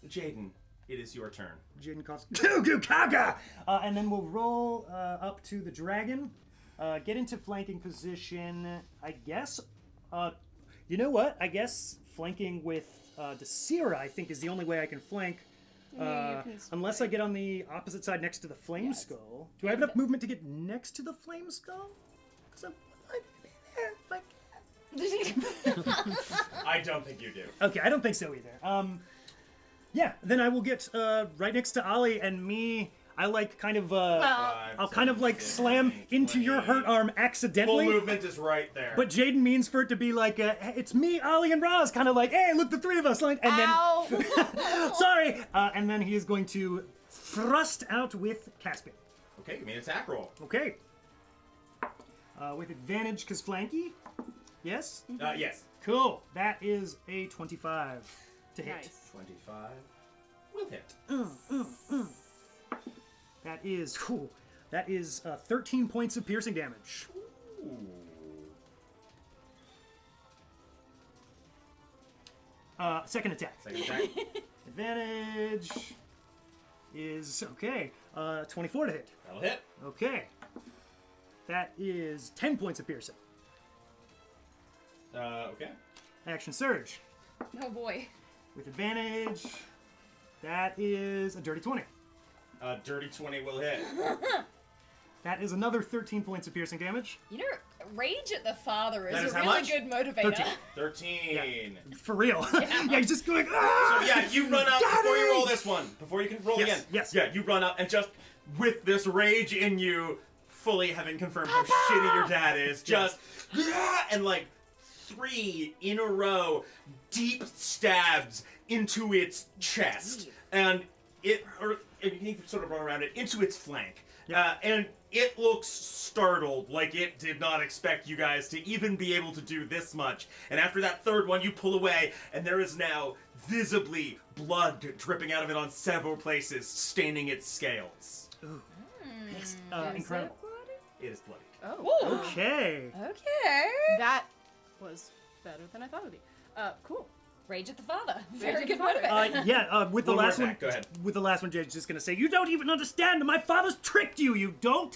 Jaden, it is your turn. Jaden coughs. Goo Kaga! And then we'll roll up to the dragon. Get into flanking position. I guess. You know what? I guess flanking with Desira, I think, is the only way I can flank. Yeah, you can Unless I get on the opposite side next to the flame skull. Do I have enough movement to get next to the flame skull? Because I'd be there if I can. I don't think you do. Okay, I don't think so either. Yeah, then I will get right next to Ollie and me. I like kind of I'll kind of like slam into your hurt arm Full accidentally. movement is right there. But Jaden means for it to be like, hey, it's me, Ollie, and Roz, kind of like, hey, look, the three of us, like, and then, sorry, and then he is going to thrust out with Caspian. Okay, give me an attack roll. Okay. With advantage, because flanky. Yes. Yes. Cool. That is a 25 to hit. Nice. 25 will hit. That is cool. That is 13 points of piercing damage. Ooh. Second attack. Second attack. Advantage. is, okay, 24 to hit. That'll hit. Okay. That is 10 points of piercing. Okay. Action surge. Oh boy. With advantage, that is a dirty 20. Dirty 20 will hit. That is another 13 points of piercing damage. You know, rage at the father That is is a how really much? good motivator. 13. For real. Yeah, he's just going, ah! So yeah, you run up before you roll this one. Before you can roll Yes, again. yes. Yeah, you run up and just with this rage in you, fully having confirmed how shitty your dad is, just and like 3 in a row, deep stabs into its chest, and you can sort of run around it into its flank, and it looks startled, like it did not expect you guys to even be able to do this much. And after that third one, you pull away, and there is now visibly blood dripping out of it on several places, staining its scales. Ooh. Incredible. It is bloody. Oh. Okay. Okay. That was better than I thought it would be. Cool. Rage at the father. Rage Very at good the father. motivator. With the One more last one, attack, go ahead. With the last one, Jade's just gonna say, "You don't even understand. My father's tricked you. You don't."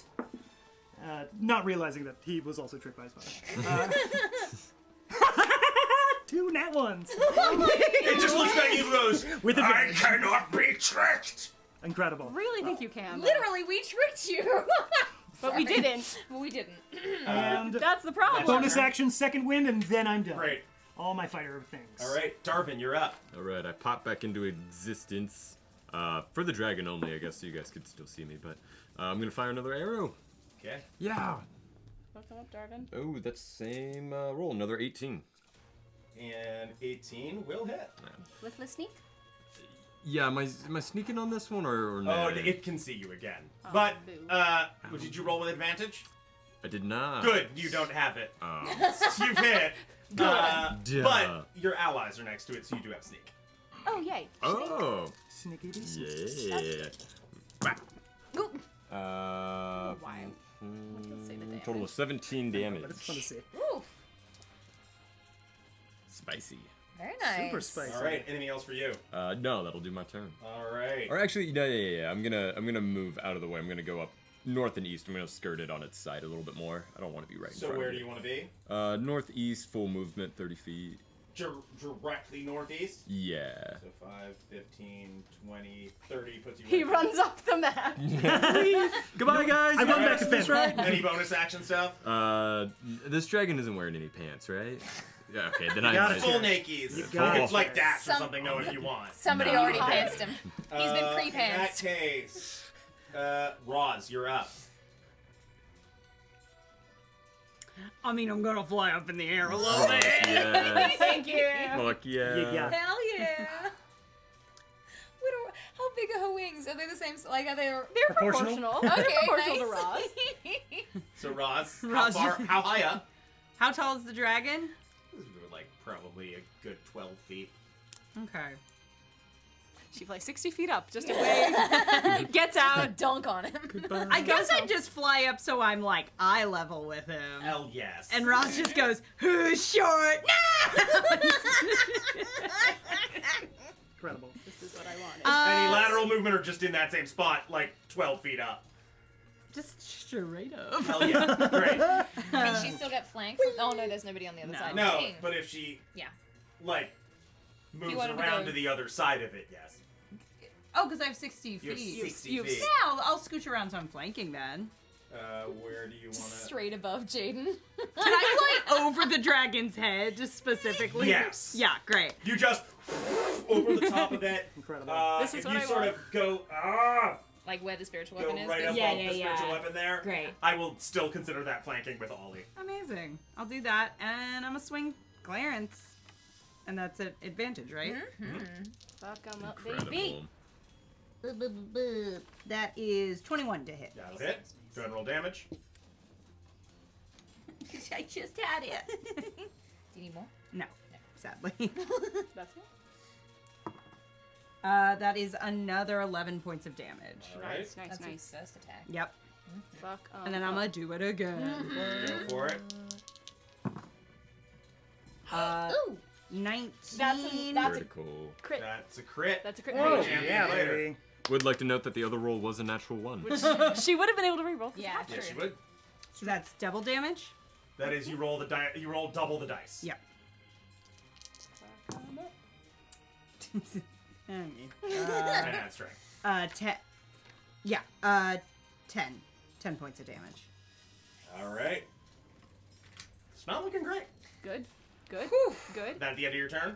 Not realizing that he was also tricked by his father. 2 nat ones. It just looks back at you and goes, With I advantage. cannot be tricked! Incredible. Really think you can. though. Literally, we tricked you. But we didn't. Well, we didn't. And That's the problem. bonus action, second wind, and then I'm done. Great. All my fighter things. Alright, Darvin, you're up. Alright, I pop back into existence. For the dragon only, I guess, so you guys could still see me, but I'm gonna fire another arrow. Okay. Yeah. Welcome up, Darvin. Oh, that's same roll, another 18. And 18 will hit. With the sneak? Yeah, am I sneaking on this one or no? Oh, it can see you again. But, boo. did you roll with advantage? I did not. Good, you don't have it. Oh. You've hit. Duh. But your allies are next to it, so you do have sneak. Oh, yay. Oh. Sneaky Yeah. Oop. Why? Let's say the damage. Total of 17 damage. But it's fun to see. Oof. Spicy. Very nice. Super spicy. Alright, anything else for you? No, that'll do my turn. Alright. Or actually, no, yeah. I'm gonna move out of the way. I'm gonna go up north and east. I'm gonna skirt it on its side a little bit more. I don't want to be right in So front where of do you want to be? Northeast, full movement, 30 feet. Directly northeast? Yeah. So 5, 15, 20, 30 puts you He right runs off the map. Goodbye, guys. I run back to That's Finn. right. Any bonus action stuff? This dragon isn't wearing any pants, right? Yeah. Okay, then I. got I- it. Full nakies. You got can it. like dash or Some- something though if you want. Somebody No. already pantsed him. He's been In that pre-pantsed. case, Roz, you're up. I mean, I'm gonna fly up in the air a little Fuck bit. yes. Thank you. Fuck yeah. Yeah. Hell yeah. How big are her wings? Are they the same? Like, are they? They're Proportional? proportional. Okay, proportional nice. to Roz. So Roz, Roz, how high up? How tall is the dragon? Like probably a good 12 feet. Okay. She flies 60 feet up, just away. Gets out. Dunk on him. I guess I'd just fly up so I'm like eye level with him. Hell yes. And Ross just goes, "Who's short?" Incredible. This is what I wanted. Any lateral movement or just in that same spot, like 12 feet up? Just straight up. Hell yeah. Great. Can she still get flanked? Oh no, there's nobody on the other side. No, Dang. but if she, Yeah. like, moves wanted to around go- to the other side of it, yes. Oh, because I have 60 You have feet. 60 you- feet. Yeah, I'll scooch around so I'm flanking then. Where do you want to... Straight above Jaden. Can I fly over the dragon's head, just specifically? Yes. Yeah, great. You just over the top of it. Incredible. This is if what you I sort want. of go, Like where the spiritual go weapon is. right above basically. Yeah, the yeah, spiritual yeah. weapon there. Great. I will still consider that flanking with Ollie. Amazing. I'll do that, and I'm gonna swing Clarence. And that's an advantage, right? Fuck 'em up, Incredible. baby. That is 21 to hit. That'll hit. Go ahead and roll damage. I just had it. Do you need more? No, sadly. That's it. That is another 11 points of damage. All right. Nice, nice, That's nice. his first attack. Yep. Fuck 'em And then I'm up. gonna do it again. Go for it. 19. That's a Critical. Crit. That's a crit. That's a crit. Oh, rate. Champion yeah, later. baby. would like to note that the other roll was a natural 1. She would have been able to reroll. Yeah, Yeah, true. she would. So that's double damage. That is, you roll double the dice. Yeah. And add strength. 10. Yeah, 10. 10 points of damage. All right. It's not looking great. Good. Good. Good. Is that at the end of your turn?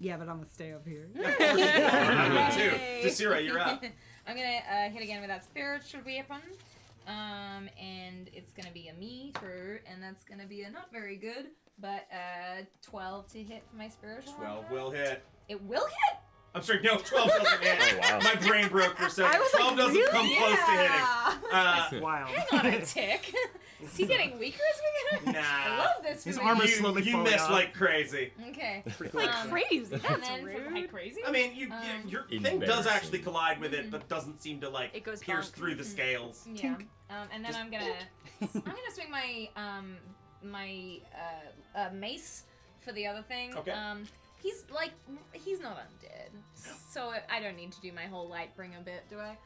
Yeah, but I'm gonna stay up here. All right, too. Desira, you're up. I'm gonna hit again with that spiritual weapon. And it's gonna be a meter, and that's gonna be a not very good, but 12 to hit for my spiritual. 12 will hit. It will hit. I'm sorry, no, 12 doesn't hit. Oh, wow. My brain broke for a second. I was 12 like, doesn't really? come close to hitting. Wow. Hang on a tick. Is he getting weaker as we go? Nah. I love this. His for armor's me. slowly You falling miss off. like crazy. Okay. Pretty cool. Crazy. And That's then for rude. like crazy. I mean, your thing does Embarrassing. actually collide with it, but doesn't seem to like It goes pierce bonk. through the scales. Yeah. And then I'm gonna swing my mace for the other thing. Okay. He's not undead, so I don't need to do my whole Lightbringer bit, do I?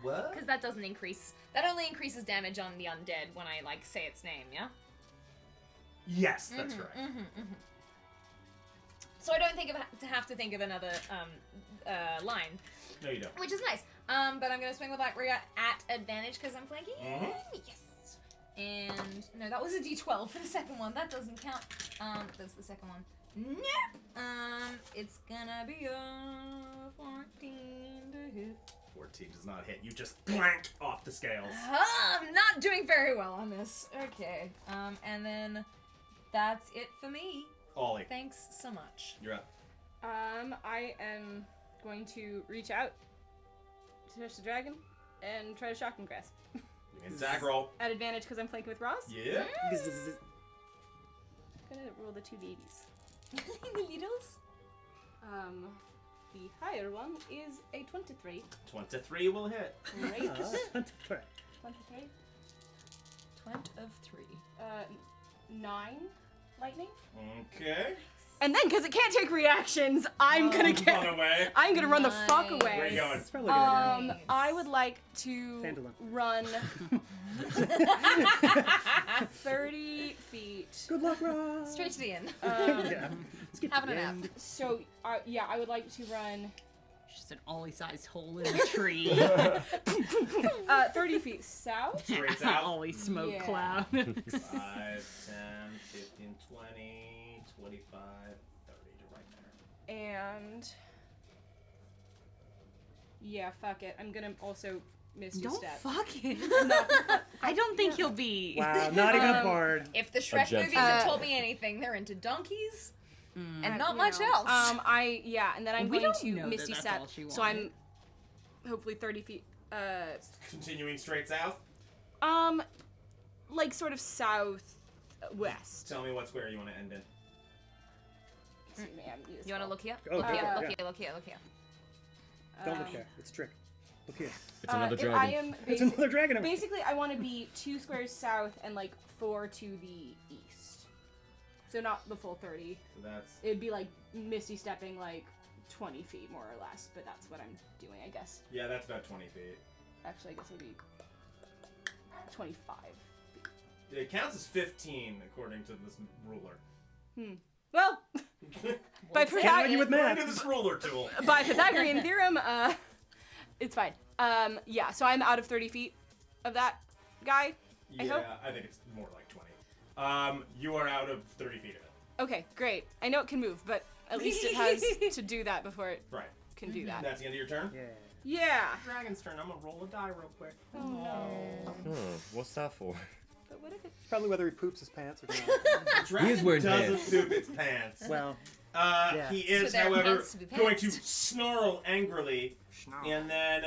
What? Because that doesn't increase. That only increases damage on the undead when I like say its name. Yeah. Yes, that's correct. So I don't have to think of another line, No, you don't. which is nice. But I'm gonna swing with Lightbringer at advantage because I'm flanking. Yes. And no, that was a D12 for the second one. That doesn't count. That's the second one. Nope. It's gonna be a 14 to hit. 14 does not hit. You just blank off the scales. I'm not doing very well on this. Okay. And then that's it for me. Ollie, Thanks so much. you're up. I am going to reach out to touch the dragon and try to shock and grasp. Give me a attack roll. At advantage because I'm flanking with Ross. Yeah. I'm gonna roll the 2d80s. The needles. The higher one is a 23. 23 will hit. Great. 23. 20 of 3. 9 lightning. Okay. And then, because it can't take reactions, I'm gonna Run away. I'm gonna run the fuck Nice. away. Where you going? It's probably a good idea. Nice. I would like to Phandelver. run 30 feet. Good luck, Ross. Straight to the end. Yeah. Let's get to Having the a nap. end. So, yeah, I would like to run Just an Ollie-sized hole in a tree. 30 feet south. Straight out. Ollie smoke Yeah. cloud. 5, 10, 15, 20, 25, 30 to right there. And yeah, fuck it. I'm gonna also miss your Don't step. fuck it. I don't think he'll be. Wow, not even a bard. If the Shrek gent- movies have taught me anything, they're into donkeys and not much else. And then I'm We going don't to know that misty that's step. all she So I'm wanted. hopefully 30 feet. Continuing straight south. Like sort of southwest. Tell me what square you want to end in. You want to look here? Oh, Look here, yeah. look here, look here, look here. Don't look there. It's a trick. Look here. It's another if dragon. I am It's another dragon. basically, I want to be 2 squares south and like 4 to the east. So not the full 30. So that's It'd be like misty stepping like 20 feet more or less, but that's what I'm doing, I guess. yeah, that's about 20 feet. Actually, I guess it would be 25. It counts as 15 according to this ruler. Well, by, Can't argue with According math. to this ruler tool. by Pythagorean theorem, it's fine. Yeah, so I'm out of 30 feet of that guy. I hope. I think it's more like 20. You are out of 30 feet of it. Okay, great. I know it can move, but at least it has to do that before it Right. can do that. That's the end of your turn? Yeah. Yeah. Dragon's turn. I'm gonna roll a die real quick. Oh no. What's that for? But what if it? It's probably whether he poops his pants or not. Dragon wearing doesn't pants. poop its pants. Well, He is, So there are however, pants to be going to pants. snarl angrily, snarl. and then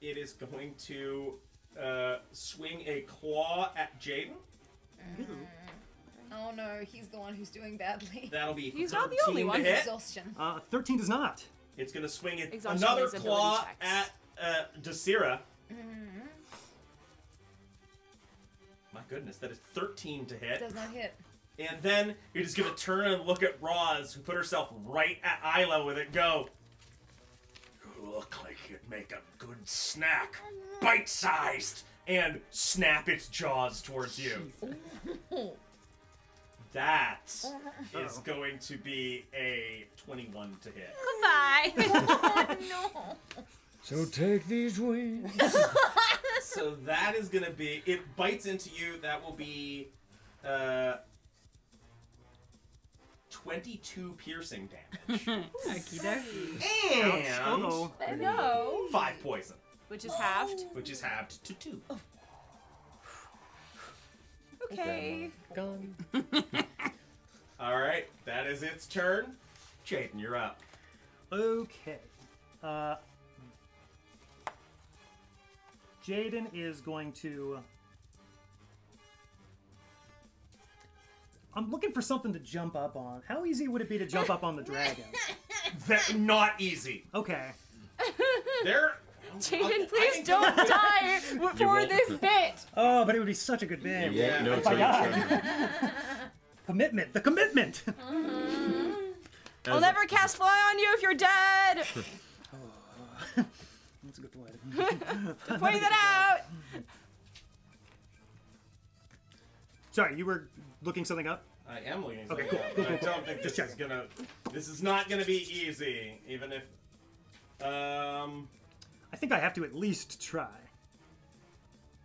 it is going to swing a claw at Jaden. Oh no, he's the one who's doing badly. That'll be He's 13 not the only one. to hit. Exhaustion. 13 does not. It's going to swing Exhaustion another is ability claw checks. at Desira. My goodness, that is 13 to hit. Does not hit. And then you're just going to turn and look at Roz, who put herself right at Isla with it. Go. look like you'd make a good snack. Bite-sized! And snap its jaws towards you. That is going to be a 21 to hit. Goodbye. Oh, no. So take these wings. So that is going to be... It bites into you. That will be 22 piercing damage. Okie dokie. And No. 5 poison, Which is halved. which is halved to 2. Okay. Gone. All right, that is its turn. Cheide, you're up. Okay. Jaden is going to... I'm looking for something to jump up on. How easy would it be to jump up on the dragon? Not easy. Okay. There. Jaden, please don't die for won't. this bit. Oh, but it would be such a good bit. You won't know If I till you die. try. Commitment. The commitment. I'll never cast fly on you if you're dead. That's a good point. Pointing that out. Sorry, you were looking something up? I am looking. Okay, something cool, up, cool, but cool, I don't think Just this is checking. gonna. This is not gonna be easy, even if. I think I have to at least try.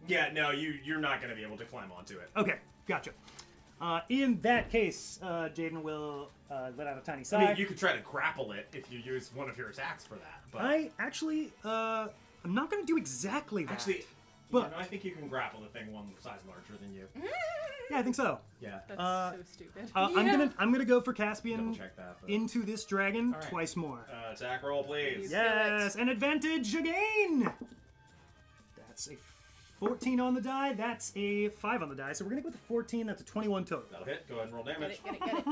Yeah, no, you're not gonna be able to climb onto it. Okay, gotcha. In that case, Jaden will let out a tiny I sigh. mean, you could try to grapple it if you use one of your attacks for that. But I actually, I'm not going to do exactly that. actually, but no, I think you can grapple the thing one size larger than you. yeah, I think so. Yeah, That's so stupid. I'm gonna go for double Caspian check that. But... into this dragon All right. twice more. attack roll, please. Yes, an advantage again. That's a 14 on the die. That's a 5 on the die. So we're gonna go with the 14. That's a 21 total. That'll hit. Go ahead and roll damage. Get it.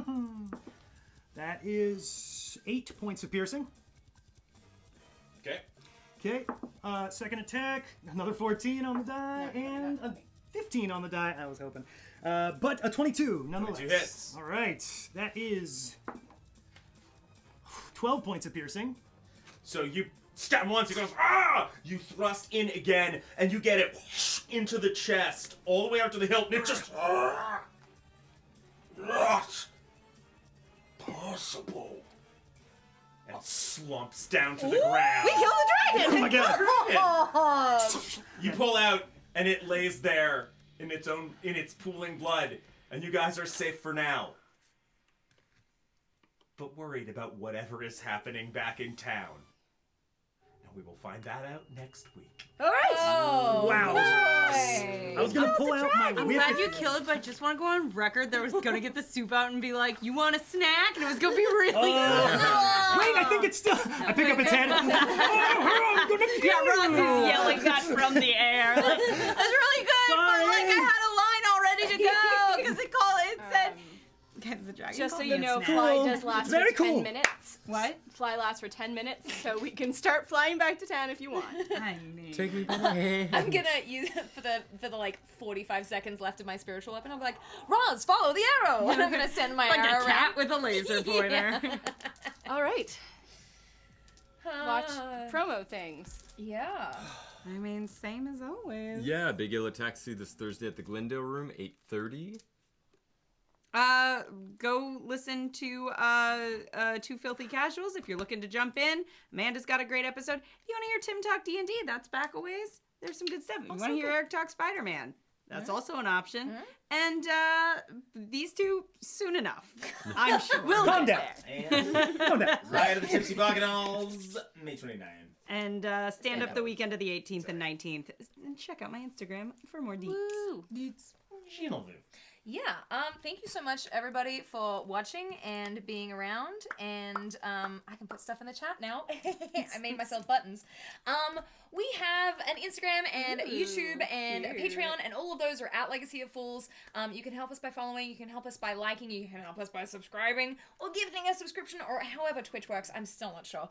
That is 8 points of piercing. Okay. Okay, second attack, another 14 on the die, and a 15 on the die, I was hoping. But a 22, nonetheless. 22 hits. All right, that is 12 points of piercing. So you stab once, it goes, ah! You thrust in again, and you get it into the chest, all the way out to the hilt, and it just... Not possible. And slumps down to the ground. We killed the dragon. Oh my god! You pull out, and it lays there in its pooling blood, and you guys are safe for now. But worried about whatever is happening back in town. And we will find that out next week. All right. Oh, Wow. boy. I was gonna pull out my I'm whip. glad you killed it, but I just want to go on record that I was gonna get the soup out and be like, "You want a snack?" And it was gonna be really good. Wait, I think it's still. I pick up its head. Oh, I'm gonna kill Yeah, Ross you. is yelling that from the air. Like, that's really good, Sorry. but like I had a line all ready to go because it said. Guys, the dragon Just so called you me a know, snack. fly Cool. does last It's very for 10 cool. minutes. What? Fly lasts for 10 minutes, so we can start flying back to town if you want. I mean, Take me by the hand. I'm gonna use it for the like 45 seconds left of my spiritual weapon. I'll be like, Roz, follow the arrow, and I'm gonna send my like arrow a cat with a laser pointer. All right. Watch around. promo things. Yeah. I mean, same as always. Yeah, Big Yellow Taxi this Thursday at the Glendale Room, 8:30. Go listen to Two Filthy Casuals if you're looking to jump in. Amanda's got a great episode. If you want to hear Tim talk D&D, that's back a ways. There's some good stuff. If you want to hear Eric talk Spider-Man, that's also an option. And these two, soon enough, I'm sure. We'll Calm get down. there. And Calm down. Ride of the Tipsy Bacchanals, May 29. And stand up the weekend of the 18th and 19th. And check out my Instagram for more deets. Woo. Shinovu. Yeah. Thank you so much, everybody, for watching and being around. And I can put stuff in the chat now. I made myself buttons. We have and Instagram and YouTube and cute. Patreon, and all of those are at Legacy of Fools. You can help us by following, you can help us by liking, you can help us by subscribing, or gifting a subscription, or however Twitch works. I'm still not sure.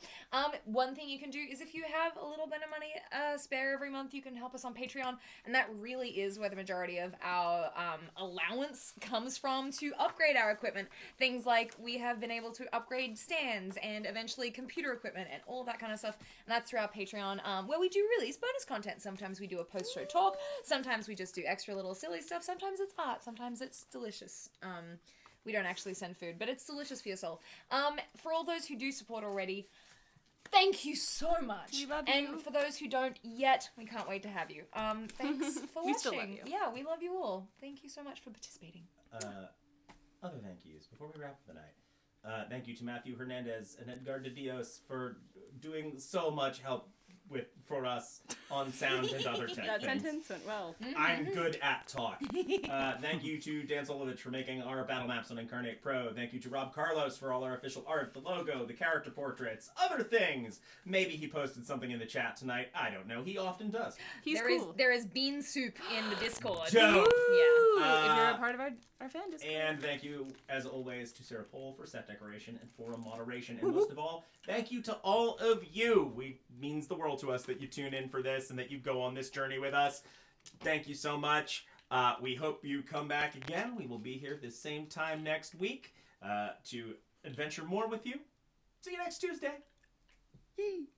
One thing you can do is if you have a little bit of money spare every month, you can help us on Patreon, and that really is where the majority of our allowance comes from to upgrade our equipment. Things like we have been able to upgrade stands and eventually computer equipment and all that kind of stuff, and that's through our Patreon, where we do release bonus content. Sometimes we do a post-show talk, sometimes we just do extra little silly stuff, sometimes it's art, sometimes it's delicious. We don't actually send food, but it's delicious for your soul. For all those who do support already, thank you so much. We love you. And for those who don't yet, we can't wait to have you. Thanks for watching. We still love you. Yeah, we love you all. Thank you so much for participating. Other thank yous before we wrap the night. Thank you to Matthew Hernandez and Edgard Dios for doing so much help for us on sound and other tech That things. sentence went well. I'm good at talk. Thank you to Dan Szolovits for making our battle maps on Incarnate Pro. Thank you to Rob Carlos for all our official art, the logo, the character portraits, other things. Maybe he posted something in the chat tonight. I don't know. He often does. He's There cool. there is bean soup in the Discord. Dope. Yeah. If you're a part of our fan Discord. And thank you, as always, to Sarah Pohl for set decoration and forum moderation. And most of all, thank you to all of you. It means the world to us that you tune in for this and that you go on this journey with us. Thank you so much. We hope you come back again. We will be here this same time next week to adventure more with you. See you next Tuesday. Yee.